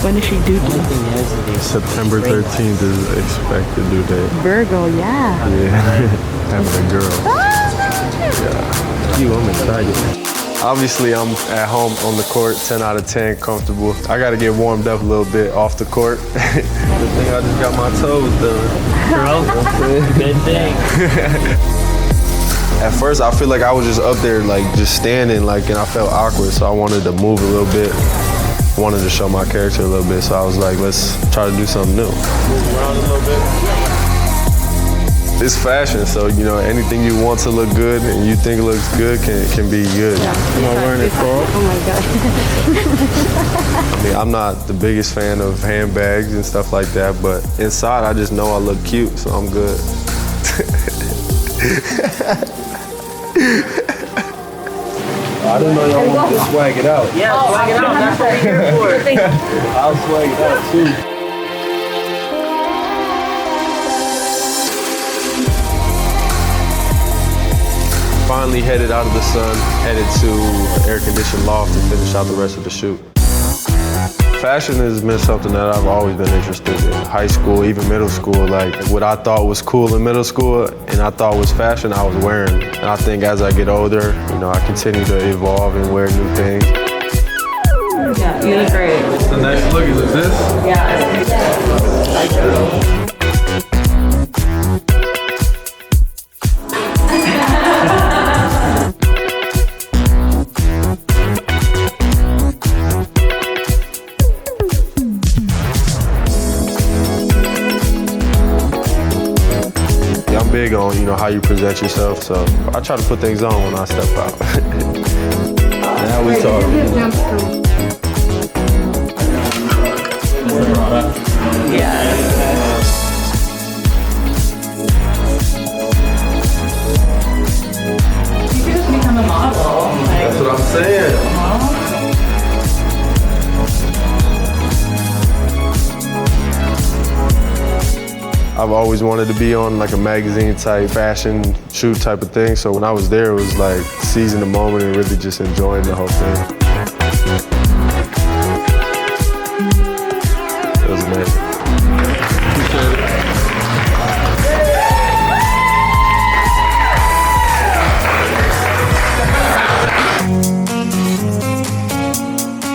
When is she due date? September 13th is expected due date. Virgo, yeah. Yeah, having a girl. Yeah, I'm excited. Obviously, I'm at home on the court, 10 out of 10, comfortable. I gotta get warmed up a little bit off the court. Good thing I just got my toes done. Good thing. At first, I feel like I was just up there, like just standing, like, and I felt awkward, so I wanted to move a little bit. I wanted to show my character a little bit, so I was like, let's try to do something new. Move around a little bit. It's fashion, so anything you want to look good and you think looks good can be good. Am I wearing it, Carl? Oh my God. I mean, I'm not the biggest fan of handbags and stuff like that, but inside I just know I look cute, so I'm good. I didn't know y'all wanted to swag it out. Yeah, swag it out. That's what we're here for. I'll swag it out too. Finally headed out of the sun, headed to an air-conditioned loft to finish out the rest of the shoot. Fashion has been something that I've always been interested in. High school, even middle school, like what I thought was cool in middle school and I thought was fashion, I was wearing. And I think as I get older, I continue to evolve and wear new things. Yeah, you look great. The next look is this? Yeah. I'm big on, how you present yourself, so I try to put things on when I step out. Now we talking. You could just become a model. That's what I'm saying. I've always wanted to be on like a magazine type, fashion shoot type of thing. So when I was there, it was like seizing the moment and really just enjoying the whole thing. It was amazing.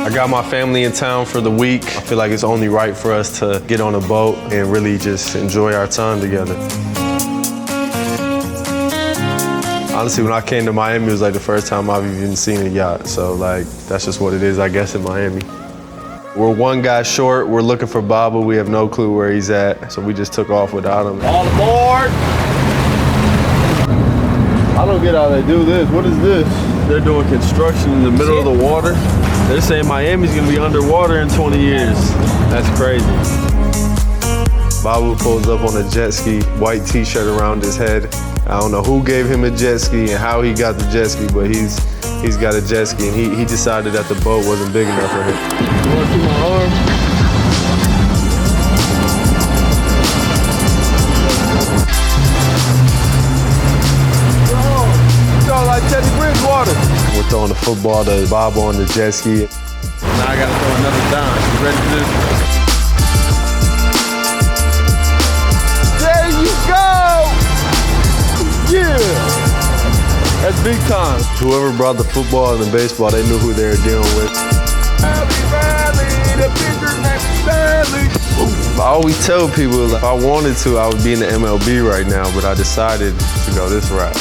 I got my family in town for the week. I feel like it's only right for us to get on a boat and really just enjoy our time together. Honestly, when I came to Miami, it was like the first time I've even seen a yacht. So like, that's just what it is, I guess, in Miami. We're one guy short. We're looking for Baba. We have no clue where he's at. So we just took off without him. All aboard! I don't get how they do this. What is this? They're doing construction in the middle of the water. They're saying Miami's gonna be underwater in 20 years. That's crazy. Babu pulls up on a jet ski, white t-shirt around his head. I don't know who gave him a jet ski and how he got the jet ski, but he's got a jet ski, and he decided that the boat wasn't big enough for him. You wanna see my arm? Like Teddy Bridgewater. We're throwing the football to Bob on the jet ski. Now I gotta throw another dime. You ready for this? There you go! Yeah! That's big time. Whoever brought the football and the baseball, they knew who they were dealing with. I always tell people if I wanted to, I would be in the MLB right now, but I decided to go this route.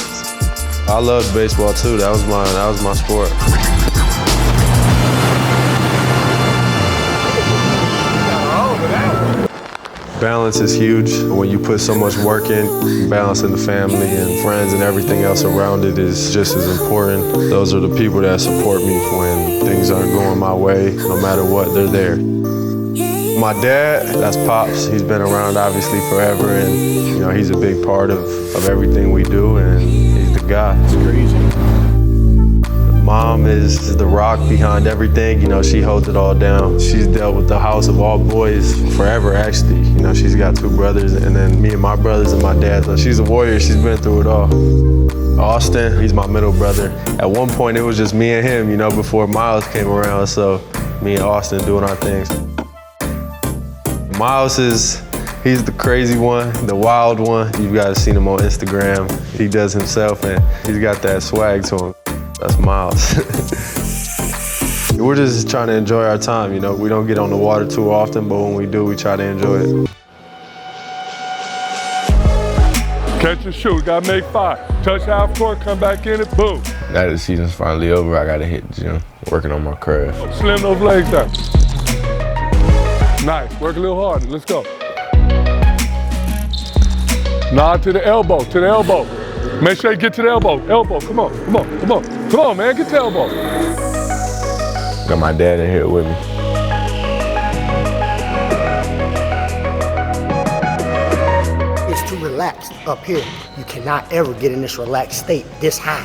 I loved baseball too. That was my sport. Balance is huge. When you put so much work in, balancing the family and friends and everything else around it is just as important. Those are the people that support me when things aren't going my way. No matter what, they're there. My dad, that's Pops. He's been around obviously forever, and you know he's a big part of everything we do, and he's the guy. It's crazy. Mom is the rock behind everything. You know, she holds it all down. She's dealt with the house of all boys forever, actually. You know, she's got 2 brothers, and then me and my brothers and my dad. So she's a warrior. She's been through it all. Austin, he's my middle brother. At one point, it was just me and him, you know, before Miles came around. So me and Austin doing our things. Miles he's the crazy one, the wild one. You guys seen him on Instagram. He does himself, and he's got that swag to him. That's Miles. We're just trying to enjoy our time, you know. We don't get on the water too often, but when we do, we try to enjoy it. Catch and shoot, gotta make 5. Touch half court, come back in it, boom. Now that the season's finally over, I gotta hit the gym, working on my craft. Slim those legs down. Nice, work a little harder, let's go. Nod to the elbow, Make sure you get to the elbow. Come on, man, get to the elbow. Got my dad in here with me. It's too relaxed up here. You cannot ever get in this relaxed state this high.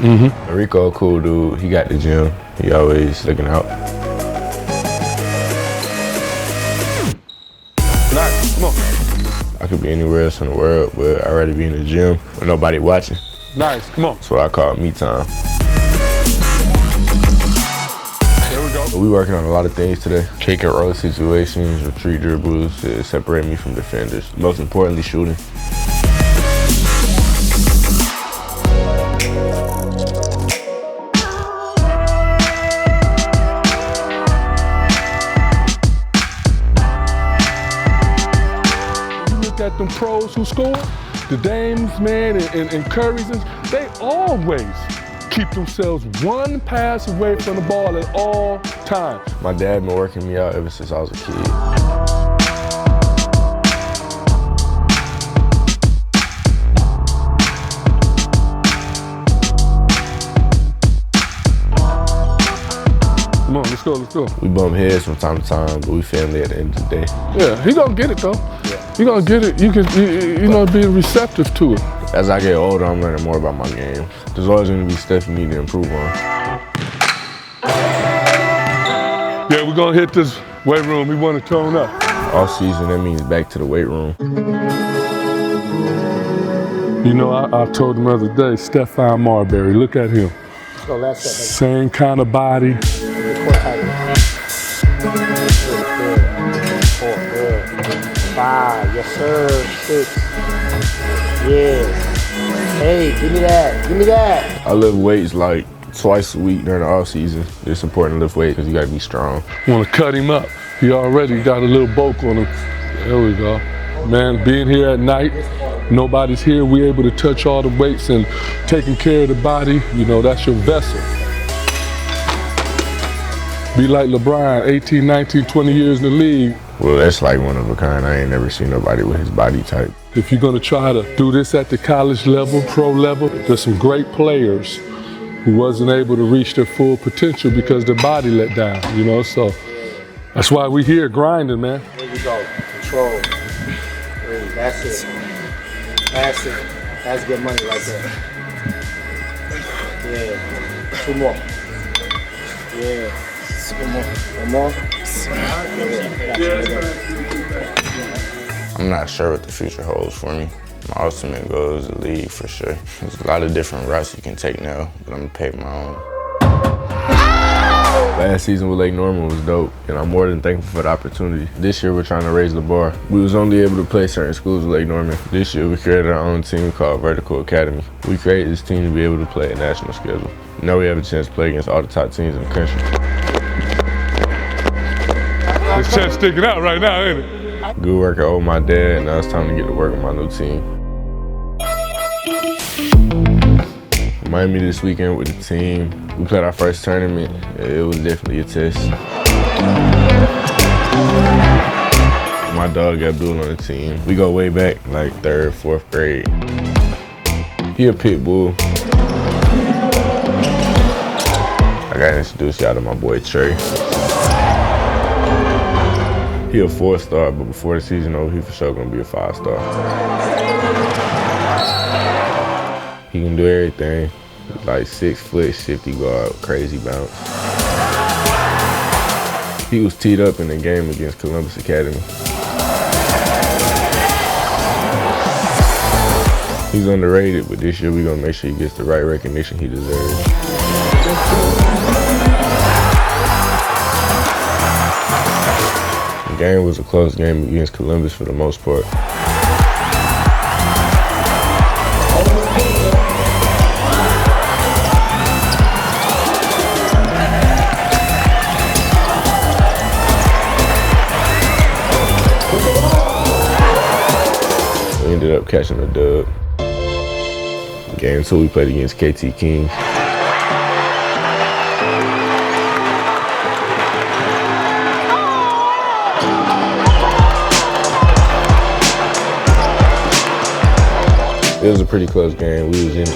Rico, cool dude, he got the gym. He always looking out. Nice, come on. I could be anywhere else in the world, but I'd rather be in the gym with nobody watching. Nice, come on. That's what I call me time. There we go. We working on a lot of things today. Kick and roll situations, retreat dribbles to separate me from defenders. Most importantly, shooting. At them pros who score, the Dames, man, and Currys, they always keep themselves one pass away from the ball at all times. My dad been working me out ever since I was a kid. Come on, let's go. We bump heads from time to time, but we family at the end of the day. Yeah, he gonna get it though. Yeah. He gonna get it. You know, be receptive to it. As I get older, I'm learning more about my game. There's always gonna be stuff you need to improve on. Yeah, we're gonna hit this weight room. We wanna tone up. All season, that means back to the weight room. You know, I told him the other day, Stephon Marbury, look at him. So last step. Same kind of body. Good. 5, yes sir. 6. Yes. Hey, give me that. I lift weights like twice a week during the off season. It's important to lift weight because you got to be strong. Want to cut him up. He already got a little bulk on him. There we go. Man, being here at night, nobody's here. We're able to touch all the weights and taking care of the body. You know, that's your vessel. Be like LeBron, 18, 19, 20 years in the league. Well, that's like one of a kind. I ain't never seen nobody with his body type. If you're gonna try to do this at the college level, pro level, there's some great players who wasn't able to reach their full potential because their body let down, you know? So that's why we here grinding, man. There you go. Control. That's it. That's it. That's good money right there. Yeah. 2 more. Yeah. 1 more. 1 more. I'm not sure what the future holds for me. My ultimate goal is the league for sure. There's a lot of different routes you can take now, but I'm gonna pay my own. Last season with Lake Norman was dope, and I'm more than thankful for the opportunity. This year we're trying to raise the bar. We was only able to play certain schools with Lake Norman. This year we created our own team called Vertical Academy. We created this team to be able to play a national schedule. Now we have a chance to play against all the top teams in the country. This chest sticking out right now, ain't it? Good work at my dad, and now it's time to get to work with my new team. Miami this weekend with the team. We played our first tournament. It was definitely a test. My dog Abdul on the team. We go way back, like 3rd, 4th grade. He a pit bull. I gotta introduce y'all to my boy Trey. He a 4-star, but before the season over, he for sure gonna be a 5-star. He can do everything. Like 6 foot, shifty guard, crazy bounce. He was teed up in the game against Columbus Academy. He's underrated, but this year we're gonna make sure he gets the right recognition he deserves. The game was a close game against Columbus for the most part. We ended up catching a dub. Game 2 we played against KT Kings. It was a pretty close game. We was in it.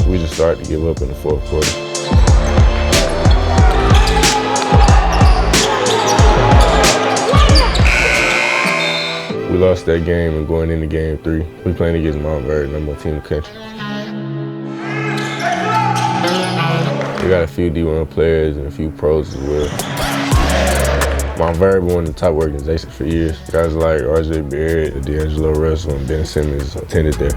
We just started to give up in the 4th quarter. We lost that game and going into game 3. We playing against Mount Vernon, number 1 team in the country. We got a few D1 players and a few pros as well. Mount Vernon been one of the top organizations for years. Guys like RJ Barrett, D'Angelo Russell, and Ben Simmons attended there.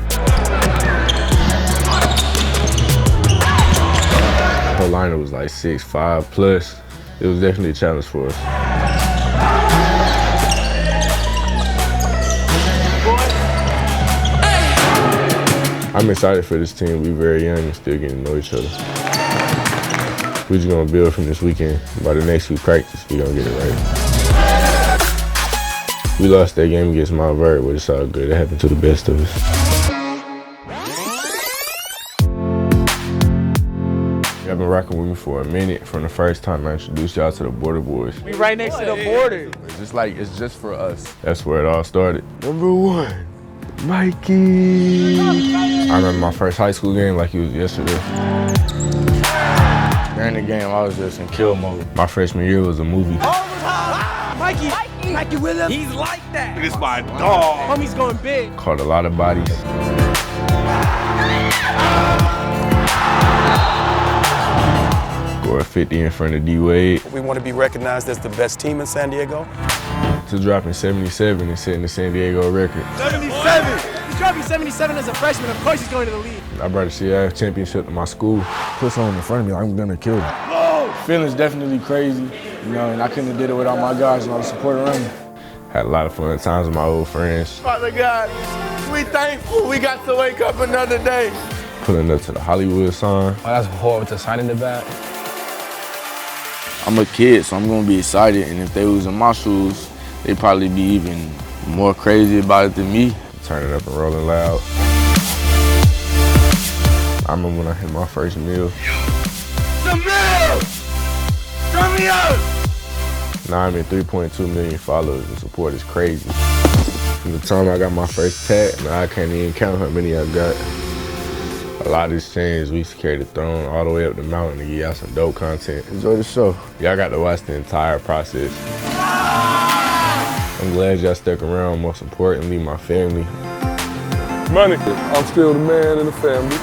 The whole lineup was like 6'5" plus. It was definitely a challenge for us. I'm excited for this team. We're very young and still getting to know each other. We're just gonna build from this weekend. By the next week practice, we're gonna get it right. We lost that game against Mount Vernon, but it's all good. It happened to the best of us. Y'all been rocking with me for a minute from the first time I introduced y'all to the Border Boys. We right next to the border. It's just for us. That's where it all started. Number 1. Mikey. I remember my first high school game like it was yesterday. During the game, I was just in kill mode. My freshman year was a movie. Mikey Williams. He's like that. This is my dog. Homie's going big. Caught a lot of bodies. Scored 50 in front of D-Wade. We want to be recognized as the best team in San Diego. To dropping 77 and setting the San Diego record. 77! He's dropping Kobe 77 as a freshman. Of course he's going to the league. I brought a CIF championship to my school. Put someone in front of me, I'm gonna kill them. Feeling's definitely crazy, you know, and I couldn't have did it without my guys and all the support around me. Had a lot of fun times with my old friends. Father God, we thankful we got to wake up another day. Pulling up to the Hollywood sign. Oh, that's horrible to sign in the back. I'm a kid, so I'm gonna be excited, and if they was in my shoes, they'd probably be even more crazy about it than me. Turn it up and rolling loud. I remember when I hit my first meal. The mill! Turn me up! Now I'm at 3.2 million followers and support is crazy. From the time I got my first tag, man, I can't even count how many I got. A lot of these chains, we used to carry the throne all the way up the mountain to get y'all some dope content. Enjoy the show. Y'all got to watch the entire process. I'm glad y'all stuck around, most importantly, my family. Money, I'm still the man in the family.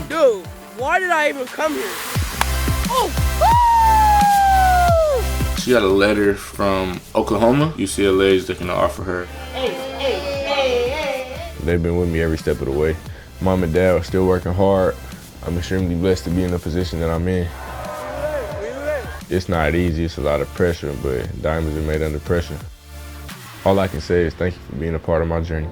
Dude, why did I even come here? Oh! She got a letter from Oklahoma. UCLA is looking to offer her. They've been with me every step of the way. Mom and Dad are still working hard. I'm extremely blessed to be in the position that I'm in. It's not easy, it's a lot of pressure, but diamonds are made under pressure. All I can say is thank you for being a part of my journey.